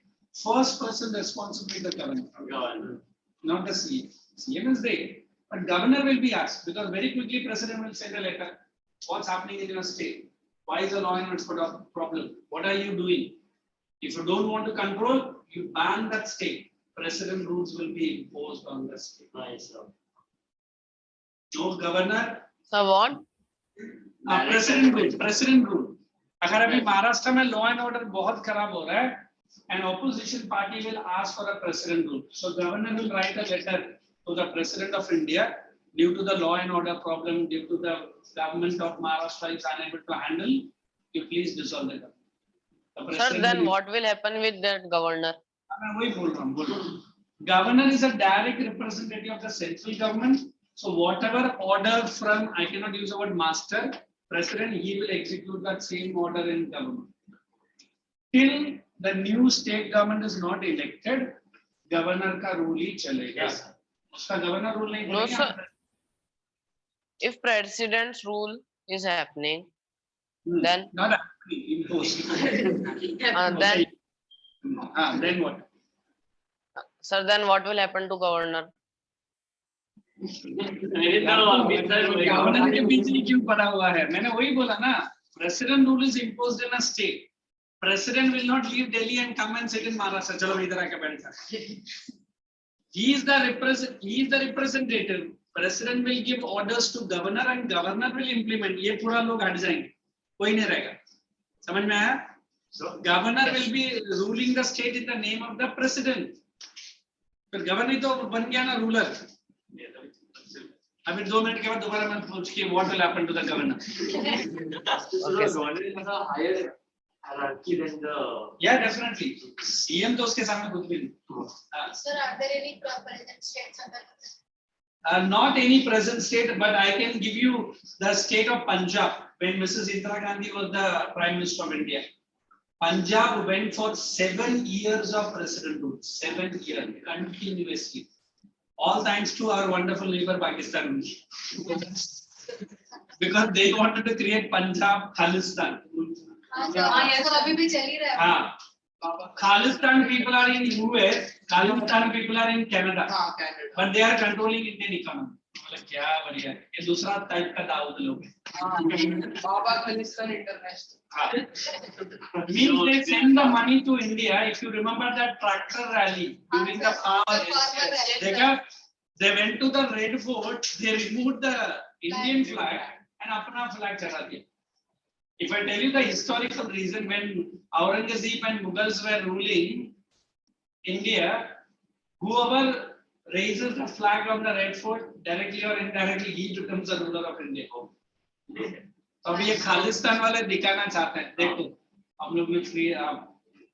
first person responsible is the governor, not the CM. CM is there, but governor will be asked because very quickly president will send a letter. What's happening in your state? Why is the law and order problem? What are you doing? If you don't want to control, you ban that state. President rules will be imposed on the state. No governor. So what? President rule. अगर अभी महाराष्ट्र में law and order बहुत खराब हो रहा है, an opposition party will ask for a president rule. So governor will write a letter to the president of India due to the law and order problem, due to the government of Maharashtra is unable to handle. You please dissolve the government. Sir, then what will happen with that governor? मैं वही बोल रहा हूँ. Governor is a direct representative of the central government. So whatever order from, I cannot use the word master, president, he will execute that same order in government. Till the new state government is not elected, governor का rule ही चलेगा. उसका governor rule नहीं No, चलेगा. sir. If president's rule is happening, then not imposed. Then what? sir, then what will happen to governor? Governor के बीच में क्यों पड़ा हुआ है? मैंने वही बोला ना, president rule is imposed in a state. President will not leave Delhi and come and sit in Maharashtra. चलो इधर आके बैठ जा. He is the representative. President will give orders to governor and governor will implement. ये पूरा लोग हट जाएंगे, कोई नहीं रहेगा. समझ में आया? Governor will be ruling the state in the name of the president. फिर गवर्नर तो बन गया ना रूलर. अभी 2 मिनट के बाद दोबारा मैं पूछ के what will happen to the governor? Okay, governor is a higher hierarchy than the. Yeah, definitely. CM तो उसके सामने कुछ भी नहीं. Sir, are there any present states under this? Not any present state, but I can give you the state of Punjab when Mrs. Indira Gandhi was the Prime Minister of India. Punjab went for 7 years of president rule, 7 years continuously. All thanks to our wonderful neighbor Pakistan. Because they wanted to create Punjab Khalistan. अभी भी चल ही रहा है. Khalistan people are in US, Khalistan people are in Canada, Canada. but they are controlling Indian economy. मतलब क्या बढ़िया है, ये दूसरा टाइप का दाऊद लोग हैं. Baba Khalistan International. Means they send the money to India. If you remember that tractor rally during the farmer, they went to the Red Fort, they removed the Indian flag and अपना flag चढ़ा दिया. If I tell you the historical reason, when Aurangzeb and Mughals were ruling India, whoever raises the flag on the Red Fort, directly or indirectly, he becomes the ruler of India. तो अभी ये खालिस्तान वाले दिखाना चाहते हैं. देखो, हम लोग ने फ्री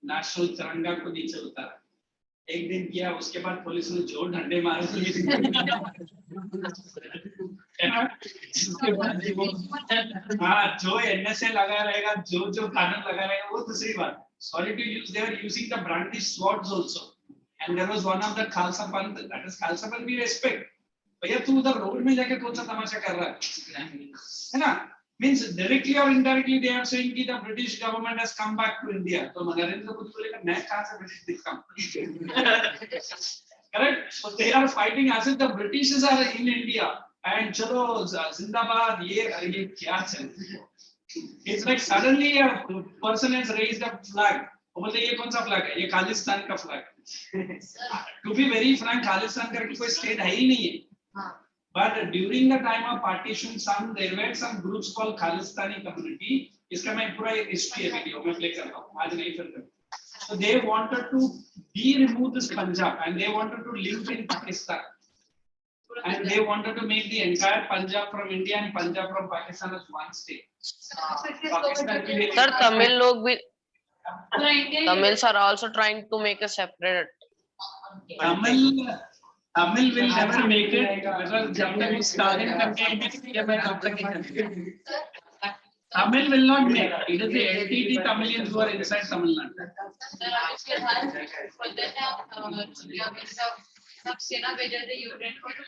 नेशनल तिरंगा को नीचे उतारा. एक दिन किया, उसके बाद पुलिस ने जो डंडे मारे हाँ, जो NSA लगा रहेगा, जो कानून लगा रहेगा, वो दूसरी बात. Sorry to use, they were using the brandished swords also, and there was one of the Khalsa Panth, that is Khalsa Panth we respect. भैया तू उधर रोड में जाके कौन सा तमाशा कर रहा है ना? Means directly or indirectly they are saying कि the British government has come back to India. तो नरेंद्र मोदी बोलेगा मैं कहाँ से British दिखता? Correct? So they are fighting as if the Britishes are in India. And चलो जिंदाबाद ये क्या चल? It's like suddenly a person has raised a flag. वो बोलते ये कौन सा flag है? ये खालिस्तान का flag. To be very frank, Khalistan करके कोई state है ही नहीं है. But during the time of partition, there were some groups called Khalistani community इसका मैं पूरा हिस्ट्री है वीडियो में प्ले करता हूँ आज नहीं फिर so they wanted to remove this Punjab and they wanted to live in Pakistan and they wanted to make the entire Punjab from India and Punjab from Pakistan as one state. Sir, Tamil log bhi, Tamils are also trying to make a separate. Tamil will never make it because जब तक Stalin करके Tamil will not make it. It is the LTT Tamilians who are inside Tamil Nadu. सब सेना भेजा थे Ukraine को तो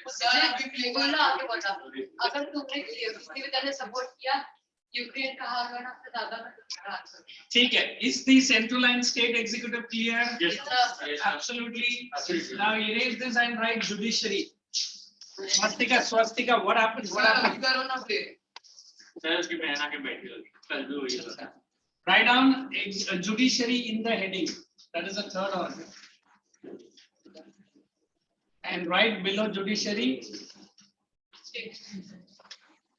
बोला आगे बता अगर तुमने किसी भी तरह सपोर्ट किया यूक्रेन का हाल होना तो ज्यादा ठीक है is the central and state executive clear? Yes, sir. Absolutely. Now erase this and write judiciary. Swastika, what happens? करो ना फिर सर उसकी बहन आके बैठी होगी कल भी वही होता Write down judiciary in the heading. That is the third order. And write below judiciary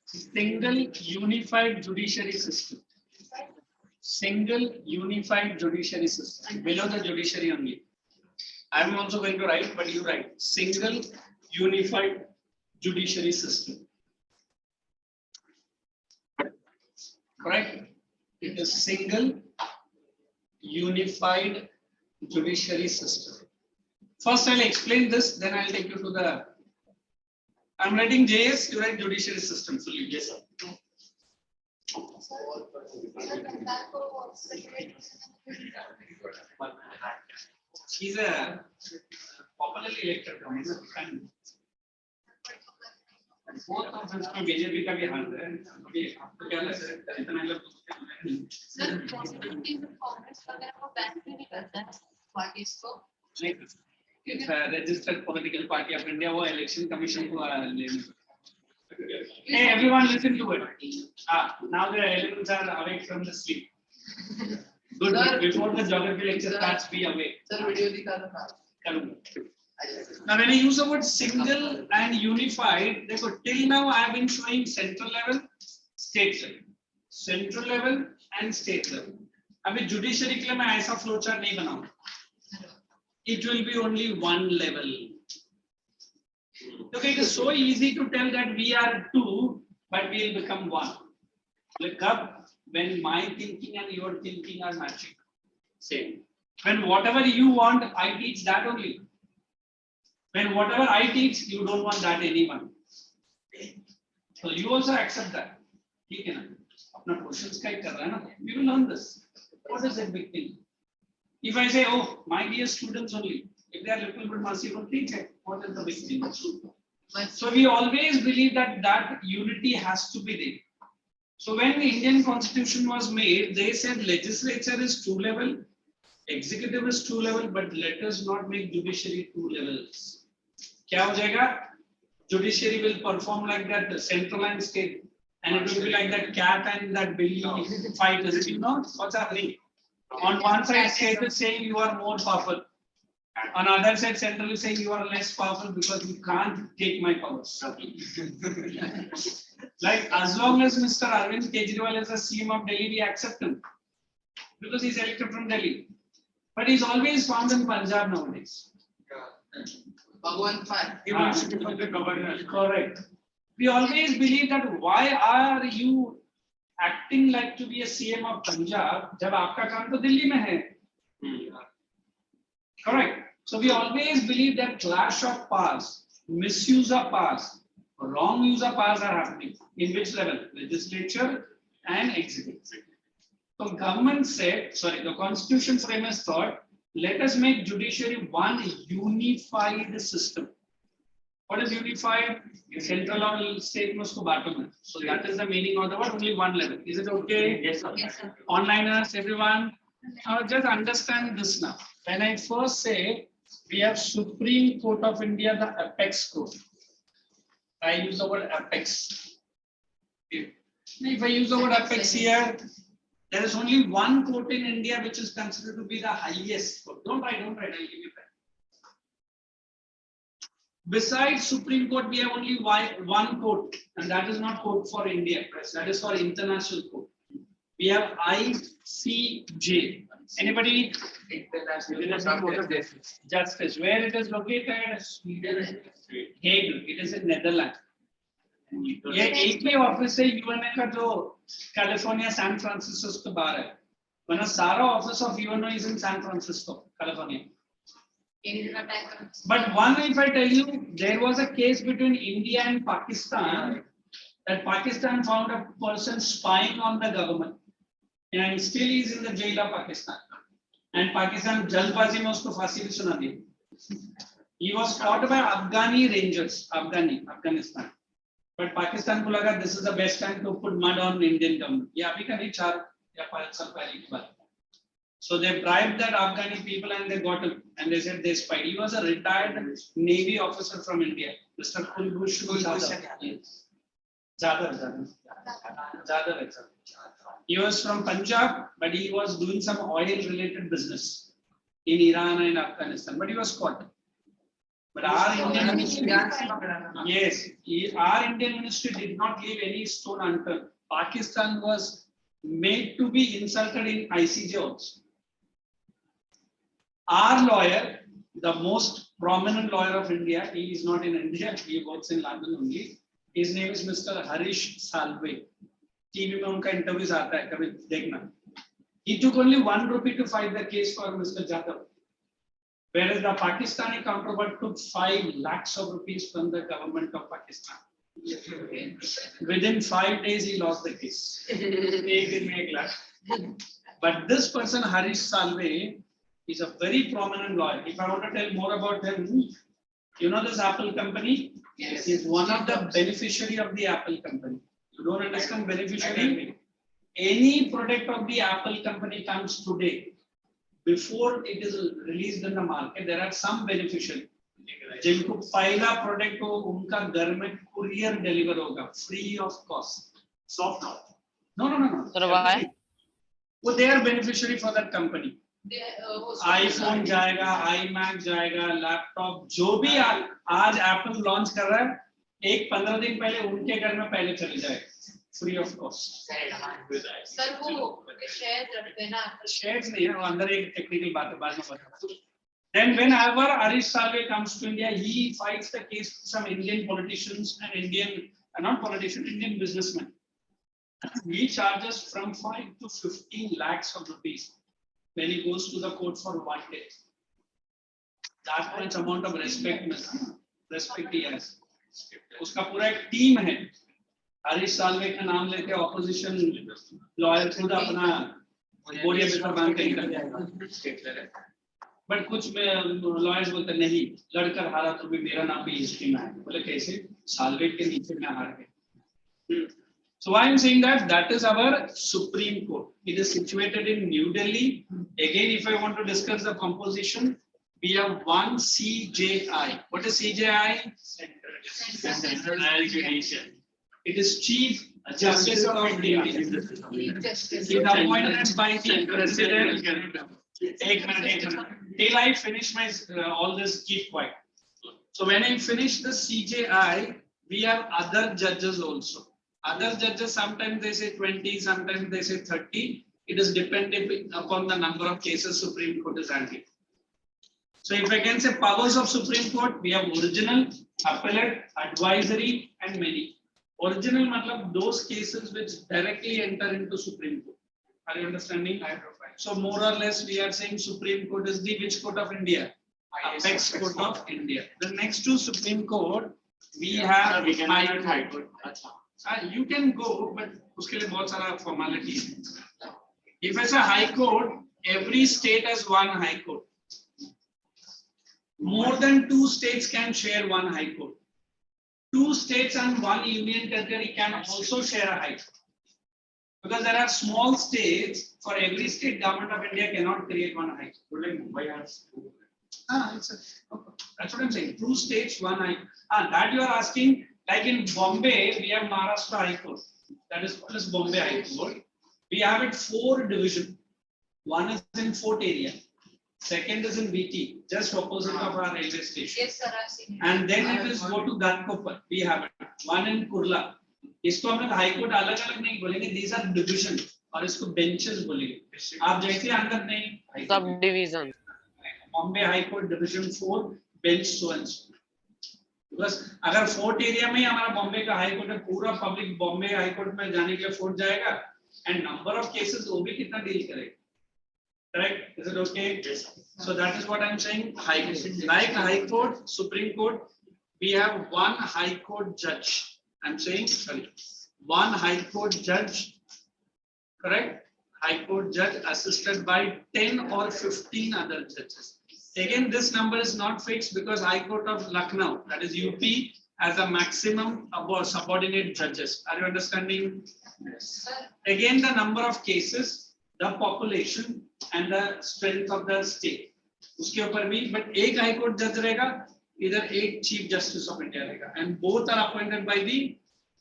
single unified judiciary system. Single unified judiciary system. Below the judiciary only. I am also going to write, but you write single unified judiciary system. Correct? It is single unified judiciary system. First, I'll explain this, then I'll take you to the. I'm writing JS, you write judiciary system fully. Yes, sir. He's a popularly elected commissioner. Both of us को BJP का भी हाथ है अभी आपको क्या लगता है इतना लोग सर पॉसिबिलिटी में कांग्रेस वगैरह को बैन भी नहीं करता है पार्टीज को it's a registered political party of India वो election commission को लेने hey everyone listen to it now the elements are awake from the sleep good before the geography lecture starts be awake sir video दिखा दो ना करूँगा now when I use the word single and unified देखो till now I have been showing central level state level central level and state level अभी judiciary के लिए मैं ऐसा flow chart नहीं बनाऊँ it will be only one level okay it is so easy to tell that we are two but we will become one look up when my thinking and your thinking are matching same when whatever you want I teach that only when whatever I teach you don't want that anyone so you also accept that ठीक है ना अपना questions का ही कर रहा है ना we will learn this what is that big thing if I say oh my dear students only if they are little bit merciful ठीक है what is the big thing so we always believe that that unity has to be there so when the Indian Constitution was made they said legislature is 2 level executive is 2 level but let us not make judiciary 2 levels क्या हो जाएगा judiciary will perform like that central and state and it will be like that cat and that billy fight is you know what's happening on one side state is saying you are more powerful on other side central is saying you are less powerful because you can't take my powers like as long as Mr. Arvind Kejriwal is the CM of Delhi we accept him because he's elected from Delhi but he's always found in Punjab nowadays भगवान फान he wants to become the governor correct we always believe that why are you acting like to be a CM of Punjab जब आपका काम तो दिल्ली में है correct so we always believe that clash of powers misuse of powers wrong use of powers are happening in which level legislature and executive so government said sorry the constitution framers thought let us make judiciary one unified system what is unified central or state must go bottom so that is the meaning of the word only one level is it okay yes sir yes sir onliners everyone now just understand this now when I first say we have Supreme Court of India the apex court I use the word apex if I use the word apex here there is only one court in India which is considered to be the highest court. Don't write, I'll give you that. Besides Supreme Court, we have only one court, and that is not court for India, that is for international court. We have ICJ. Anybody? International Court of Justice. Justice. Where it is located? Hague. It is in Netherlands. ये एक ही office है UNA का जो California San Francisco के बाहर है, वरना सारा office of UNO is in San Francisco California. But one, if I tell you, there was a case between India and Pakistan, that Pakistan found a person spying on the government, and still he is in the jail of Pakistan. And Pakistan jalbazi mein usko फांसी भी सुना दी. He was caught by Afghani rangers, Afghanistan. But Pakistan को लगा this is the best time to put mud on Indian government. ये अभी का नहीं 4 या 5 साल पहले की बात. So they bribed that Afghani people and they got him and they said they spied. He was a retired Navy officer from India, Mr. Kulbhushan Jadhav. He was from Punjab, but he was doing some oil-related business in Iran and Afghanistan. But he was caught. But our Indian ministry, yes, our Indian ministry did not leave any stone unturned. Pakistan was made to be insulted in ICJ also. Our lawyer, the most prominent lawyer of India, he is not in India, he works in London only. His name is Mr. Harish Salve. TV में उनका interviews आता है, कभी देखना. He took only 1 rupee to fight the case for Mr. Jadhav, whereas the Pakistani counterpart took 5 lakhs of rupees from the government of Pakistan. Within 5 days, he lost the case. But this person, Harish Salve, is a very prominent lawyer. If I want to tell more about him, you know this Apple company? Yes. He is one of the beneficiary of the Apple company. You don't understand beneficiary? Any product of the Apple company comes today, before it is released in the market, there are some beneficiary. जिनको पहला product हो उनका घर में courier deliver होगा free of cost. Soft no no no no. Sir, why? वो they are beneficiary for that company. IPhone जाएगा, iMac जाएगा, लैपटॉप जो भी आज एप्पल लॉन्च कर रहा है, एक 15 दिन पहले उनके घर में पहले चले जाएगा फ्री ऑफ कॉस्ट. सर वो शेयर रखते हैं ना, शेयर्स नहीं है, वो अंदर एक टेक्निकल बात है, बाद में बताऊंगा. Then whenever Harish Salve comes to India, he fights the case with some Indian politicians and not politicians, Indian businessmen. He charges from 5 to 15 lakhs of rupees when he goes to the court for 1 day. That much amount of respect he has. उसका पूरा एक team है. हरीश साल्वे का नाम लेके opposition lawyer खुद अपना बोरिया पेपर बांध के निकल जाएगा. बट कुछ लॉयर्स बोलते नहीं, लड़कर हारा तो भी मेरा नाम भी हिस्ट्री में है. बोले कैसे? साल्वे के नीचे में हार गए. So why I am saying that is our Supreme Court. It is situated in New Delhi. Again, if I want to discuss the composition, we have one CJI. What is CJI? Central Judicial. It is Chief Justice of India. It is appointed by the President. Take minute. Till I finish my all this, keep quiet. So when I finish the CJI, we have other judges also. Other judges, sometimes they say 20, sometimes they say 30. It is dependent upon the number of cases Supreme Court is handling. So if I can say powers of Supreme Court, we have original, appellate, advisory, and many. Original matlab those cases which directly enter into Supreme Court. Are you understanding? So more or less we are saying Supreme Court is the which court of India? Apex Court of India. The next to Supreme Court, we have High Court. You can go, but uske liye bahut sara formality hai. If I say High Court, every state has one High Court. More than 2 states can share one High Court. 2 states and 1 union territory can also share a High Court. Because there are small states, for every state, government of India cannot create one High Court. Like Mumbai has 2. That's what I'm saying. 2 states, 1 High Court. That you are asking. Like in Bombay, we have Maharashtra High Court. That is plus Bombay High Court. We have it 4 divisions. One is in Fort area. Second is in BT, just opposite of our railway station. Yes, sir, I've seen it. And then it is go to Ghatkopar. We have it. One in Kurla. इसको हम लोग High Court अलग-अलग नहीं बोलेंगे. These are divisions. और इसको benches बोलेंगे। आप जैसे अंदर नहीं Subdivision. Bombay high court division 4 bench so and so. बस अगर फोर्ट एरिया में ही हमारा बॉम्बे का हाई कोर्ट है, पूरा पब्लिक बॉम्बे हाई कोर्ट में जाने के लिए फोर्ट जाएगा एंड नंबर ऑफ केसेस वो भी कितना डील करेगा। Correct? Is it okay? Yes. So that is what I'm saying. High court. Like High Court, Supreme Court, we have one High Court judge. I'm saying, sorry, one High Court judge. Correct? High Court judge assisted by 10 or 15 other judges. Again, this number is not fixed because High Court of Lucknow, that is UP, has a maximum about subordinate judges. Are you understanding? Yes. Again, the number of cases, the population, and the strength of the state. उसके ऊपर भी, but एक High Court judge रहेगा, इधर एक Chief Justice of India रहेगा, and both are appointed by the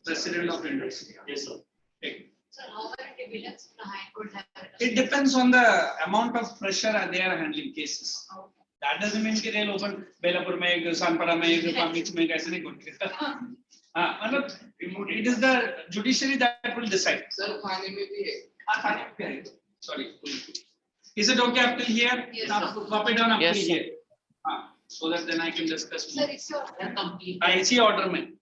President of India. Yes, sir. Okay. So how many divisions the High Court have? It depends on the amount of pressure they are handling cases. That doesn't mean कि they'll open Belapur में एक, सानपड़ा में एक, पामीच में एक, ऐसे नहीं करते। हाँ, मतलब it is the judiciary that will decide. Sir, खाने में भी है। हाँ, खाने में भी है। Sorry. Is it okay up till here? Yes, Now sir. copy it down up Yes, till sir. here. So that then I can discuss Sir, more. it's your complete. IC order में.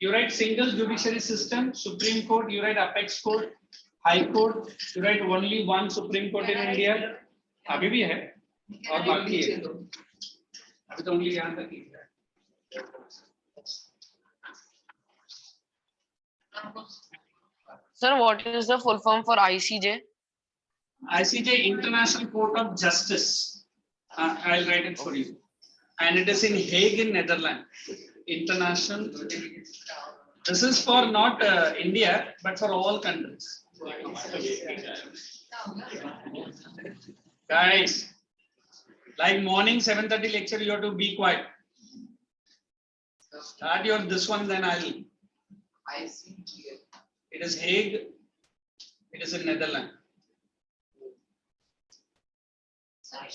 You write single judiciary system, Supreme Court, you write apex court, High Court, you write only one Supreme Court in India. अभी भी है और बाकी है। अभी तो only यहाँ तक ही है। Sir, what is the full form for ICJ? ICJ, International Court of Justice. I'll write it for you. And it is in Hague in Netherlands. International. This is for not India, but for all countries. Guys, like morning 7:30 lecture, you have to be quiet. Start your this one, then I'll. I see. It is Hague. It is in Netherlands.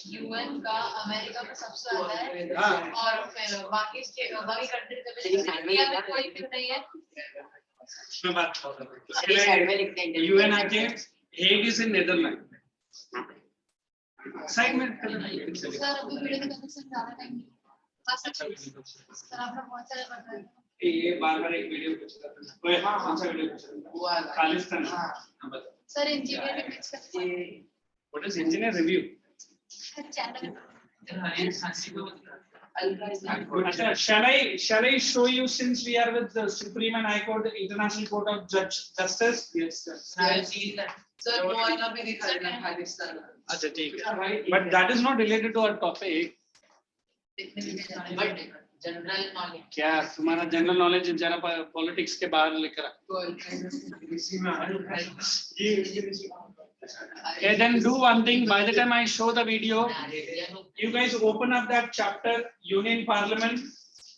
UN का America में सबसे ज्यादा है हाँ। और फिर बाकी countries में इंडिया में कोई भी नहीं है। इसमें बात UN आके Hague is in Netherlands. Side में सर अभी वीडियो का कनेक्शन ज्यादा टाइम नहीं सर आप लोग बहुत सारे बता रहे हैं। ये बार-बार एक वीडियो कुछ करते हैं। ओए हाँ, कौन सा वीडियो कुछ करते हैं? खालिस्तान। हाँ, बता। सर इंजीनियरिंग मिक्स करते हैं। What is engineer review? Channel अच्छा, shall I show you, since we are with the Supreme and High Court, the International Court of Justice? Yes, sir. Sir, वो वाला भी दिखा देना खालिस्तान। अच्छा, ठीक है। But that is not related to our topic. General knowledge क्या तुम्हारा जनरल नॉलेज जरा पॉलिटिक्स के बाहर लेकर Okay, then do one thing. By the time I show the video, you guys open up that chapter, Union Parliament,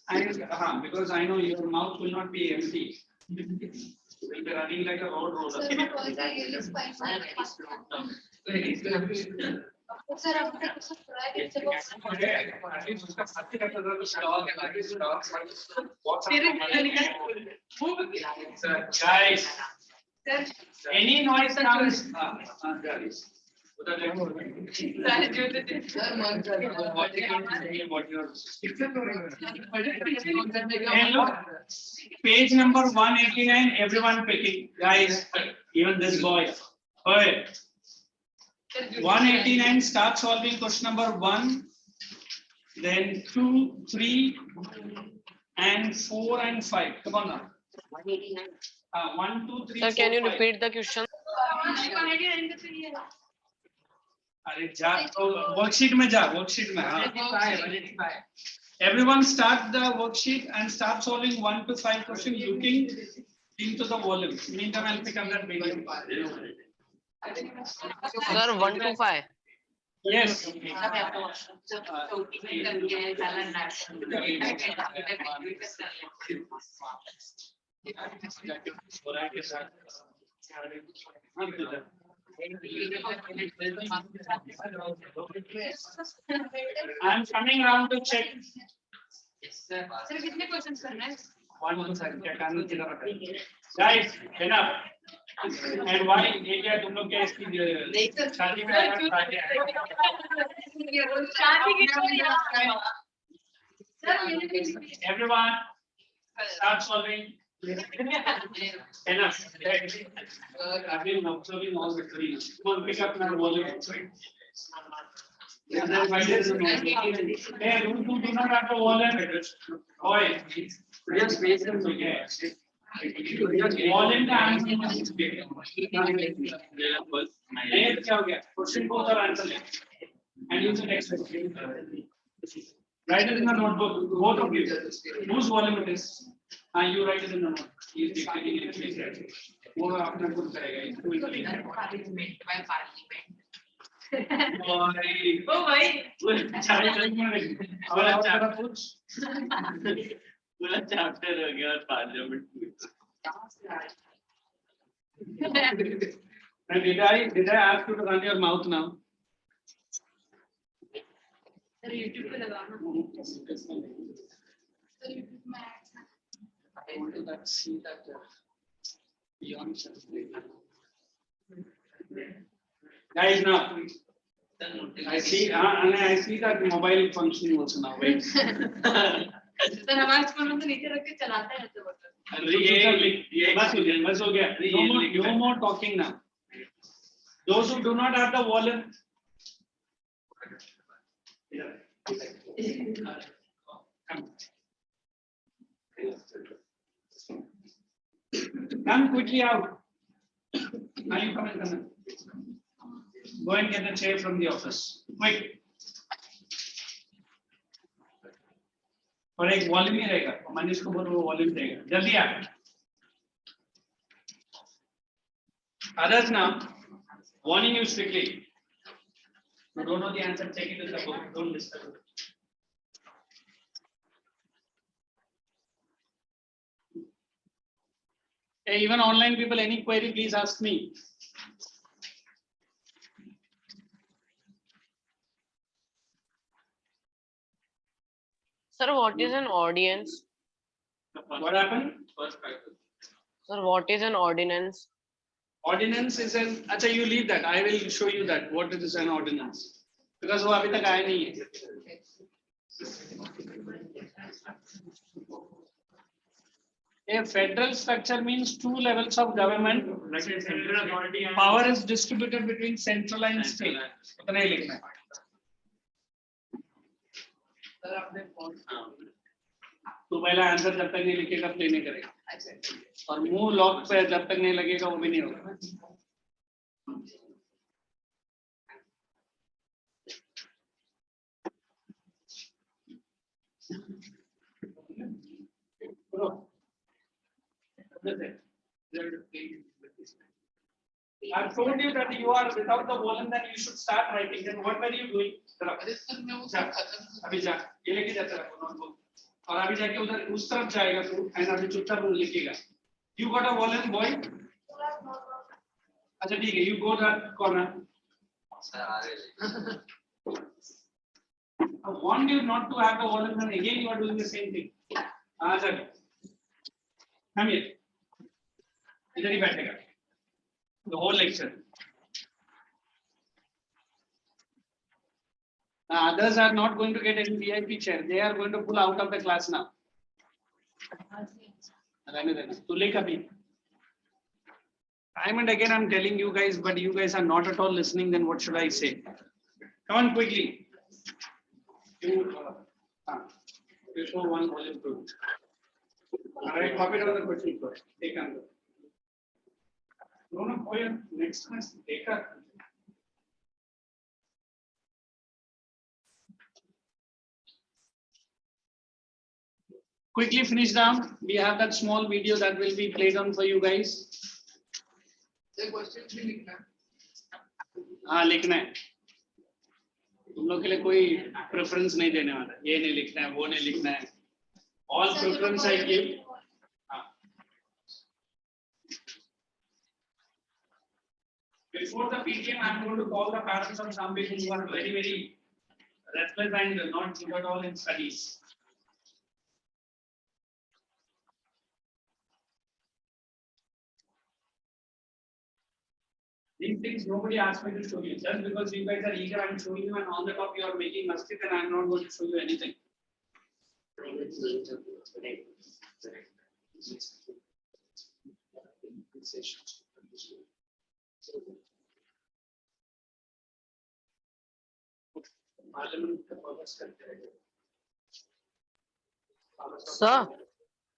and because I know your mouth will not be empty. You will be running like a road roller. Sir अब तक कुछ Guys, any noise comes. Hey, look, page number 189, everyone picking. Guys, even this boy. Okay. 189, start solving question number 1, then 2, 3, and 4 and 5. Come on now. 1, 2, 3. Sir, 4, can you 5. repeat the question? अरे जा worksheet में जा worksheet में हाँ everyone start the worksheet and start solving 1 to 5 questions looking into the volume. Meantime, I'll pick up that video. Sir, 1 to 5. Yes. I'm coming around to check. Sir कितने questions करना है? 1 to 5. Guys, enough. And why ये क्या तुम लोग क्या इसकी शादी में आया शादी everyone start solving. Enough. I've been observing all the three. Come on, pick up now volume. And then why does it matter? Hey, you do not have to volume. Boy, just patience, okay. Volume का answer must be. नहीं क्या हो गया? Question को और answer ले. And use the text. Write it in the notebook. Both of you. Whose volume it is? You write it in the note. He is dictating it. वो अपना खुद करेगा. Parliament by parliament. Oh भाई. चाहे पूरा chapter हो गया और parliament. Did I ask you to run your mouth now? Sir, YouTube पे लगाना. Sir, YouTube में ads हैं. I want to see that beyond something. Guys, now I see that mobile function also now. Wait. Sir, हमारे school में तो नीचे रख के चलाते हैं तो बस. बस हो गया. No more talking now. Those who do not have the volume. Come quickly out. Now you come and come in. Go and get the chair from the office. Quick. और एक वॉल्यूम ही रहेगा. मनीष को बोलो वो वॉल्यूम रहेगा. जल्दी आ. Others now, warning you strictly. You don't know the answer, take it in the book. Don't disturb it. Hey, even online people, any query, please ask me. Sir, what is an audience? What happened? Sir, what is an ordinance? Ordinance is an. Acha, you leave that. I will show you that what it is an ordinance. Because वो अभी तक आया नहीं है. A federal structure means two levels of government. Like a central authority and Power is distributed between central and state. उतना ही लिखना है. Sir आपने कौन तू पहला आंसर जब तक नहीं लिखेगा प्ले नहीं करेगा. और मुंह लॉक पे जब तक नहीं लगेगा वो भी नहीं होगा. I told you that you are without the volume, then you should start writing. Then what were you doing? अभी जा ये लेके जाता रखो नोटबुक और अभी जाके उधर उस तरफ जाएगा तू एंड अभी चुपचाप लिखेगा. You got a volume, boy? अच्छा ठीक है. You go that corner. I warned you not to have the volume, and again you are doing the same thing. आजा हम ये इधर ही बैठेगा the whole lecture. Now, others are not going to get any VIP chair. They are going to pull out of the class now. तो लेकर भी. Time and again I'm telling you guys, but you guys are not at all listening. Then what should I say? Come on quickly. You show one volume too. All right, copy down the question first. Take answer. No, boy, next one is take her. Quickly finish down. We have that small video that will be played on for you guys. से question भी लिखना है. हाँ लिखना है. तुम लोग के लिए कोई प्रेफरेंस नहीं देने वाला. ये नहीं लिखना है, वो नहीं लिखना है. All preference I give. Before the PTM, I am going to call the parents of some people who are very, very restless and not good at all in studies. These things nobody asked me to show you. Just because you guys are eager, I'm showing you, and on the top you are making mistake, and I'm not going to show you anything. Sir,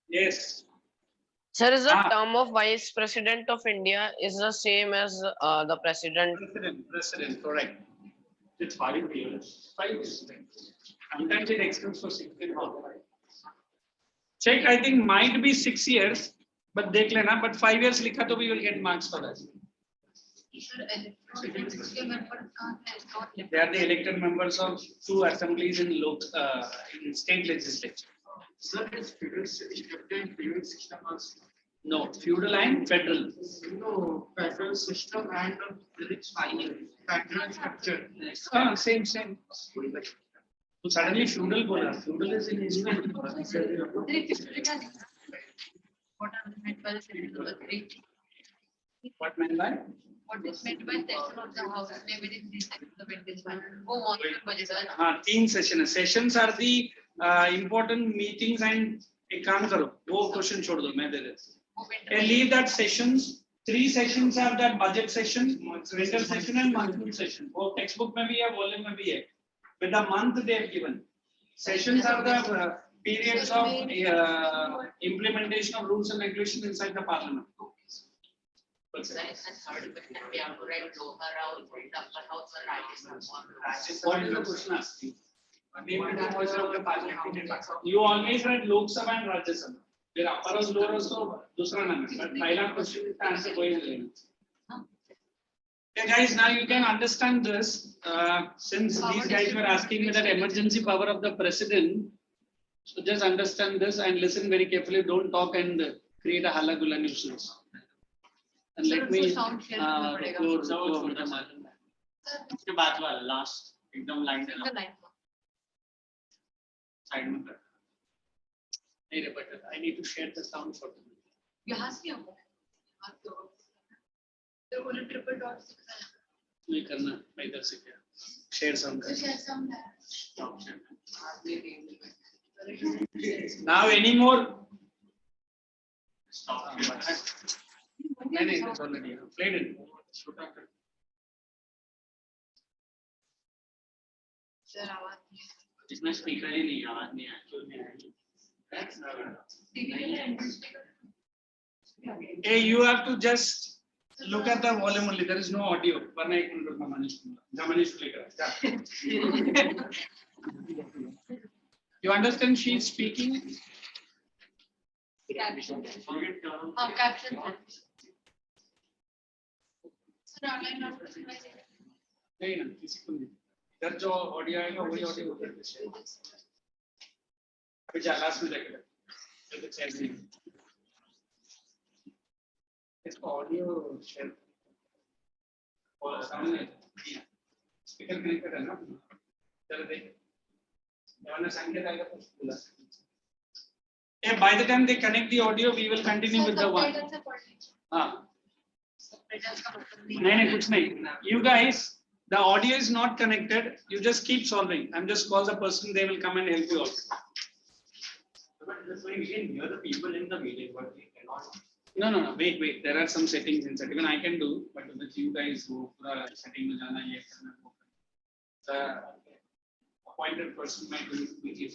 Yes. sir, is the Ah. term of Vice President of India is the same as the President? President, correct. It's 5 years. 5 years. Sometimes it extends for 6 years. Check, I think might be 6 years, but dekh lena, but 5 years likha to we will get marks for that. Sir, electoral members can't. They are the elected members of 2 assemblies in in state legislature. Sir, is feudal system also? No, feudal and federal. No, federal system and it's final. Federal structure. Same. So suddenly feudal bola. Feudal is in history. What are meant by the section number 3? What meant by? What is meant by session of the House may within 3 seconds of Indian Parliament? Go on your budget. हाँ 3 sessions. Sessions are the important meetings and एक काम करो वो question छोड़ दो मैं दे देता हूँ. Leave that sessions. 3 sessions have that budget session, winter session and monsoon session. वो textbook में भी है, volume में भी है. With the month they have given. Sessions are the periods of implementation of rules and regulations inside the parliament. We have to write lower house, upper house, or right. What is the question asking? You always write Lok Sabha and Rajya Sabha. फिर upper house, lower house तो दूसरा नाम है. But पहला question का answer कोई नहीं लेना. Okay, guys, now you can understand this. Since these guys were asking me that emergency power of the president, so just understand this and listen very carefully. Don't talk and create a halla gulla nuisance. And let me उसके बाद वाला last एकदम line Single line. Side में कर. नहीं रे, but I need to share the sound for them. यहाँ से होगा. तो वो triple dot से नहीं करना, मैं इधर से क्या share sound कर. Now any more? Stop. नहीं, it's already played it. Sir, आवाज नहीं है. इसमें स्पीकर ही नहीं आवाज नहीं है. Hey, you have to just look at the volume only. There is no audio. वरना एक मिनट रुकना Manish play करा. You understand? She is speaking. Caption. Sir, online not नहीं ना, किसी को नहीं. इधर जो ऑडियो आएगा वही ऑडियो उधर पे शेयर. अभी जा लास्ट में देखेगा. तो शेयर नहीं. इसको ऑडियो शेयर और सामने स्पीकर कनेक्ट करना चलो देख जवाना संकेत आएगा तो बोला. By the time they connect the audio we will continue with the one. हाँ नहीं कुछ नहीं. You guys, the audio is not connected. You just keep solving. I'm just call the person. They will come and help you out. But this way we can hear the people in the meeting, but we cannot. No. Wait. There are some settings inside. Even I can do, but with you guys who पूरा setting में जाना ये करना वो करना. The appointed person might do it quickly.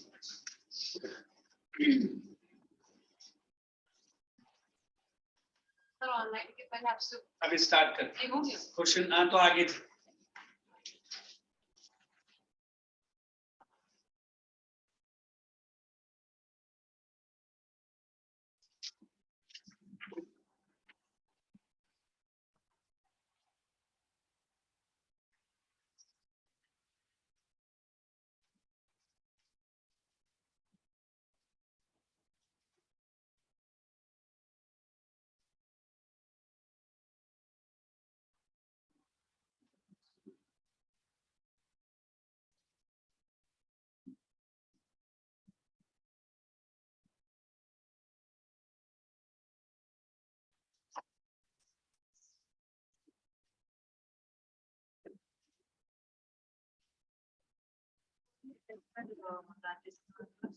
Sir, online के पहले आपसे अभी start कर. ये हो गया. Question तो आगे.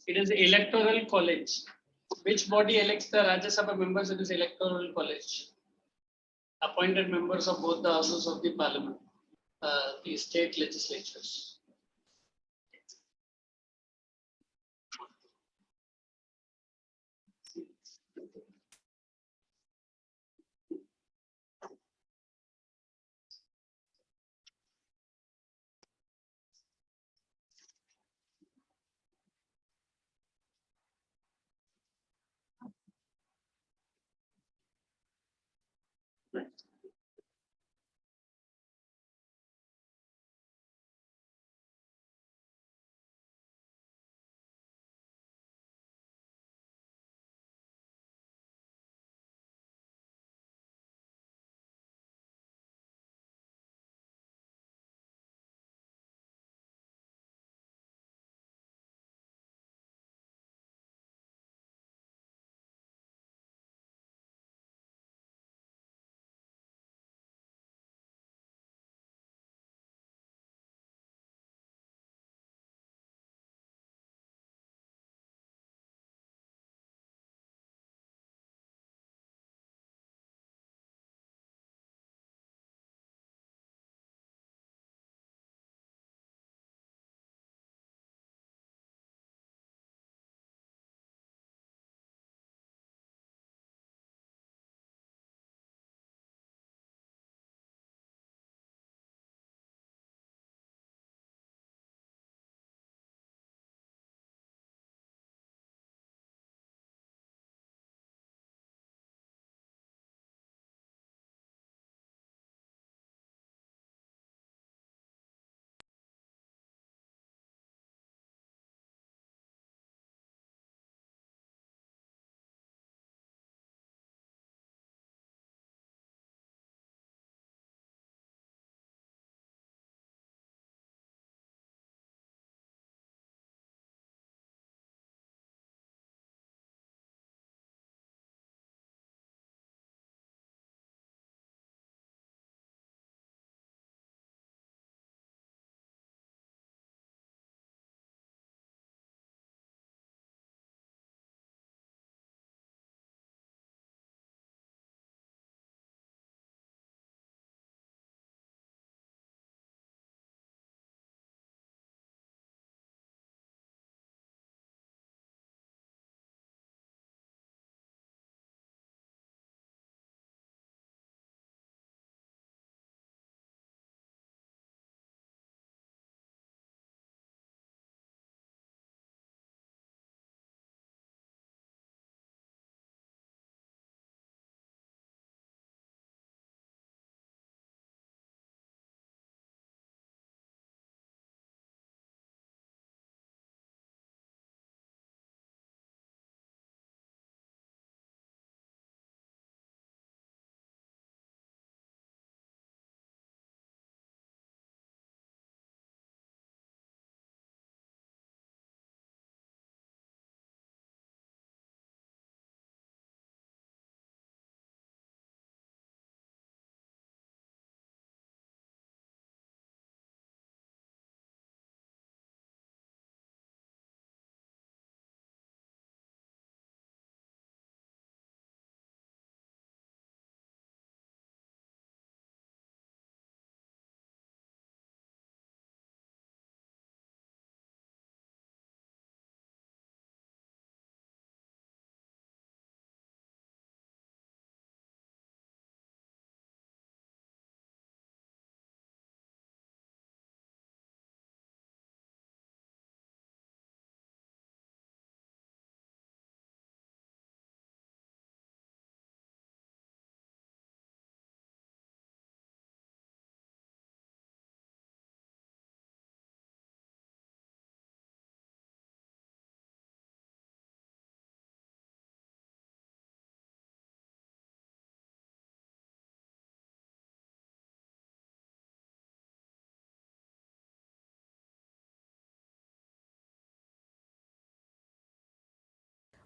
It is the Electoral College. Which body elects the Rajya Sabha members of this Electoral College? Appointed members of both the houses of the parliament, the state legislatures.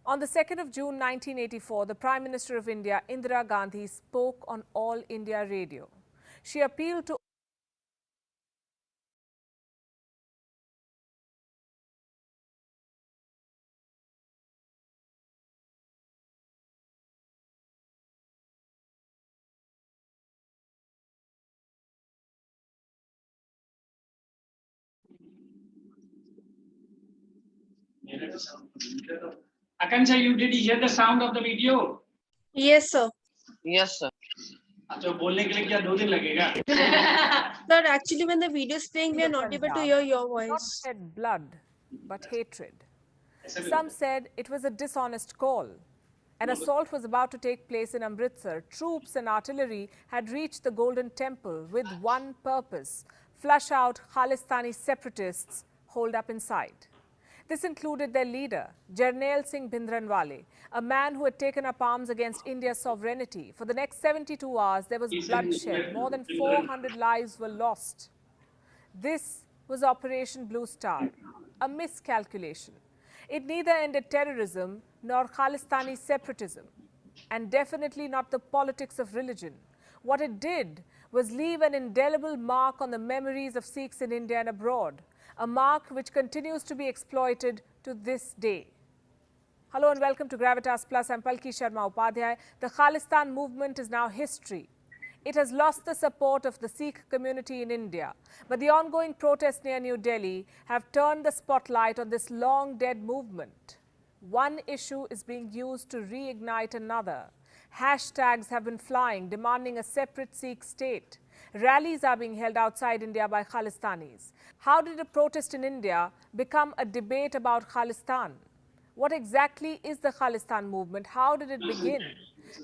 On the 2nd of June 1984, the Prime Minister of India, Indira Gandhi, spoke on All India Radio. She appealed to Akansha, you did hear the sound of the video? Yes, sir. Yes, sir. अच्छा बोलने के लिए क्या 2 दिन लगेगा? Sir, actually, when the video is playing, we are of not able to Punjab hear your not voice. shed blood, but hatred. ऐसा भी Some होता है। said it was a dishonest call. An assault was about to take place in Amritsar. Troops and artillery had reached the Golden Temple with one purpose: flush out Khalistani separatists holed up inside. This included their leader, Jarnail Singh Bhindranwale, a man who had taken up arms against India's sovereignty. For the next 72 hours, there was bloodshed. More than 400 lives were lost. This was Operation Blue Star, a miscalculation. It neither ended terrorism nor Khalistani separatism, and definitely not the politics of religion. What it did was leave an indelible mark on the memories of Sikhs in India and abroad, a mark which continues to be exploited to this day. Hello and welcome to Gravitas Plus. I'm Palki Sharma Upadhyay. The Khalistan movement is now history. It has lost the support of the Sikh community in India, but the ongoing protests near New Delhi have turned the spotlight on this long-dead movement. One issue is being used to reignite another. Hashtags have been flying, demanding a separate Sikh state. Rallies are being held outside India by Khalistanis. How did a protest in India become a debate about Khalistan? What exactly is the Khalistan movement? How did it begin?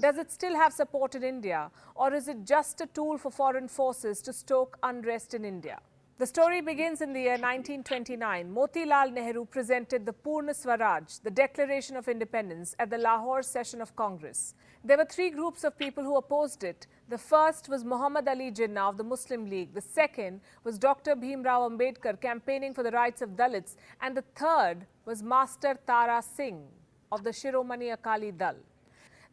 Does it still have support in India, or is it just a tool for foreign forces to stoke unrest in India? The story begins in the year 1929. Motilal Nehru presented the Purna Swaraj, the Declaration of Independence, at the Lahore session of Congress. There were 3 groups of people who opposed it. The first was Muhammad Ali Jinnah of the Muslim League. The second was Dr. Bhimrao Ambedkar campaigning for the rights of Dalits. And the third was Master Tara Singh of the Shiromani Akali Dal.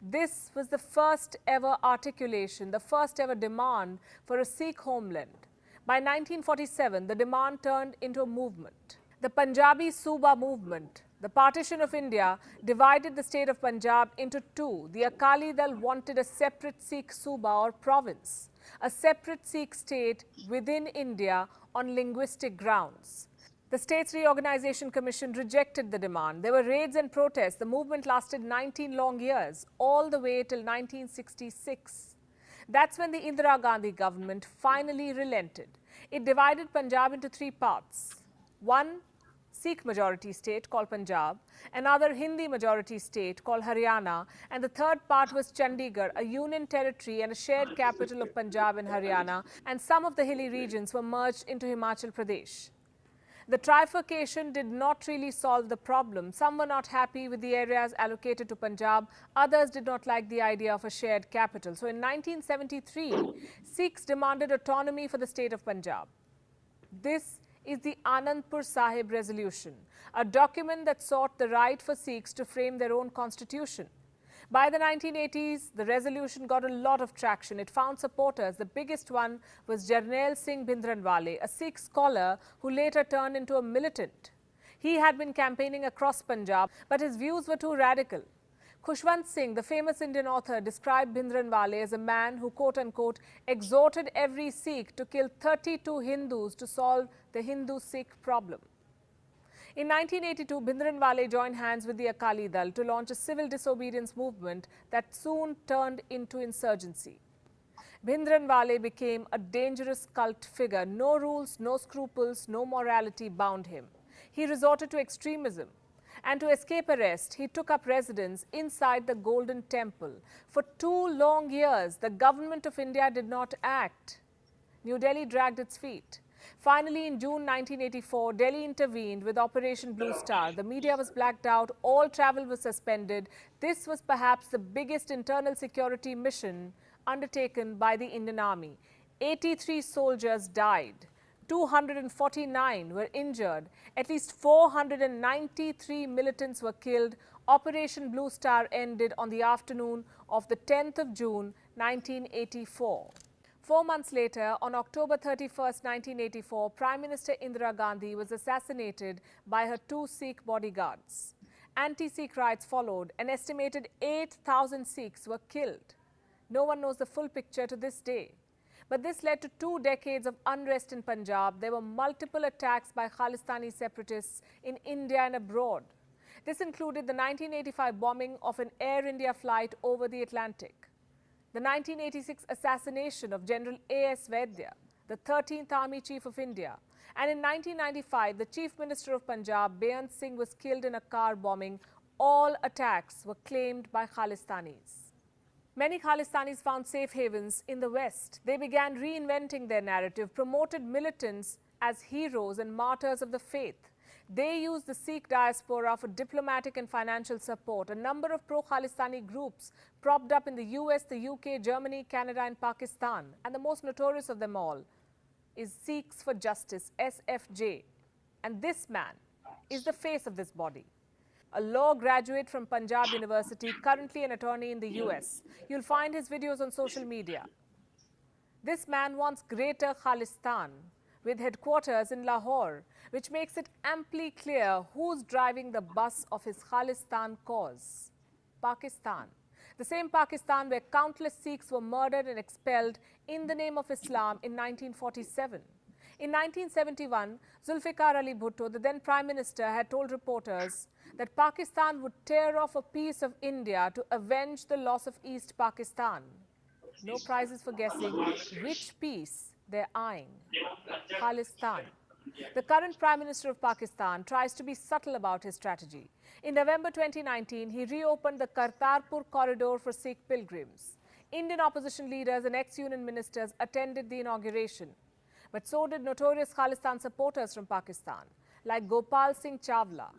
This was the first ever articulation, the first ever demand for a Sikh homeland. By 1947, the demand turned into a movement. The Punjabi Suba movement, the partition of India, divided the state of Punjab into 2. The Akali Dal wanted a separate Sikh Suba or province, a separate Sikh state within India on linguistic grounds. The States Reorganization Commission rejected the demand. There were raids and protests. The movement lasted 19 long years, all the way till 1966. That's when the Indira Gandhi government finally relented. It divided Punjab into 3 parts. One Sikh majority state called Punjab, another Hindi majority state called Haryana, and the third part was Chandigarh, a union territory and a shared capital of Punjab and Haryana, and some of the hilly regions were merged into Himachal Pradesh. The trifurcation did not really solve the problem. Some were not happy with the areas allocated to Punjab. Others did not like the idea of a shared capital. So in 1973, Sikhs demanded autonomy for the state of Punjab. This is the Anandpur Sahib Resolution, a document that sought the right for Sikhs to frame their own constitution. By the 1980s, the resolution got a lot of traction. It found supporters. The biggest one was Jarnail Singh Bhindranwale, a Sikh scholar who later turned into a militant. He had been campaigning across Punjab, but his views were too radical. Khushwant Singh, the famous Indian author, described Bhindranwale as a man who, quote-unquote, exhorted every Sikh to kill 32 Hindus to solve the Hindu-Sikh problem. In 1982, Bhindranwale joined hands with the Akali Dal to launch a civil disobedience movement that soon turned into insurgency. Bhindranwale became a dangerous cult figure. No rules, no scruples, no morality bound him. He resorted to extremism. And to escape arrest, he took up residence inside the Golden Temple. For 2 long years, the government of India did not act. New Delhi dragged its feet. Finally, in June 1984, Delhi intervened with Operation Blue Star. The media was blacked out, all travel was suspended. This was perhaps the biggest internal security mission undertaken by the Indian Army. 83 soldiers died. 249 were injured. At least 493 militants were killed. Operation Blue Star ended on the afternoon of the 10th of June, 1984. 4 months later, on October 31st, 1984, Prime Minister Indira Gandhi was assassinated by her 2 Sikh bodyguards. Anti-Sikh riots followed. An estimated 8,000 Sikhs were killed. No one knows the full picture to this day. But this led to 2 decades of unrest in Punjab. There were multiple attacks by Khalistani separatists in India and abroad. This included the 1985 bombing of an Air India flight over the Atlantic, the 1986 assassination of General A.S. Vaidya, the 13th Army Chief of India, and in 1995, the Chief Minister of Punjab, Beyant Singh, was killed in a car bombing. All attacks were claimed by Khalistanis. Many Khalistanis found safe havens in the West. They began reinventing their narrative, promoted militants as heroes and martyrs of the faith. They used the Sikh diaspora for diplomatic and financial support. A number of pro-Khalistani groups propped up in the US, the UK, Germany, Canada and Pakistan. And the most notorious of them all is Sikhs for Justice, SFJ. And this man is the face of this body. A law graduate from Punjab University, currently an attorney in the US. You'll find his videos on social media. This man wants greater Khalistan, with headquarters in Lahore, which makes it amply clear who's driving the bus of his Khalistan cause. Pakistan. The same Pakistan where countless Sikhs were murdered and expelled in the name of Islam in 1947. In 1971, Zulfikar Ali Bhutto, the then Prime Minister, had told reporters that Pakistan would tear off a piece of India to avenge the loss of East Pakistan. No prizes for guessing which piece they're eyeing. Khalistan. The current Prime Minister of Pakistan tries to be subtle about his strategy. In November 2019, he reopened the Kartarpur corridor for Sikh pilgrims. Indian opposition leaders and ex-union ministers attended the inauguration. But so did notorious Khalistan supporters from Pakistan, like Gopal Singh Chawla.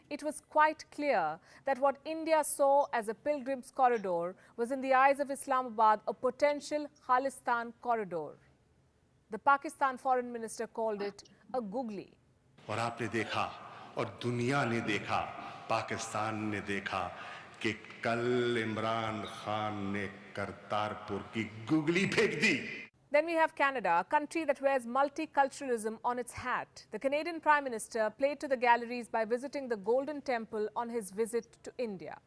It was quite clear that what India saw as a pilgrim's corridor was in the eyes of Islamabad a potential Khalistan corridor. The Pakistan foreign minister called it a googly. और आपने देखा और दुनिया ने देखा, पाकिस्तान ने देखा कि कल इमरान खान ने करतारपुर की गुगली फेंक दी. Then we have Canada, a country that wears multiculturalism on its hat. The Canadian Prime Minister played to the galleries by visiting the Golden Temple on his visit to India.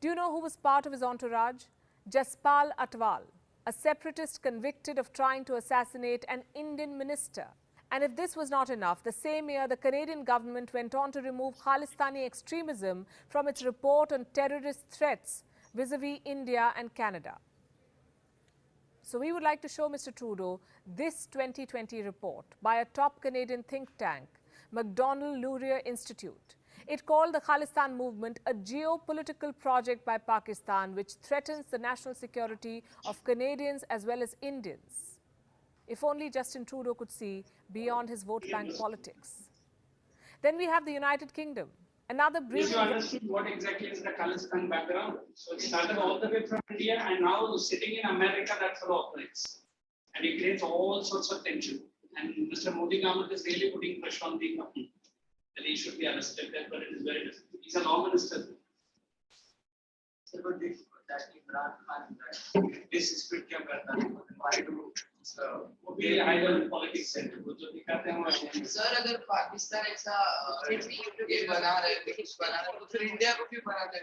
Do you know who was part of his entourage? Jaspal Atwal, a separatist convicted of trying to assassinate an Indian minister. And if this was not enough, the same year the Canadian government went on to remove Khalistani extremism from its report on terrorist threats vis-a-vis India and Canada. So we would like to show Mr. Trudeau this 2020 report by a top Canadian think tank, Macdonald-Laurier Institute. It called the Khalistan movement a geopolitical project by Pakistan which threatens the national security of Canadians as well as Indians. If only Justin Trudeau could see beyond his vote bank politics. Then we have the United Kingdom, another Yes, you understood what exactly is the Khalistan background. So it started all the way from India and now sitting in America, that's how it operates. And it creates all sorts of tension. And Mr. Modi government is really putting pressure on the government that he should be arrested there, but it is very difficult. He's a law minister. This is fit kya karta hai? Why do we idle politics and जो दिखाते हैं वो sir अगर पाकिस्तान ऐसा ये बना रहे तो फिर इंडिया को क्यों बना रहे?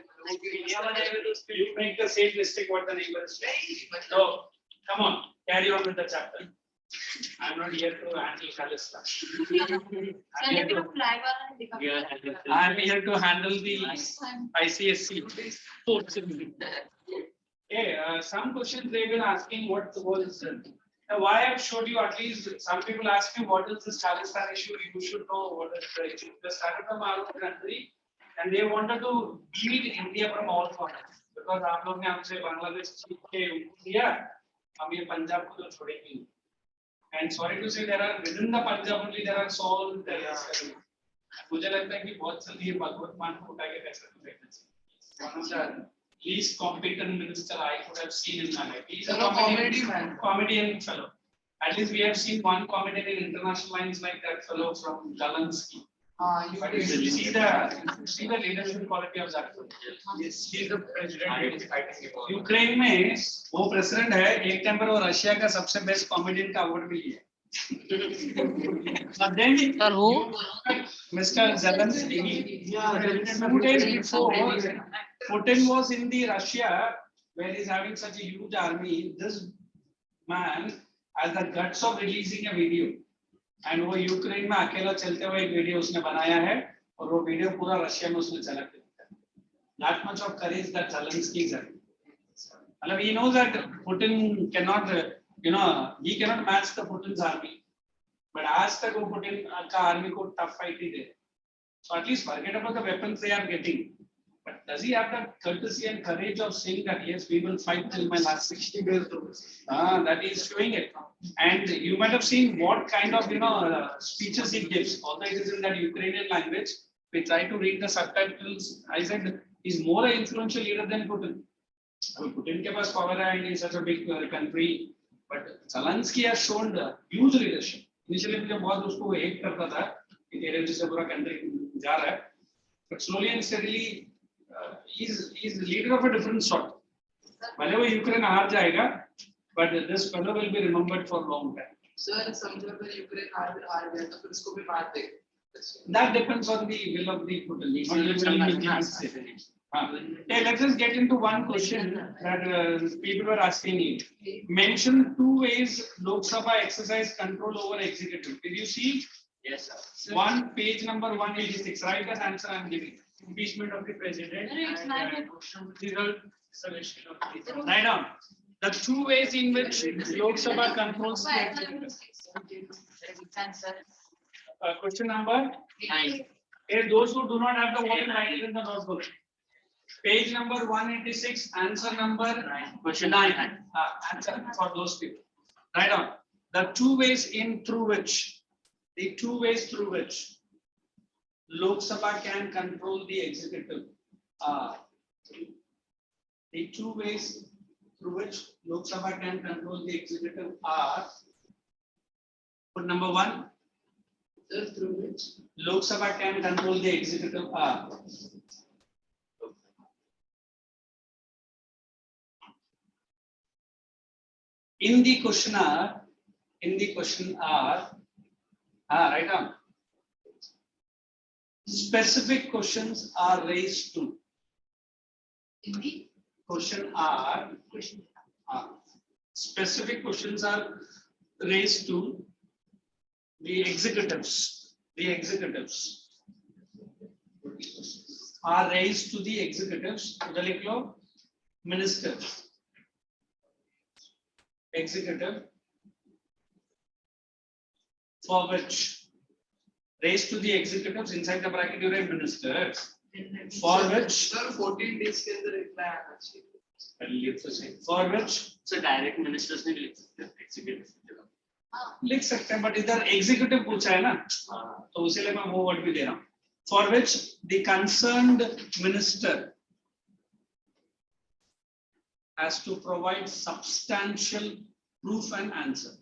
India बनाएंगे तो उसके you make the same mistake what the neighbor is doing. So come on, carry on with the chapter. I'm not here to handle Khalistan. I'm here to handle the ICSE. Hey, some questions they've been asking what was why I've showed you at least some people ask you what is this Khalistan issue, you should know what is the issue. They started from our own country and they wanted to beat India from all corners because आप लोग ने हमसे बांग्लादेश छीन के दिया, हम ये पंजाब को तो छोड़ेंगे नहीं. And sorry to say there are within the Punjab only there are Saul, there is मुझे लगता है कि बहुत जल्दी ये भगवत मान को उठा के कैसे तो देखना चाहिए. One of the least competent minister I could have seen in my life. He's a comedian fellow. At least we have seen one comedian in international lines like that fellow from Galansky. But you see the leadership quality of that fellow. Yes, he's the president. Ukraine में वो president है. एक time पर वो Russia का सबसे best comedian का award भी लिया. But then Mr. Zelensky, Putin was in the Russia where he's having such a huge army. This man has the guts of releasing a video, and वो Ukraine में अकेला चलते हुए एक वीडियो उसने बनाया है और वो वीडियो पूरा रशिया में उसने चला के दिया. that much of courage that Zelensky is having. Well, he knows that Putin cannot, he cannot match the Putin's army. But as the Putin army को tough fight he they. So at least forget about the weapons they are getting. But does he have the courtesy and courage of saying that yes, we will fight till my last 60 days? That is showing it. And you might have seen what kind of speeches he gives. Although it is in that Ukrainian language, we try to read the subtitles. I said he's more an influential leader than Putin. I mean, Putin के पास power है and he's such a big country. But Zelensky has shown the huge leadership. Initially मुझे बहुत उसको hate करता था कि तेरे वजह से पूरा country जा रहा है. But slowly and steadily, he's the leader of a different sort. भले वो यूक्रेन हार जाएगा, but this fellow will be remembered for a long time. Sir समझो अगर यूक्रेन हार गया तो फिर इसको भी मार देंगे. That depends on the will of the Putin. Hey, let's just get into one question that people were asking me. Mention 2 ways Lok Sabha exercise control over executive. Did you see? Yes, sir. One page number 186. Write that answer I'm giving. Impeachment of the president. Write down the 2 ways in which Lok Sabha controls the executive. Question number 9. Hey, those who do not have the voting, write it in the notebook. Page number 186, answer number 9. Question 9. Answer for those people. Write down the 2 ways through which Lok Sabha can control the executive are. The 2 ways through which Lok Sabha can control the executive are. Put number 1. Through which Lok Sabha can control the executive are. In the question are, write down. Specific questions are raised to. In the question are, specific questions are raised to the executives. The executives are raised to the executives. Ministers. Executive for which raised to the executives inside the bracket you write ministers for which sir 14 days के अंदर reply आना चाहिए. For which So direct ministers नहीं लिख सकते, executive. लिख सकते हैं but इधर executive पूछा है ना तो उसीलिए मैं वो वर्ड भी दे रहा हूँ. For which the concerned minister has to provide substantial proof and answer.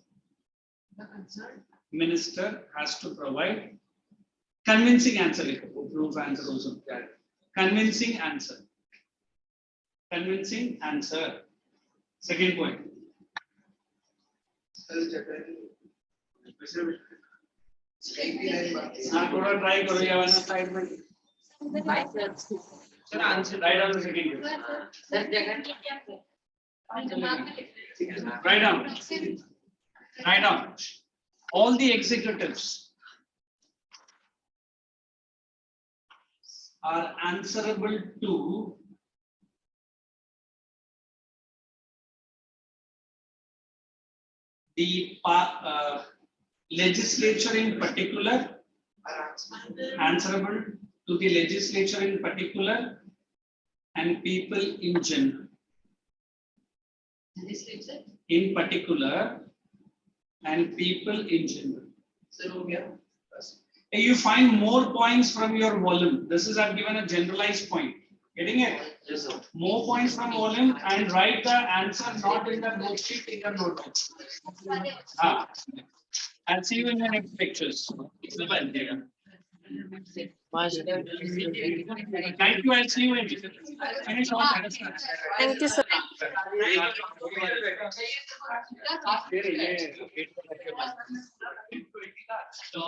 The concerned Minister has to provide convincing answer. Proof answer also. Convincing answer. Convincing answer. Second point. थोड़ा try करो ये वाला side में. Sir, answer. Write down the second one. Write down. Write down. All the executives are answerable to the legislature in particular, answerable to the legislature in particular and people in general. legislature In particular and people in general. Sir हो गया. You find more points from your volume. This is I've given a generalized point. Getting it? Yes, sir. More points from volume and write the answer not in the note sheet, in your notebook. I'll see you in the next lectures. Thank you. I'll see you in finish all satisfaction. Thank you, sir. So,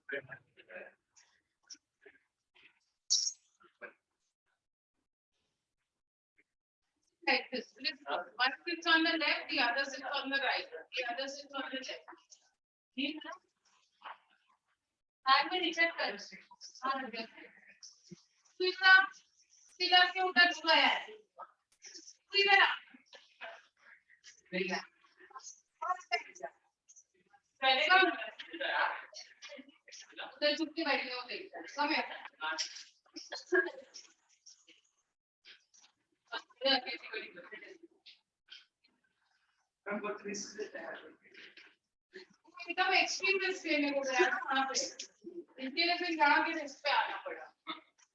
Like this. One sits on the left, the other sits on the right. The other sits on the left. ठीक है? बाद में recheck कर. सीधा के ऊपर छुआ है. सीधा. बैठेगा. उधर चुप के बैठेगा वो देखता. कम है. एकदम एक्सपीरियंस लेने को गया ना वहाँ पे. इनके लिए फिर यहाँ के रेस्ट पे आना पड़ा.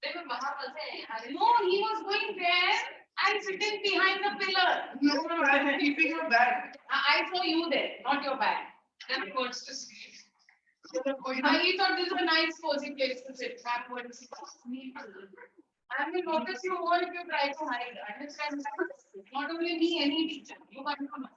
लेकिन वहाँ फंसे हैं. No, he was going there and sitting behind the pillar. No, I am keeping your bag. I saw you there, not your bag. Then what's the sleep? He thought this was a nice cozy place to sit. Backwards. I will notice you more if you try to hide. Understand? Not only me, any teacher. You can't come.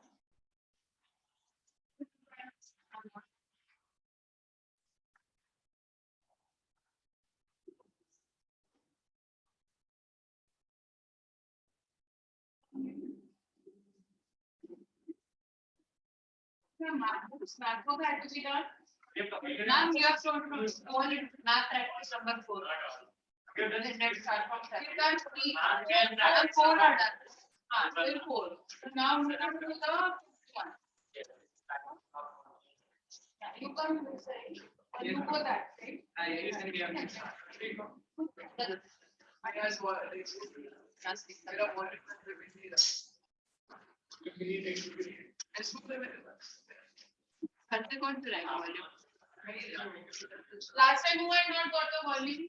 Math book had to be done. Ma'am, you have shown from school math practice number 4. Let's start from that. You can't speak. Number 4 are done. Still 4. So now we have to do the 1. You come this side. You go that side. I guess what? I don't want to. Last time who had not got the volume?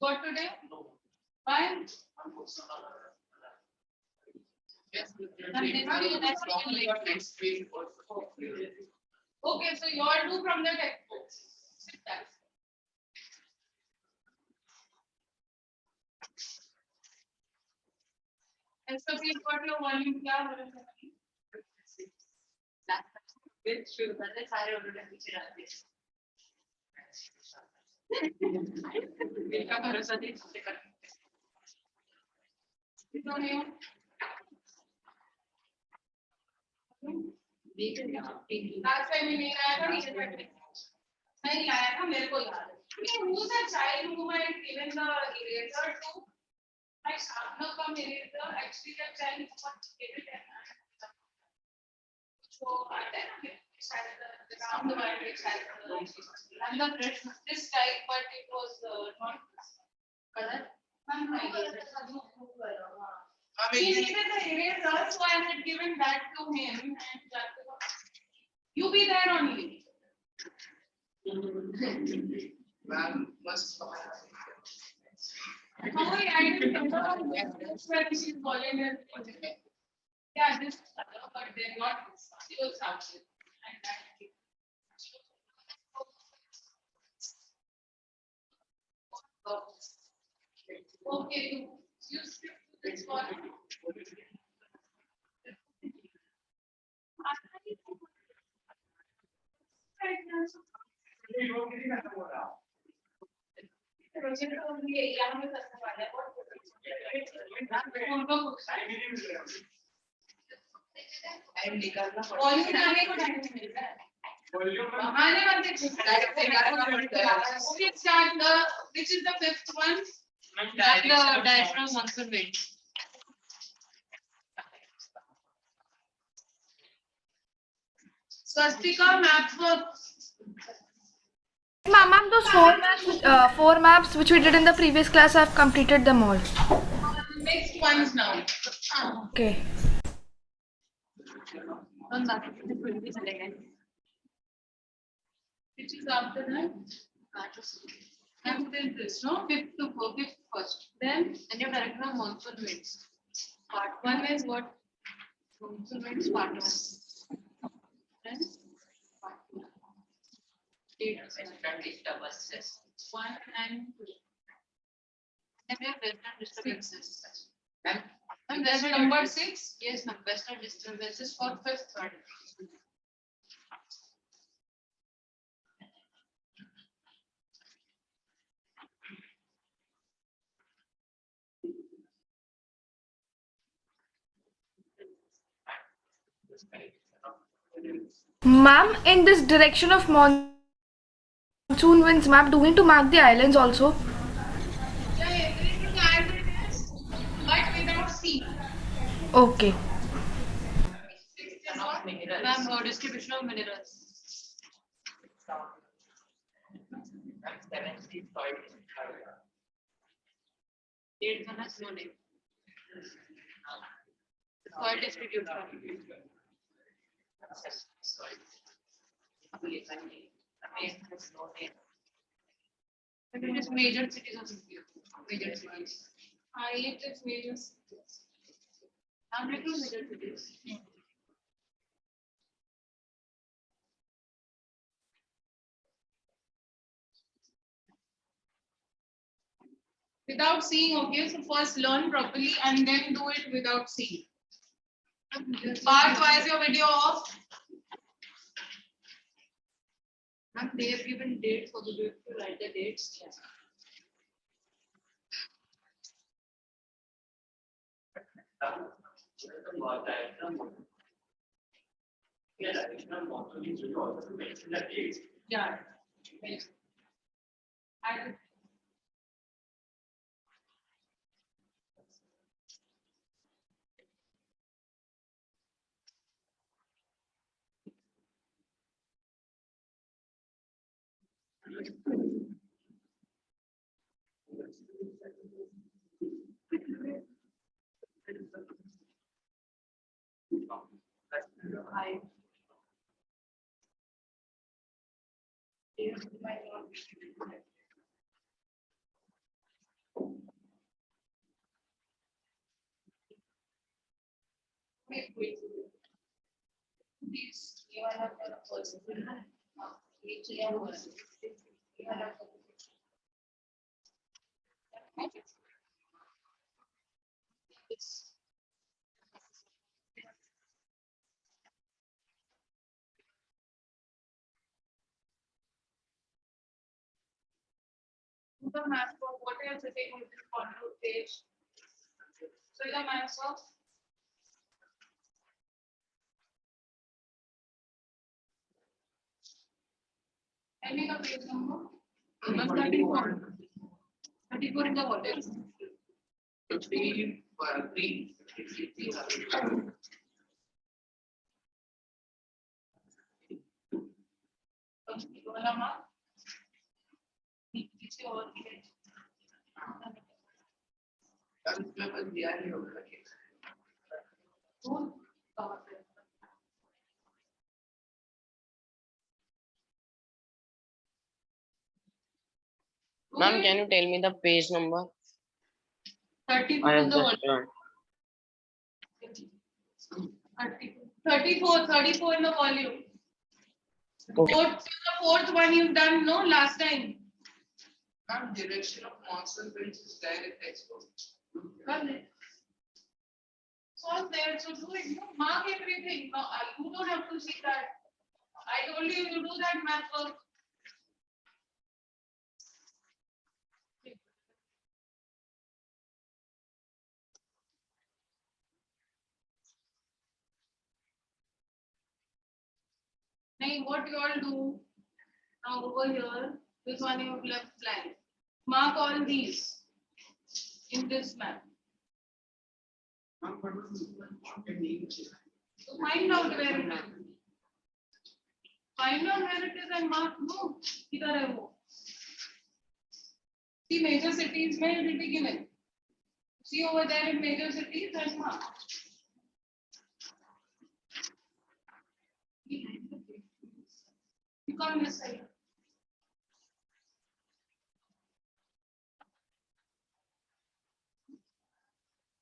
Got today? No. Why? Yes. Okay, so you all do from the textbooks. And so please got your volume क्या हो रहा है? सारे already पीछे रहते हैं. इनका भरोसा नहीं करते. कितनों ने हो? लास्ट टाइम नहीं आया था नीचे बैठने. नहीं आया था मेरे को याद है. Who's a child whom I had given the eraser to? I have not come eraser. Actually, the child who was given it. So I then the round the world and the this type, but it was not color. He needed the eraser, so I had given that to him, and you be there only. Ma'am must. Oh, I didn't remember where she's calling it. Yeah, this color, but they're not still something. Okay, you skip to this one. Time निकालना volume आने को time नहीं मिलता है. आने वाले okay, start the which is the 5th one? The direction of monsoon wind. Swastika maps for Ma'am, those four maps which we did in the previous class, I've completed them all. next ones now. Okay. Which is after that? After this, no? 5th to 5th first. Then your direction of monsoon winds. part 1 is what? Monsoon winds part 1. Then part 2. 1 and 2. And we have western disturbances. And there's a number 6. Yes, no, western disturbances for 5th one. Ma'am, in this direction of monsoon winds map, do we need to mark the islands also? Yeah, there is a land this, but without sea. Okay. Ma'am, distribution of minerals. Date one has no name. Soil distribution. And it is major cities of India. Major cities. It is major cities. I'm written major cities. Without seeing, okay, so first learn properly and then do it without seeing. Part, why is your video off? Ma'am, they have given dates for the you have to write the dates. Yeah. I- I- Wait, wait. Please, you are not the person. The math for what I am sitting with this control page. So the math of any of page number. Number 34. 34 in the volume. 50, 3, 50. वाला माँ पीछे और कल paper दिया नहीं होगा Ma'am, can you tell me the page number? 34 I in have the just volume. learned. 34 in the volume. Okay. The fourth one you've done, no, last time. Ma'am, direction of monsoon winds is direct export. Correct. So there, so do it, no, mark everything. No, you don't have to see that. I told you to do that math work. Now, what you all do now over here, this one you have left blank. Mark all these in this map. Ma'am, what was the name? So find out where it is. Find out where it is and mark. No, इधर है वो. See major cities में it will be given. See over there in major cities and mark. You come this side.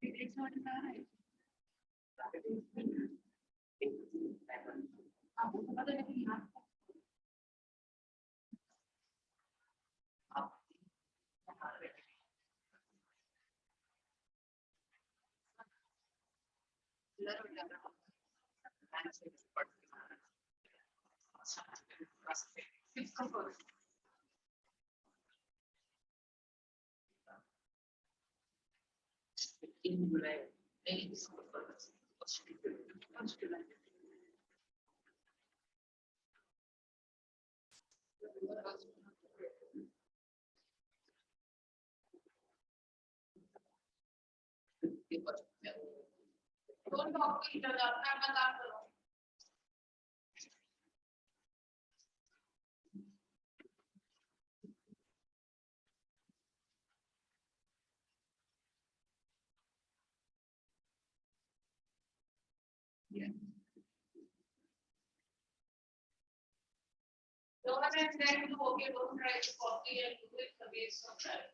It's not in the right. आपको पता है कि यहाँ it's composed. Don't talk to each other. अपना अपना काम करो. Don't have to do okay. Don't try to copy and do it the waste of time.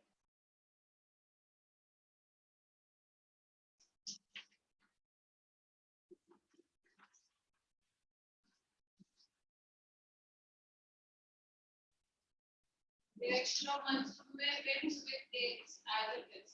The extra months ends with dates as it is.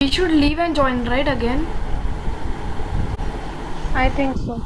We should leave and join, right, again? I think so.